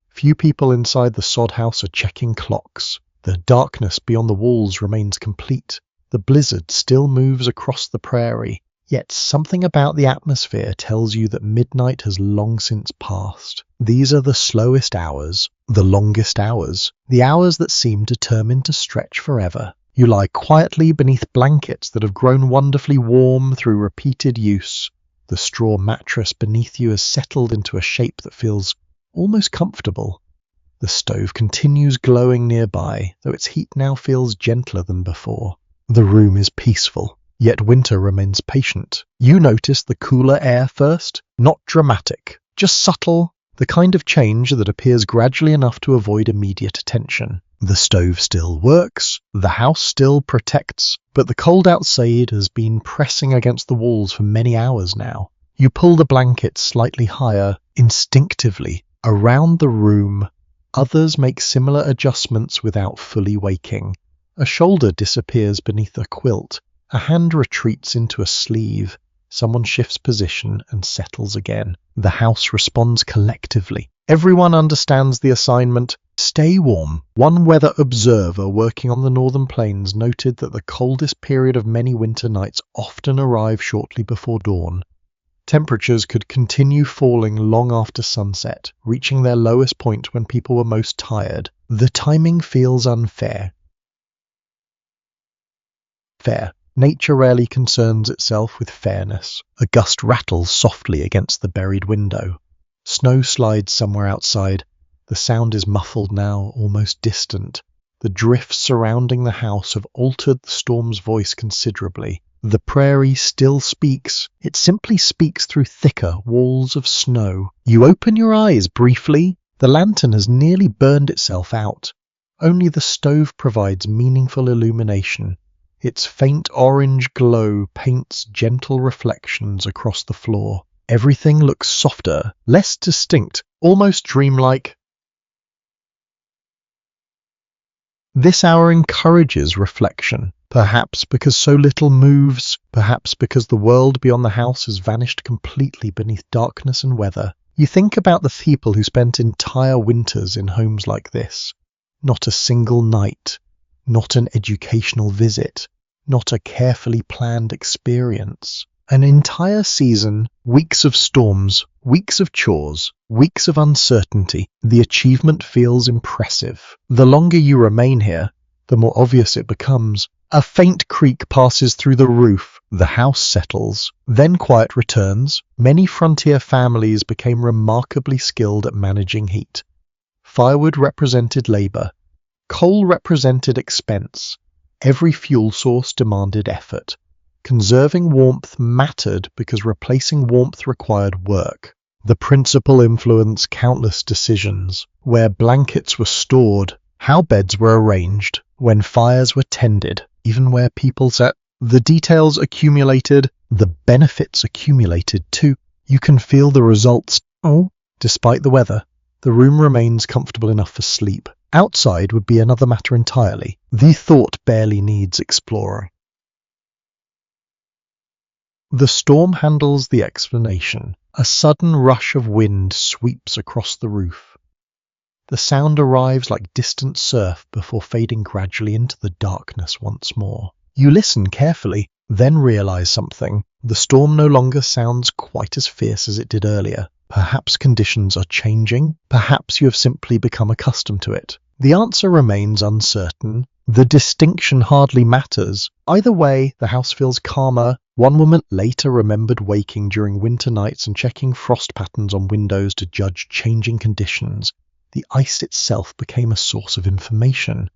Few people inside the sod house are checking clocks. The darkness beyond the walls remains complete. The blizzard still moves across the prairie. Yet something about the atmosphere tells you that midnight has long since passed. These are the slowest hours, the longest hours, the hours that seem determined to stretch forever. You lie quietly beneath blankets that have grown wonderfully warm through repeated use. The straw mattress beneath you has settled into a shape that feels almost comfortable. The stove continues glowing nearby, though its heat now feels gentler than before. The room is peaceful, yet winter remains patient. You notice the cooler air first, not dramatic, just subtle, the kind of change that appears gradually enough to avoid immediate attention. The stove still works, the house still protects, but the cold outside has been pressing against the walls for many hours now. You pull the blankets slightly higher, instinctively, around the room. Others make similar adjustments without fully waking. A shoulder disappears beneath a quilt. A hand retreats into a sleeve. Someone shifts position and settles again. The house responds collectively. Everyone understands the assignment. Stay warm. One weather observer working on the northern plains noted that the coldest period of many winter nights often arrive shortly before dawn. Temperatures could continue falling long after sunset, reaching their lowest point when people were most tired. The timing feels unfair. Nature rarely concerns itself with fairness. A gust rattles softly against the buried window. Snow slides somewhere outside. The sound is muffled now, almost distant. The drifts surrounding the house have altered the storm's voice considerably. The prairie still speaks. It simply speaks through thicker walls of snow. You open your eyes briefly. The lantern has nearly burned itself out. Only the stove provides meaningful illumination. Its faint orange glow paints gentle reflections across the floor. Everything looks softer, less distinct, almost dreamlike. This hour encourages reflection, perhaps because so little moves, perhaps because the world beyond the house has vanished completely beneath darkness and weather. You think about the people who spent entire winters in homes like this. Not a single night, not an educational visit, not a carefully planned experience. An entire season, weeks of storms, weeks of chores, weeks of uncertainty. The achievement feels impressive. The longer you remain here, the more obvious it becomes. A faint creak passes through the roof. The house settles. Then quiet returns. Many frontier families became remarkably skilled at managing heat. Firewood represented labor. Coal represented expense. Every fuel source demanded effort. Conserving warmth mattered because replacing warmth required work. The principle influenced countless decisions. Where blankets were stored, how beds were arranged, when fires were tended, even where people sat. The details accumulated, the benefits accumulated too. You can feel the results. Despite the weather, the room remains comfortable enough for sleep. Outside would be another matter entirely. The thought barely needs exploring. The storm handles the explanation. A sudden rush of wind sweeps across the roof. The sound arrives like distant surf before fading gradually into the darkness once more. You listen carefully, then realize something. The storm no longer sounds quite as fierce as it did earlier. Perhaps conditions are changing. Perhaps you have simply become accustomed to it. The answer remains uncertain. The distinction hardly matters. Either way, the house feels calmer. One woman later remembered waking during winter nights and checking frost patterns on windows to judge changing conditions. The ice itself became a source of information.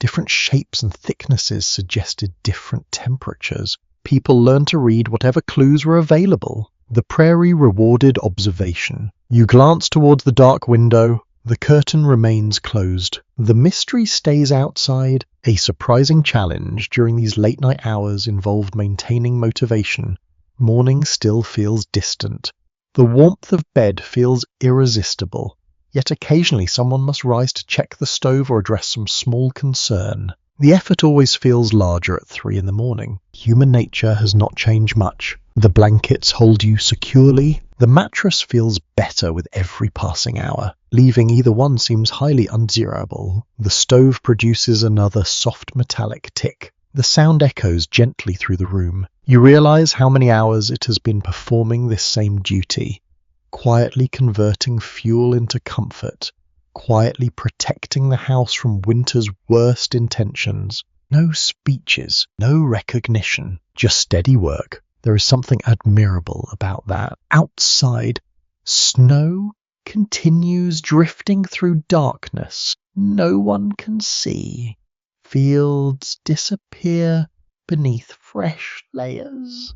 Different shapes and thicknesses suggested different temperatures. People learned to read whatever clues were available. The prairie rewarded observation. You glance towards the dark window. The curtain remains closed. The mystery stays outside. A surprising challenge during these late-night hours involved maintaining motivation. Morning still feels distant. The warmth of bed feels irresistible. Yet occasionally someone must rise to check the stove or address some small concern. The effort always feels larger at 3 a.m. Human nature has not changed much. The blankets hold you securely. The mattress feels better with every passing hour. Leaving either one seems highly undesirable. The stove produces another soft metallic tick. The sound echoes gently through the room. You realize how many hours it has been performing this same duty, quietly converting fuel into comfort, quietly protecting the house from winter's worst intentions. No speeches, no recognition, just steady work. There is something admirable about that. Outside, snow continues drifting through darkness no one can see. Fields disappear beneath fresh layers.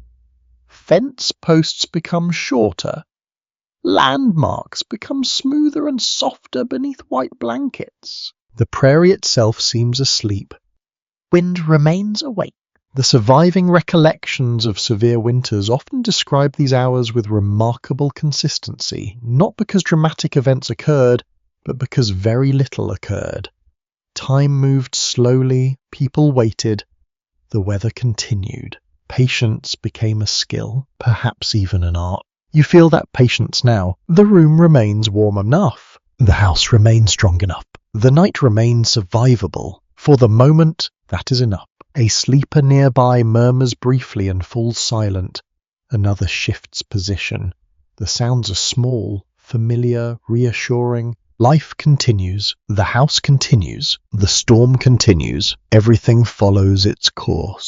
Fence posts become shorter. Landmarks become smoother and softer beneath white blankets. The prairie itself seems asleep. Wind remains awake. The surviving recollections of severe winters often describe these hours with remarkable consistency, not because dramatic events occurred, but because very little occurred. Time moved slowly, people waited, the weather continued. Patience became a skill, perhaps even an art. You feel that patience now. The room remains warm enough. The house remains strong enough. The night remains survivable. For the moment, that is enough. A sleeper nearby murmurs briefly and falls silent. Another shifts position. The sounds are small, familiar, reassuring. Life continues. The house continues. The storm continues. Everything follows its course.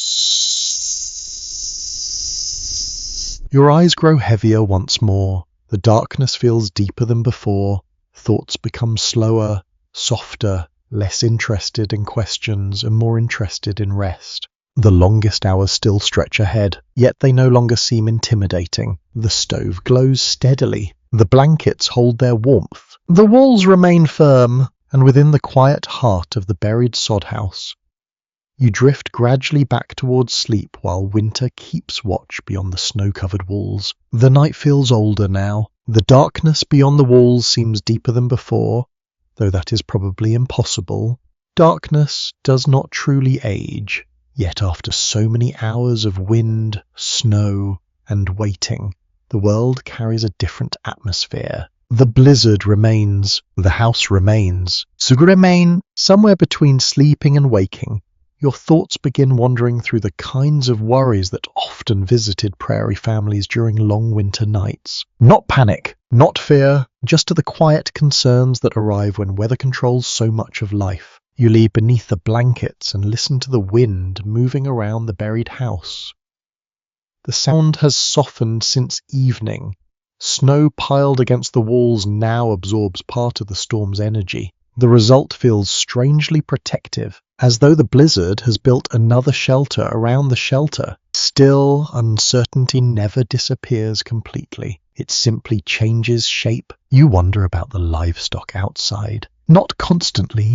Your eyes grow heavier once more. The darkness feels deeper than before. Thoughts become slower, softer, less interested in questions and more interested in rest. The longest hours still stretch ahead, yet they no longer seem intimidating. The stove glows steadily. The blankets hold their warmth. The walls remain firm, and within the quiet heart of the buried sod house, you drift gradually back towards sleep while winter keeps watch beyond the snow-covered walls. The night feels older now. The darkness beyond the walls seems deeper than before, though that is probably impossible. Darkness does not truly age, yet after so many hours of wind, snow, and waiting, the world carries a different atmosphere. The blizzard remains, the house remains. So you remain somewhere between sleeping and waking. Your thoughts begin wandering through the kinds of worries that often visited prairie families during long winter nights. Not panic, not fear, just the quiet concerns that arrive when weather controls so much of life. You lie beneath the blankets and listen to the wind moving around the buried house. The sound has softened since evening. Snow piled against the walls now absorbs part of the storm's energy. The result feels strangely protective, as though the blizzard has built another shelter around the shelter. Still, uncertainty never disappears completely. It simply changes shape. You wonder about the livestock outside. Not constantly.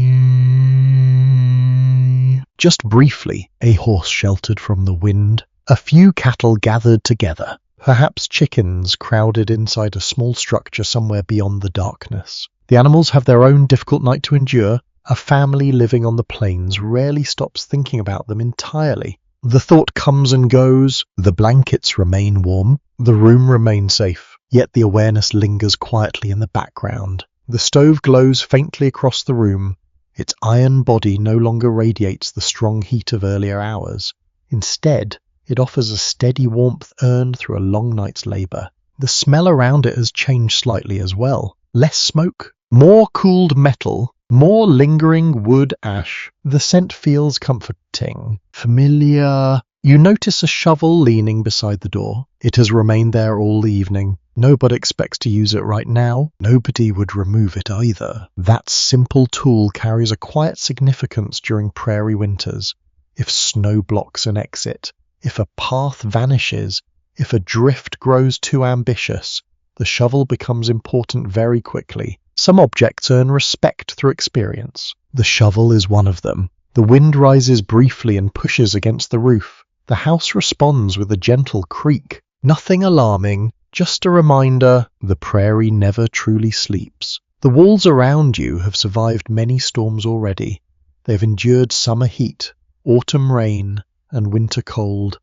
Just briefly, a horse sheltered from the wind. A few cattle gathered together. Perhaps chickens crowded inside a small structure somewhere beyond the darkness. The animals have their own difficult night to endure. A family living on the plains rarely stops thinking about them entirely. The thought comes and goes. The blankets remain warm. The room remains safe. Yet the awareness lingers quietly in the background. The stove glows faintly across the room. Its iron body no longer radiates the strong heat of earlier hours. Instead, it offers a steady warmth earned through a long night's labour. The smell around it has changed slightly as well. Less smoke, more cooled metal, more lingering wood ash. The scent feels comforting, familiar. You notice a shovel leaning beside the door. It has remained there all the evening. Nobody expects to use it right now. Nobody would remove it either. That simple tool carries a quiet significance during prairie winters. If snow blocks an exit, if a path vanishes, if a drift grows too ambitious, the shovel becomes important very quickly. Some objects earn respect through experience. The shovel is one of them. The wind rises briefly and pushes against the roof. The house responds with a gentle creak. Nothing alarming, just a reminder the prairie never truly sleeps. The walls around you have survived many storms already. They've endured summer heat, autumn rain, and winter cold.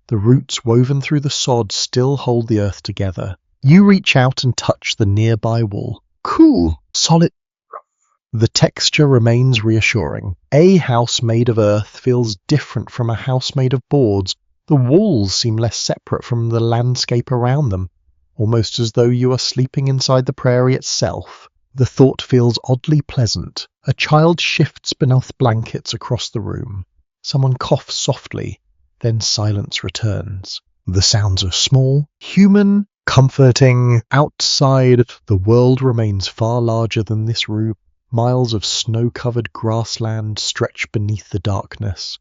The roots woven through the sod still hold the earth together. You reach out and touch the nearby wall. Cool, solid. The texture remains reassuring. A house made of earth feels different from a house made of boards. The walls seem less separate from the landscape around them, almost as though you are sleeping inside the prairie itself. The thought feels oddly pleasant. A child shifts beneath blankets across the room. Someone coughs softly, then silence returns. The sounds are small, human, comforting. Outside, the world remains far larger than this room. Miles of snow-covered grassland stretch beneath the darkness.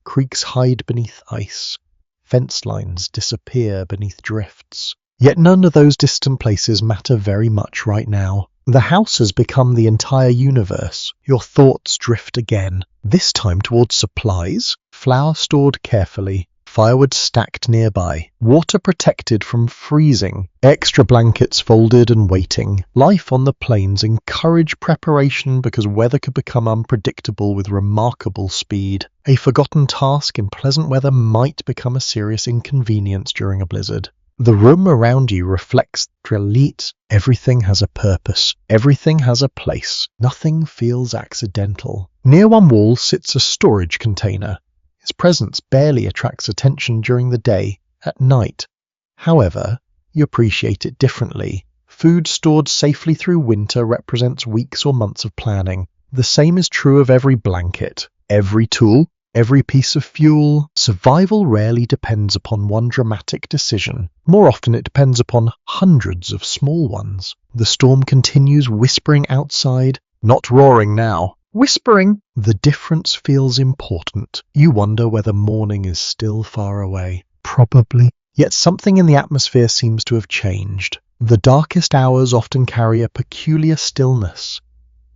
Creeks hide beneath ice. Fence lines disappear beneath drifts. Yet none of those distant places matter very much right now. The house has become the entire universe. Your thoughts drift again, this time towards supplies, flour stored carefully, firewood stacked nearby, water protected from freezing, extra blankets folded and waiting. Life on the plains encouraged preparation because weather could become unpredictable with remarkable speed. A forgotten task in pleasant weather might become a serious inconvenience during a blizzard. The room around you reflects Trelit. Everything has a purpose. Everything has a place. Nothing feels accidental. Near one wall sits a storage container. Its presence barely attracts attention during the day. At night, however, you appreciate it differently. Food stored safely through winter represents weeks or months of planning. The same is true of every blanket, every tool, every piece of fuel. Survival rarely depends upon one dramatic decision. More often it depends upon hundreds of small ones. The storm continues whispering outside, not roaring now. Whispering. The difference feels important. You wonder whether morning is still far away. Probably. Yet something in the atmosphere seems to have changed. The darkest hours often carry a peculiar stillness.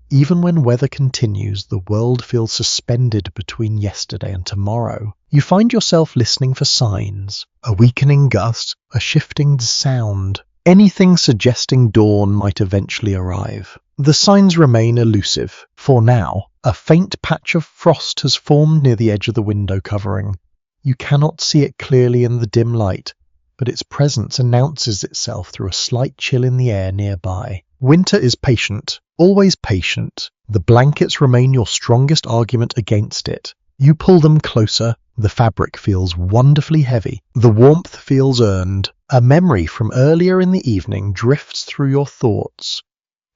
Even when weather continues, the world feels suspended between yesterday and tomorrow. You find yourself listening for signs. A weakening gust, a shifting sound. Anything suggesting dawn might eventually arrive. The signs remain elusive. For now, a faint patch of frost has formed near the edge of the window covering. You cannot see it clearly in the dim light, but its presence announces itself through a slight chill in the air nearby. Winter is patient, always patient. The blankets remain your strongest argument against it. You pull them closer. The fabric feels wonderfully heavy. The warmth feels earned. A memory from earlier in the evening drifts through your thoughts.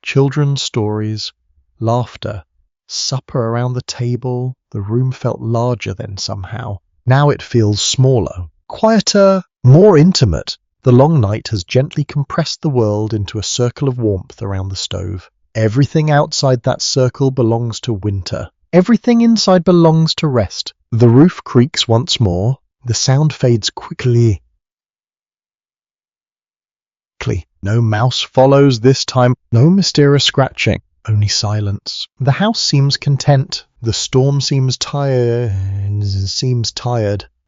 Children's stories, laughter, supper around the table. The room felt larger then somehow. Now it feels smaller, quieter, more intimate. The long night has gently compressed the world into a circle of warmth around the stove. Everything outside that circle belongs to winter. Everything inside belongs to rest. The roof creaks once more. The sound fades quickly. No mouse follows this time. No mysterious scratching. Only silence. The house seems content. The storm seems tired.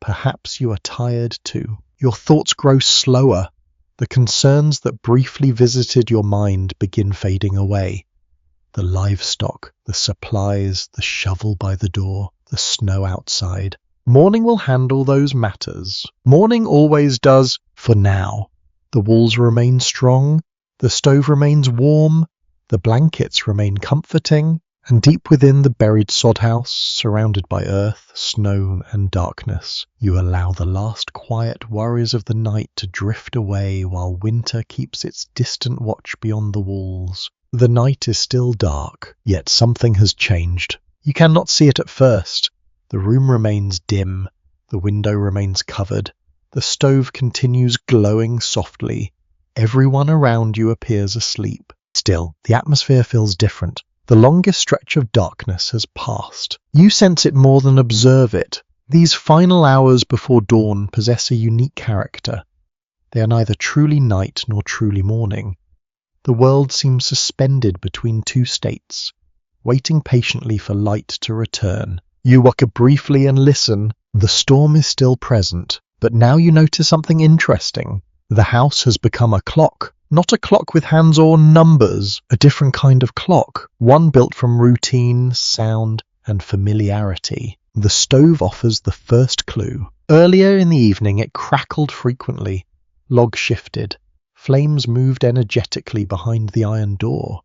Perhaps you are tired too. Your thoughts grow slower. The concerns that briefly visited your mind begin fading away. The livestock, the supplies, the shovel by the door, the snow outside. Morning will handle those matters. Morning always does, for now. The walls remain strong. The stove remains warm. The blankets remain comforting. And deep within the buried sod house, surrounded by earth, snow, and darkness, you allow the last quiet worries of the night to drift away while winter keeps its distant watch beyond the walls. The night is still dark, yet something has changed. You cannot see it at first. The room remains dim. The window remains covered. The stove continues glowing softly. Everyone around you appears asleep. Still, the atmosphere feels different. The longest stretch of darkness has passed. You sense it more than observe it. These final hours before dawn possess a unique character. They are neither truly night nor truly morning. The world seems suspended between two states, waiting patiently for light to return. You walk briefly and listen. The storm is still present, but now you notice something interesting. The house has become a clock. Not a clock with hands or numbers, a different kind of clock, one built from routine, sound, and familiarity. The stove offers the first clue. Earlier in the evening it crackled frequently. Logs shifted. Flames moved energetically behind the iron door.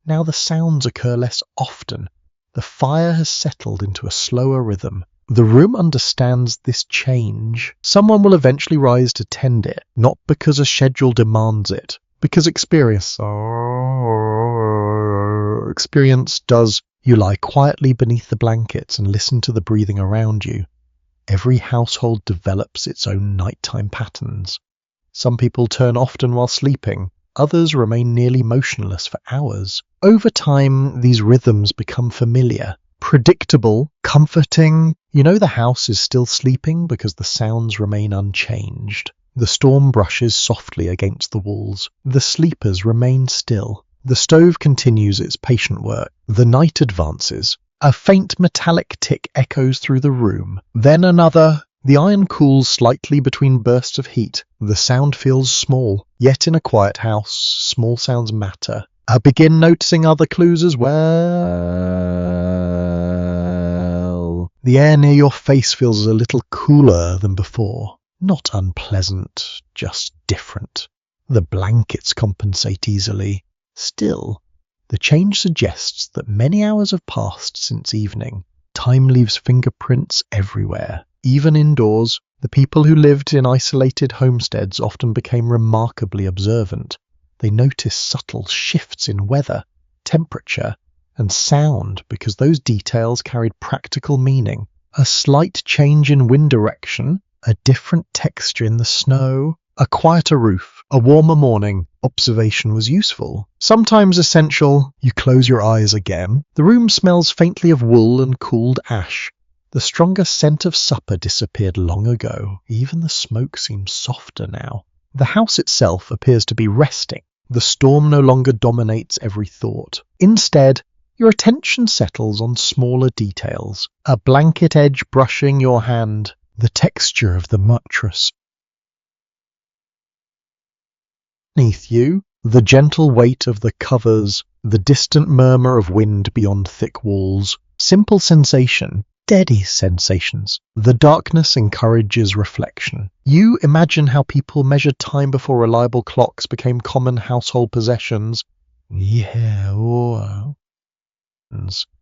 Now the sounds occur less often. The fire has settled into a slower rhythm. The room understands this change. Someone will eventually rise to tend it, not because a schedule demands it, because experience does. You lie quietly beneath the blankets and listen to the breathing around you. Every household develops its own nighttime patterns. Some people turn often while sleeping. Others remain nearly motionless for hours. Over time, these rhythms become familiar, predictable, comforting. You know the house is still sleeping because the sounds remain unchanged. The storm brushes softly against the walls. The sleepers remain still. The stove continues its patient work. The night advances. A faint metallic tick echoes through the room. Then another. The iron cools slightly between bursts of heat. The sound feels small, yet in a quiet house, small sounds matter. I begin noticing other clues as well. The air near your face feels a little cooler than before. Not unpleasant, just different. The blankets compensate easily. Still, the change suggests that many hours have passed since evening. Time leaves fingerprints everywhere. Even indoors, the people who lived in isolated homesteads often became remarkably observant. They noticed subtle shifts in weather, temperature, and sound because those details carried practical meaning. A slight change in wind direction, a different texture in the snow, a quieter roof, a warmer morning. Observation was useful, sometimes essential. You close your eyes again. The room smells faintly of wool and cooled ash. The stronger scent of supper disappeared long ago. Even the smoke seems softer now. The house itself appears to be resting. The storm no longer dominates every thought. Instead, your attention settles on smaller details. A blanket edge brushing your hand, the texture of the mattress beneath you, the gentle weight of the covers, the distant murmur of wind beyond thick walls. Simple sensation, steady sensations. The darkness encourages reflection. You imagine how people measured time before reliable clocks became common household possessions.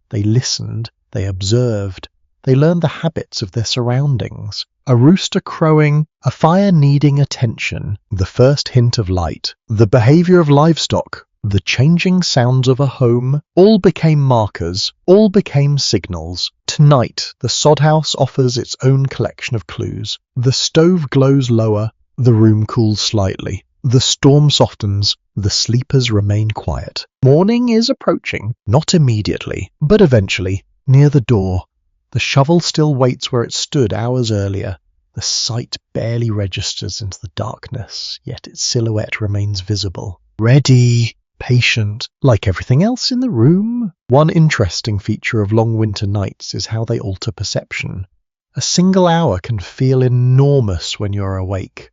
They listened, they observed, they learned the habits of their surroundings. A rooster crowing, a fire needing attention, the first hint of light, the behavior of livestock, the changing sounds of a home, all became markers, all became signals. Tonight, the sod house offers its own collection of clues. The stove glows lower, the room cools slightly. The storm softens, the sleepers remain quiet. Morning is approaching, not immediately, but eventually, near the door. The shovel still waits where it stood hours earlier. The sight barely registers into the darkness, yet its silhouette remains visible. Ready, patient, like everything else in the room. One interesting feature of long winter nights is how they alter perception. A single hour can feel enormous when you're awake.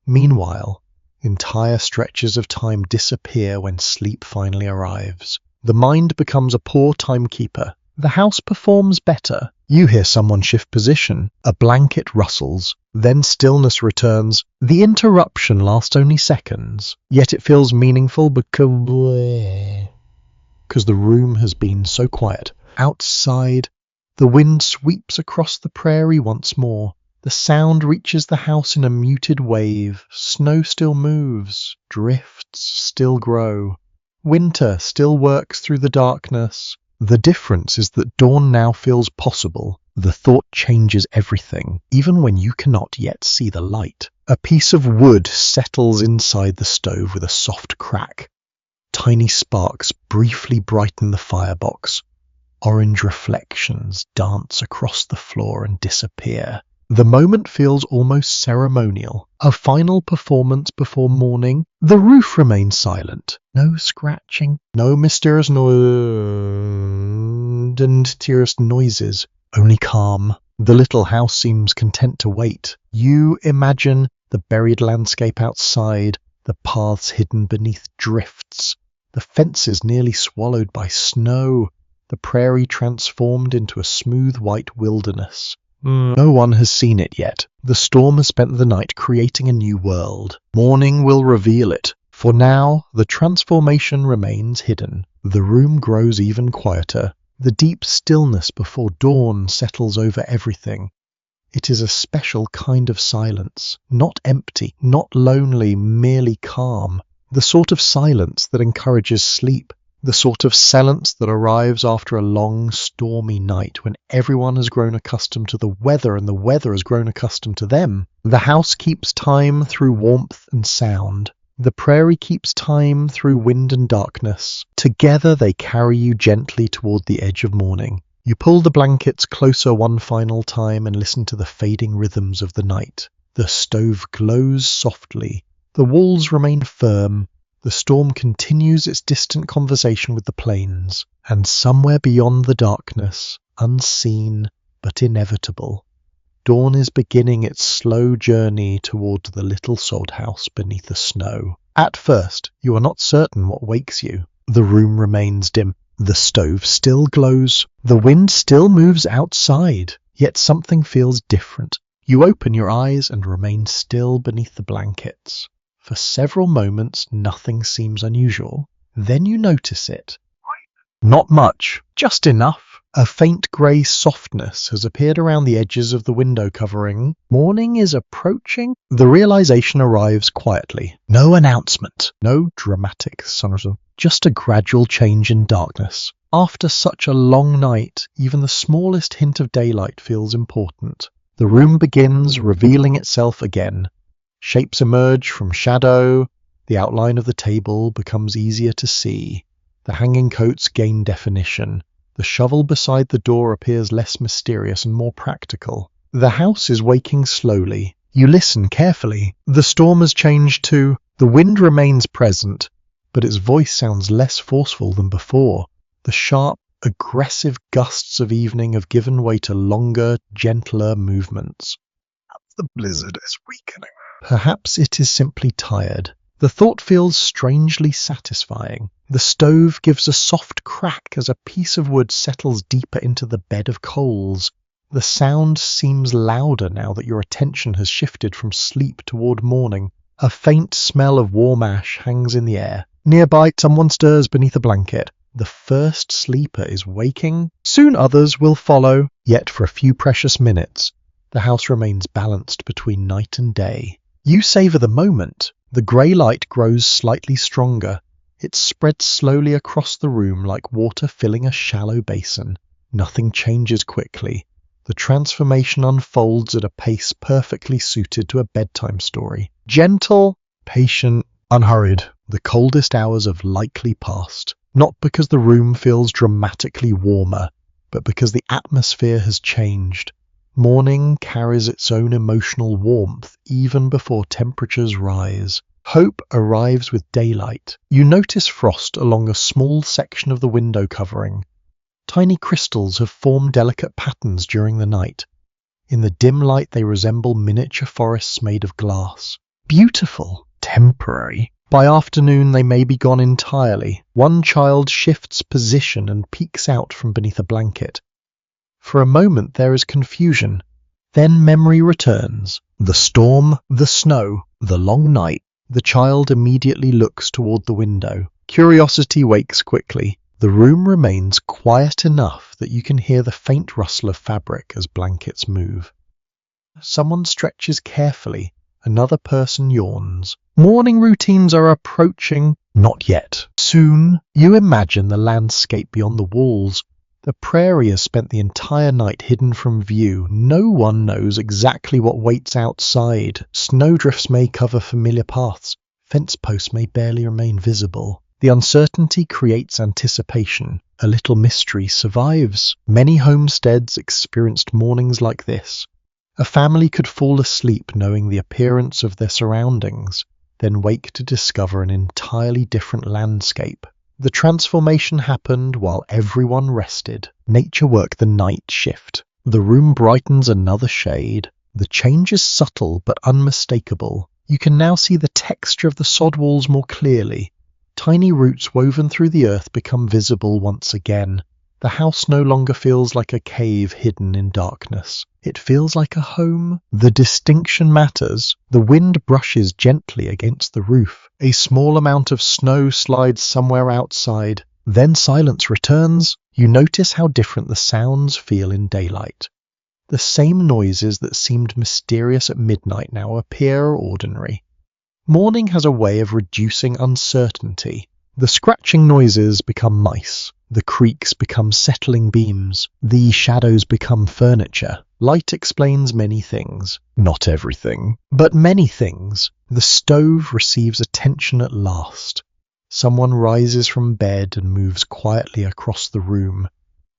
Meanwhile, entire stretches of time disappear when sleep finally arrives. The mind becomes a poor timekeeper. The house performs better. You hear someone shift position. A blanket rustles. Then stillness returns. The interruption lasts only seconds. Yet it feels meaningful because the room has been so quiet. Outside, the wind sweeps across the prairie once more. The sound reaches the house in a muted wave. Snow still moves. Drifts still grow. Winter still works through the darkness. The difference is that dawn now feels possible. The thought changes everything, even when you cannot yet see the light. A piece of wood settles inside the stove with a soft crack. Tiny sparks briefly brighten the firebox. Orange reflections dance across the floor and disappear. The moment feels almost ceremonial. A final performance before morning. The roof remains silent. No scratching. No mysterious noises. Only calm. The little house seems content to wait. You imagine the buried landscape outside, the paths hidden beneath drifts, the fences nearly swallowed by snow, the prairie transformed into a smooth white wilderness. No one has seen it yet. The storm has spent the night creating a new world. Morning will reveal it. For now, the transformation remains hidden. The room grows even quieter. The deep stillness before dawn settles over everything. It is a special kind of silence, not empty, not lonely, merely calm. The sort of silence that encourages sleep. The sort of silence that arrives after a long, stormy night when everyone has grown accustomed to the weather and the weather has grown accustomed to them. The house keeps time through warmth and sound. The prairie keeps time through wind and darkness. Together they carry you gently toward the edge of morning. You pull the blankets closer one final time and listen to the fading rhythms of the night. The stove glows softly. The walls remain firm. The storm continues its distant conversation with the plains. And somewhere beyond the darkness, unseen but inevitable, dawn is beginning its slow journey toward the little sod house beneath the snow. At first, you are not certain what wakes you. The room remains dim. The stove still glows. The wind still moves outside. Yet something feels different. You open your eyes and remain still beneath the blankets. For several moments, nothing seems unusual. Then you notice it. Not much, just enough. A faint grey softness has appeared around the edges of the window covering. Morning is approaching. The realization arrives quietly. No announcement, no dramatic sunrise, just a gradual change in darkness. After such a long night, even the smallest hint of daylight feels important. The room begins revealing itself again. Shapes emerge from shadow. The outline of the table becomes easier to see. The hanging coats gain definition. The shovel beside the door appears less mysterious and more practical. The house is waking slowly. You listen carefully. The storm has changed too. The wind remains present, but its voice sounds less forceful than before. The sharp, aggressive gusts of evening have given way to longer, gentler movements. The blizzard is weakening. Perhaps it is simply tired. The thought feels strangely satisfying. The stove gives a soft crack as a piece of wood settles deeper into the bed of coals. The sound seems louder now that your attention has shifted from sleep toward morning. A faint smell of warm ash hangs in the air. Nearby, someone stirs beneath a blanket. The first sleeper is waking. Soon others will follow. Yet for a few precious minutes, the house remains balanced between night and day. You savor the moment. The grey light grows slightly stronger. It spreads slowly across the room like water filling a shallow basin. Nothing changes quickly. The transformation unfolds at a pace perfectly suited to a bedtime story. Gentle, patient, unhurried. The coldest hours have likely passed. Not because the room feels dramatically warmer, but because the atmosphere has changed. Morning carries its own emotional warmth even before temperatures rise. Hope arrives with daylight. You notice frost along a small section of the window covering. Tiny crystals have formed delicate patterns during the night. In the dim light they resemble miniature forests made of glass. Beautiful, temporary. By afternoon they may be gone entirely. One child shifts position and peeks out from beneath a blanket. For a moment there is confusion. Then memory returns. The storm, the snow, the long night. The child immediately looks toward the window. Curiosity wakes quickly. The room remains quiet enough that you can hear the faint rustle of fabric as blankets move. Someone stretches carefully. Another person yawns. Morning routines are approaching. Not yet. Soon, you imagine the landscape beyond the walls. The prairie has spent the entire night hidden from view. No one knows exactly what waits outside. Snowdrifts may cover familiar paths. Fence posts may barely remain visible. The uncertainty creates anticipation. A little mystery survives. Many homesteads experienced mornings like this. A family could fall asleep knowing the appearance of their surroundings, then wake to discover an entirely different landscape. The transformation happened while everyone rested. Nature worked the night shift. The room brightens another shade. The change is subtle but unmistakable. You can now see the texture of the sod walls more clearly. Tiny roots woven through the earth become visible once again. The house no longer feels like a cave hidden in darkness. It feels like a home. The distinction matters. The wind brushes gently against the roof. A small amount of snow slides somewhere outside. Then silence returns. You notice how different the sounds feel in daylight. The same noises that seemed mysterious at midnight now appear ordinary. Morning has a way of reducing uncertainty. The scratching noises become mice. The creaks become settling beams. The shadows become furniture. Light explains many things. Not everything, but many things. The stove receives attention at last. Someone rises from bed and moves quietly across the room.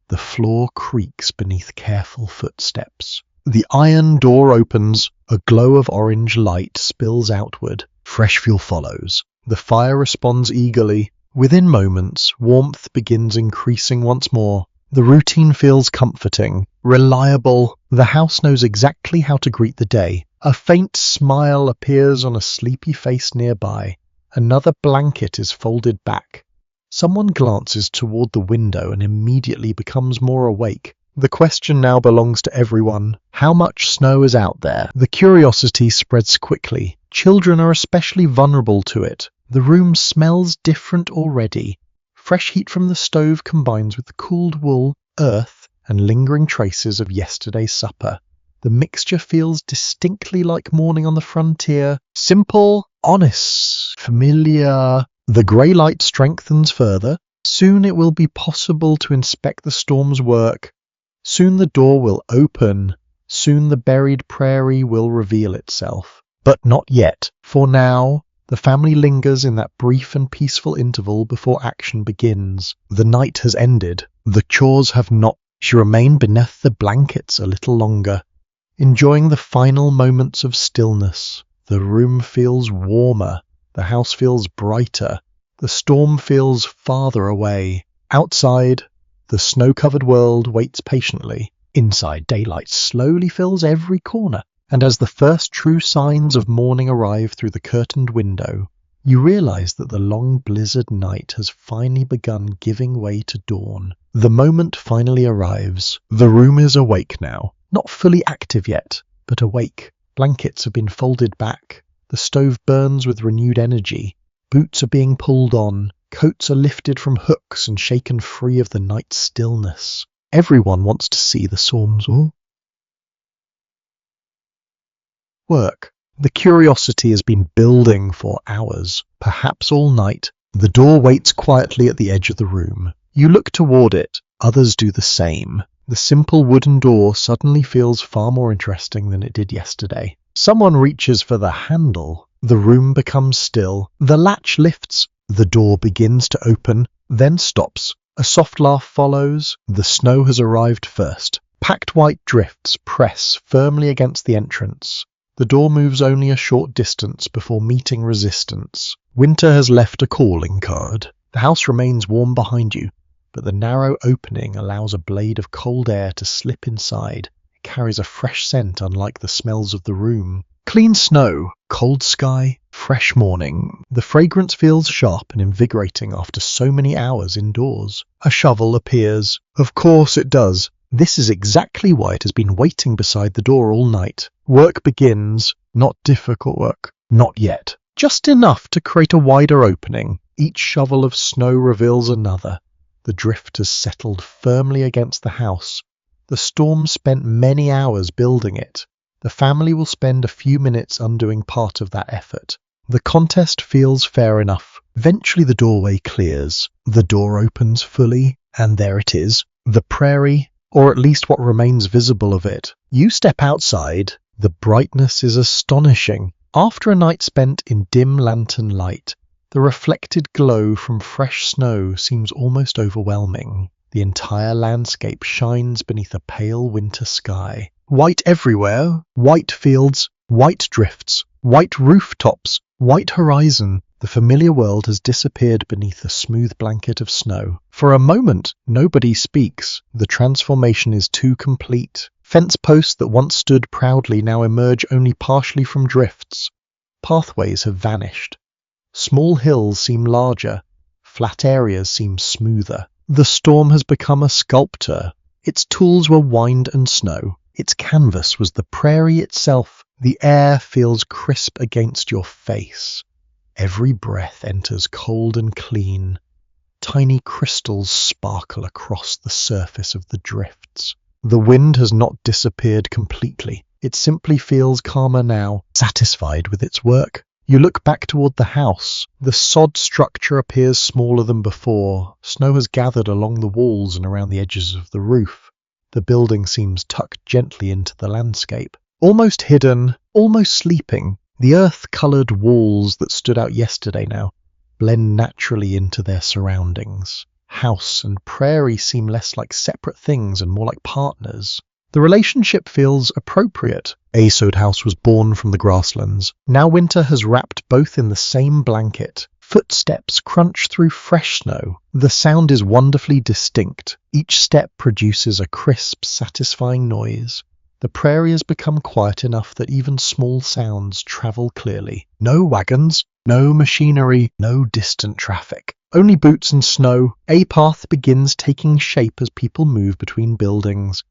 The floor creaks beneath careful footsteps. The iron door opens. A glow of orange light spills outward. Fresh fuel follows. The fire responds eagerly. Within moments, warmth begins increasing once more. The routine feels comforting, reliable. The house knows exactly how to greet the day. A faint smile appears on a sleepy face nearby. Another blanket is folded back. Someone glances toward the window and immediately becomes more awake. The question now belongs to everyone. How much snow is out there? The curiosity spreads quickly. Children are especially vulnerable to it. The room smells different already. Fresh heat from the stove combines with the cooled wool, earth, and lingering traces of yesterday's supper. The mixture feels distinctly like morning on the frontier. Simple, honest, familiar. The grey light strengthens further. Soon it will be possible to inspect the storm's work. Soon the door will open. Soon the buried prairie will reveal itself. But not yet. For now, the family lingers in that brief and peaceful interval before action begins. The night has ended. The chores have not. She remained beneath the blankets a little longer, enjoying the final moments of stillness. The room feels warmer. The house feels brighter. The storm feels farther away. Outside, the snow-covered world waits patiently. Inside, daylight slowly fills every corner. And as the first true signs of morning arrive through the curtained window, you realize that the long blizzard night has finally begun giving way to dawn. The moment finally arrives. The room is awake now. Not fully active yet, but awake. Blankets have been folded back. The stove burns with renewed energy. Boots are being pulled on. Coats are lifted from hooks and shaken free of the night stillness. Everyone wants to see the storm's work. The curiosity has been building for hours, perhaps all night. The door waits quietly at the edge of the room. You look toward it. Others do the same. The simple wooden door suddenly feels far more interesting than it did yesterday. Someone reaches for the handle. The room becomes still. The latch lifts. The door begins to open, then stops. A soft laugh follows. The snow has arrived first. Packed white drifts press firmly against the entrance. The door moves only a short distance before meeting resistance. Winter has left a calling card. The house remains warm behind you, but the narrow opening allows a blade of cold air to slip inside. It carries a fresh scent unlike the smells of the room. Clean snow, cold sky, fresh morning. The fragrance feels sharp and invigorating after so many hours indoors. A shovel appears. Of course it does. This is exactly why it has been waiting beside the door all night. Work begins. Not difficult work. Not yet. Just enough to create a wider opening. Each shovel of snow reveals another. The drift has settled firmly against the house. The storm spent many hours building it. The family will spend a few minutes undoing part of that effort. The contest feels fair enough. Eventually the doorway clears. The door opens fully, and there it is. The prairie, or at least what remains visible of it. You step outside. The brightness is astonishing. After a night spent in dim lantern light, the reflected glow from fresh snow seems almost overwhelming. The entire landscape shines beneath a pale winter sky. White everywhere, white fields, white drifts, white rooftops, white horizon. The familiar world has disappeared beneath a smooth blanket of snow. For a moment, nobody speaks. The transformation is too complete. Fence posts that once stood proudly now emerge only partially from drifts. Pathways have vanished. Small hills seem larger. Flat areas seem smoother. The storm has become a sculptor. Its tools were wind and snow. Its canvas was the prairie itself. The air feels crisp against your face. Every breath enters cold and clean. Tiny crystals sparkle across the surface of the drifts. The wind has not disappeared completely. It simply feels calmer now, satisfied with its work. You look back toward the house. The sod structure appears smaller than before. Snow has gathered along the walls and around the edges of the roof. The building seems tucked gently into the landscape. Almost hidden, almost sleeping, the earth-coloured walls that stood out yesterday now blend naturally into their surroundings. House and prairie seem less like separate things and more like partners. The relationship feels appropriate. Aesode House was born from the grasslands. Now winter has wrapped both in the same blanket. Footsteps crunch through fresh snow. The sound is wonderfully distinct. Each step produces a crisp, satisfying noise. The prairie has become quiet enough that even small sounds travel clearly. No wagons, no machinery, no distant traffic. Only boots and snow. A path begins taking shape as people move between buildings.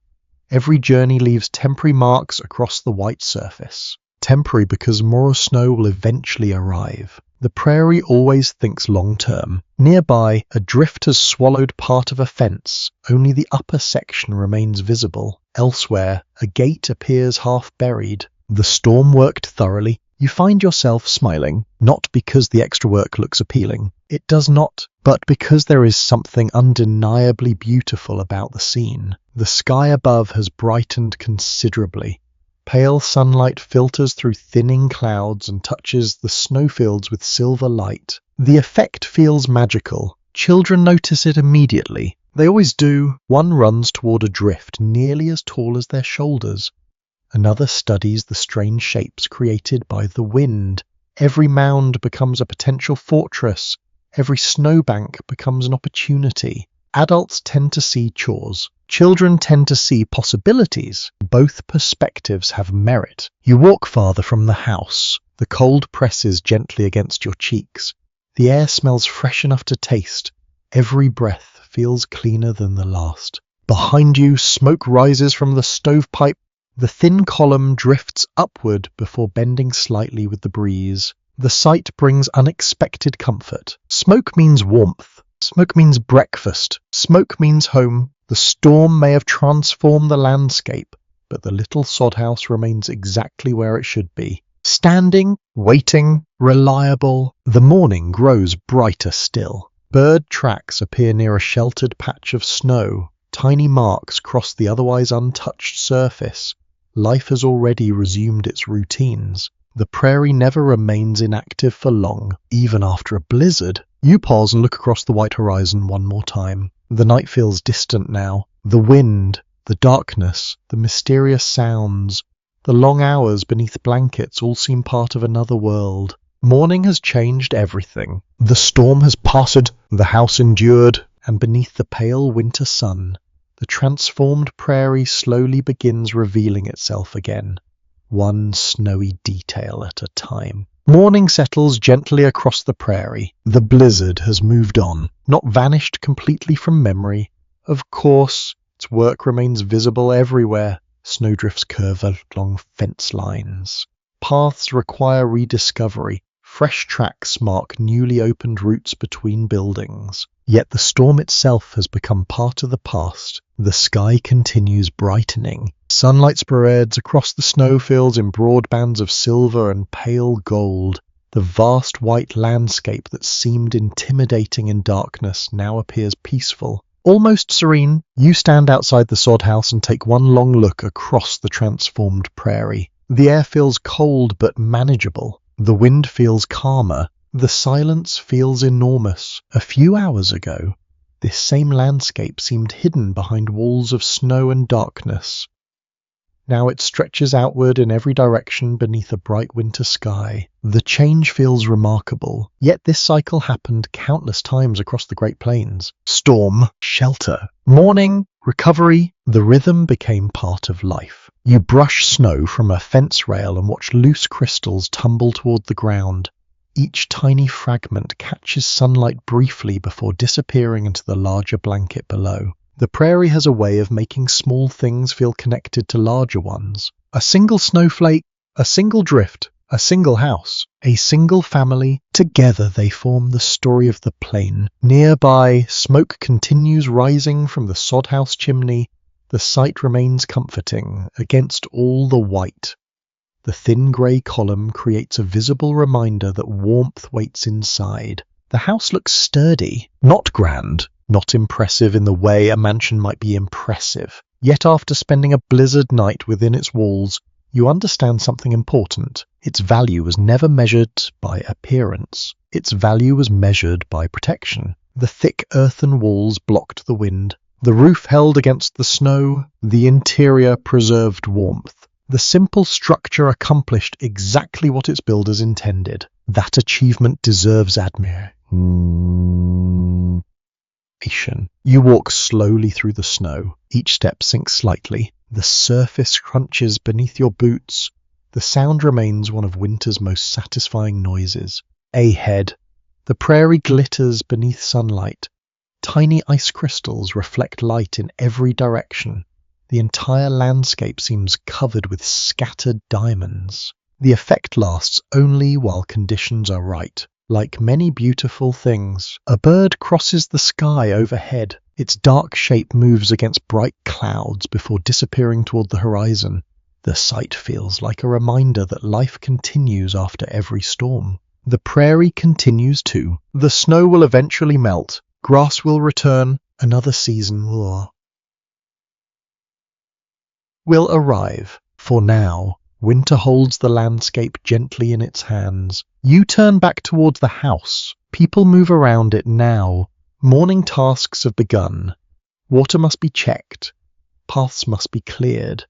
Every journey leaves temporary marks across the white surface. Temporary because more snow will eventually arrive. The prairie always thinks long-term. Nearby, a drift has swallowed part of a fence. Only the upper section remains visible. Elsewhere, a gate appears half buried. The storm worked thoroughly. You find yourself smiling, not because the extra work looks appealing. It does not, but because there is something undeniably beautiful about the scene. The sky above has brightened considerably. Pale sunlight filters through thinning clouds and touches the snowfields with silver light. The effect feels magical. Children notice it immediately. They always do. One runs toward a drift nearly as tall as their shoulders. Another studies the strange shapes created by the wind. Every mound becomes a potential fortress. Every snowbank becomes an opportunity. Adults tend to see chores. Children tend to see possibilities. Both perspectives have merit. You walk farther from the house. The cold presses gently against your cheeks. The air smells fresh enough to taste. Every breath feels cleaner than the last. Behind you, smoke rises from the stovepipe. The thin column drifts upward before bending slightly with the breeze. The sight brings unexpected comfort. Smoke means warmth. Smoke means breakfast. Smoke means home. The storm may have transformed the landscape, but the little sod house remains exactly where it should be. Standing, waiting, reliable. The morning grows brighter still. Bird tracks appear near a sheltered patch of snow. Tiny marks cross the otherwise untouched surface. Life has already resumed its routines. The prairie never remains inactive for long, even after a blizzard. You pause and look across the white horizon one more time. The night feels distant now. The wind, the darkness, the mysterious sounds, the long hours beneath blankets all seem part of another world. Morning has changed everything. The storm has passed, the house endured, and beneath the pale winter sun, the transformed prairie slowly begins revealing itself again, one snowy detail at a time. Morning settles gently across the prairie. The blizzard has moved on, not vanished completely from memory. Of course, its work remains visible everywhere. Snowdrifts curve along fence lines. Paths require rediscovery. Fresh tracks mark newly opened routes between buildings. Yet the storm itself has become part of the past. The sky continues brightening. Sunlight spreads across the snowfields in broad bands of silver and pale gold. The vast white landscape that seemed intimidating in darkness now appears peaceful. Almost serene, you stand outside the sod house and take one long look across the transformed prairie. The air feels cold but manageable. The wind feels calmer. The silence feels enormous. A few hours ago, this same landscape seemed hidden behind walls of snow and darkness. Now it stretches outward in every direction beneath a bright winter sky. The change feels remarkable, yet this cycle happened countless times across the Great Plains. Storm, shelter, morning, recovery. The rhythm became part of life. You brush snow from a fence rail and watch loose crystals tumble toward the ground. Each tiny fragment catches sunlight briefly before disappearing into the larger blanket below. The prairie has a way of making small things feel connected to larger ones. A single snowflake, a single drift, a single house, a single family. Together they form the story of the plain. Nearby, smoke continues rising from the sod house chimney. The sight remains comforting against all the white. The thin grey column creates a visible reminder that warmth waits inside. The house looks sturdy, not grand, not impressive in the way a mansion might be impressive. Yet after spending a blizzard night within its walls, you understand something important. Its value was never measured by appearance. Its value was measured by protection. The thick earthen walls blocked the wind. The roof held against the snow. The interior preserved warmth. The simple structure accomplished exactly what its builders intended. That achievement deserves admiration. You walk slowly through the snow. Each step sinks slightly. The surface crunches beneath your boots. The sound remains one of winter's most satisfying noises. Ahead, the prairie glitters beneath sunlight. Tiny ice crystals reflect light in every direction. The entire landscape seems covered with scattered diamonds. The effect lasts only while conditions are right. Like many beautiful things, a bird crosses the sky overhead. Its dark shape moves against bright clouds before disappearing toward the horizon. The sight feels like a reminder that life continues after every storm. The prairie continues too. The snow will eventually melt. Grass will return. Another season will arrive. For now, winter holds the landscape gently in its hands. You turn back towards the house. People move around it now. Morning tasks have begun. Water must be checked. Paths must be cleared.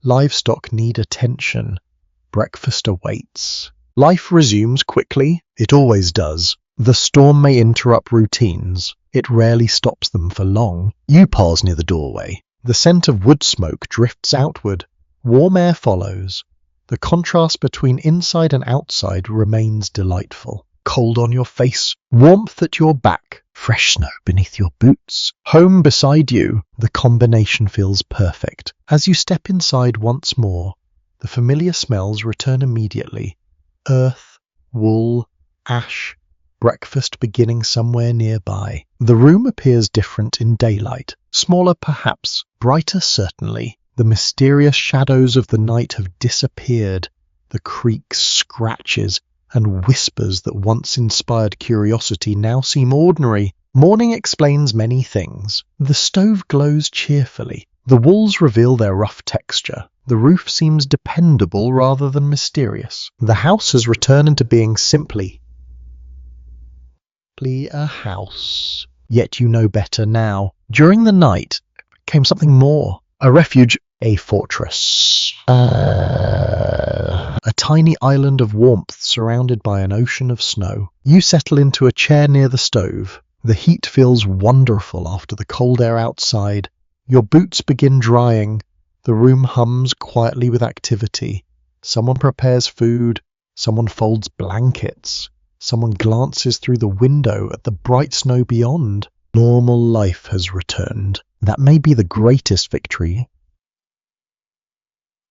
Livestock need attention. Breakfast awaits. Life resumes quickly. It always does. The storm may interrupt routines. It rarely stops them for long. You pause near the doorway. The scent of wood smoke drifts outward. Warm air follows. The contrast between inside and outside remains delightful. Cold on your face, warmth at your back, fresh snow beneath your boots. Home beside you, the combination feels perfect. As you step inside once more, the familiar smells return immediately. Earth, wool, ash, breakfast beginning somewhere nearby. The room appears different in daylight. Smaller perhaps, brighter certainly. The mysterious shadows of the night have disappeared. The creaks, scratches, and whispers that once inspired curiosity now seem ordinary. Morning explains many things. The stove glows cheerfully. The walls reveal their rough texture. The roof seems dependable rather than mysterious. The house has returned into being simply a house. Yet you know better now. During the night came something more. A refuge, a fortress. A tiny island of warmth surrounded by an ocean of snow. You settle into a chair near the stove. The heat feels wonderful after the cold air outside. Your boots begin drying. The room hums quietly with activity. Someone prepares food. Someone folds blankets. Someone glances through the window at the bright snow beyond. Normal life has returned. That may be the greatest victory.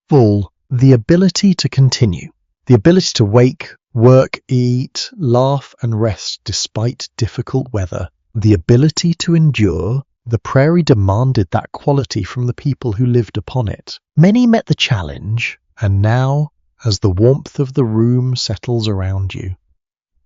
Full. The ability to continue. The ability to wake, work, eat, laugh and rest despite difficult weather. The ability to endure. The prairie demanded that quality from the people who lived upon it. Many met the challenge, and now, as the warmth of the room settles around you,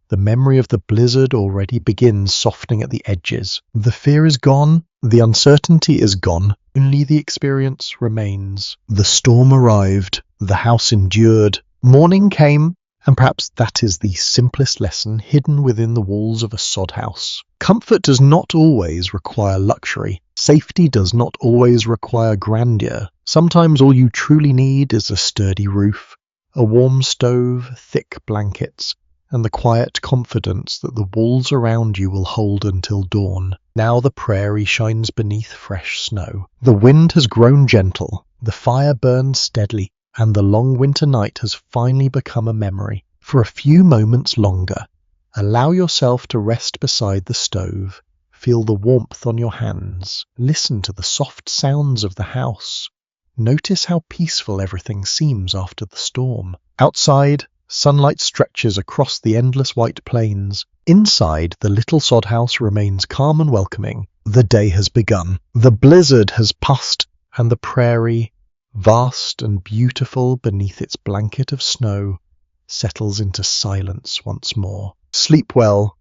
the memory of the blizzard already begins softening at the edges. The fear is gone, the uncertainty is gone, only the experience remains. The storm arrived, the house endured, morning came, and perhaps that is the simplest lesson hidden within the walls of a sod house. Comfort does not always require luxury. Safety does not always require grandeur. Sometimes all you truly need is a sturdy roof, a warm stove, thick blankets, and the quiet confidence that the walls around you will hold until dawn. Now the prairie shines beneath fresh snow. The wind has grown gentle, the fire burns steadily, and the long winter night has finally become a memory. For a few moments longer, allow yourself to rest beside the stove. Feel the warmth on your hands. Listen to the soft sounds of the house. Notice how peaceful everything seems after the storm. Outside, sunlight stretches across the endless white plains. Inside, the little sod house remains calm and welcoming. The day has begun. The blizzard has passed, and the prairie, vast and beautiful beneath its blanket of snow, settles into silence once more. Sleep well,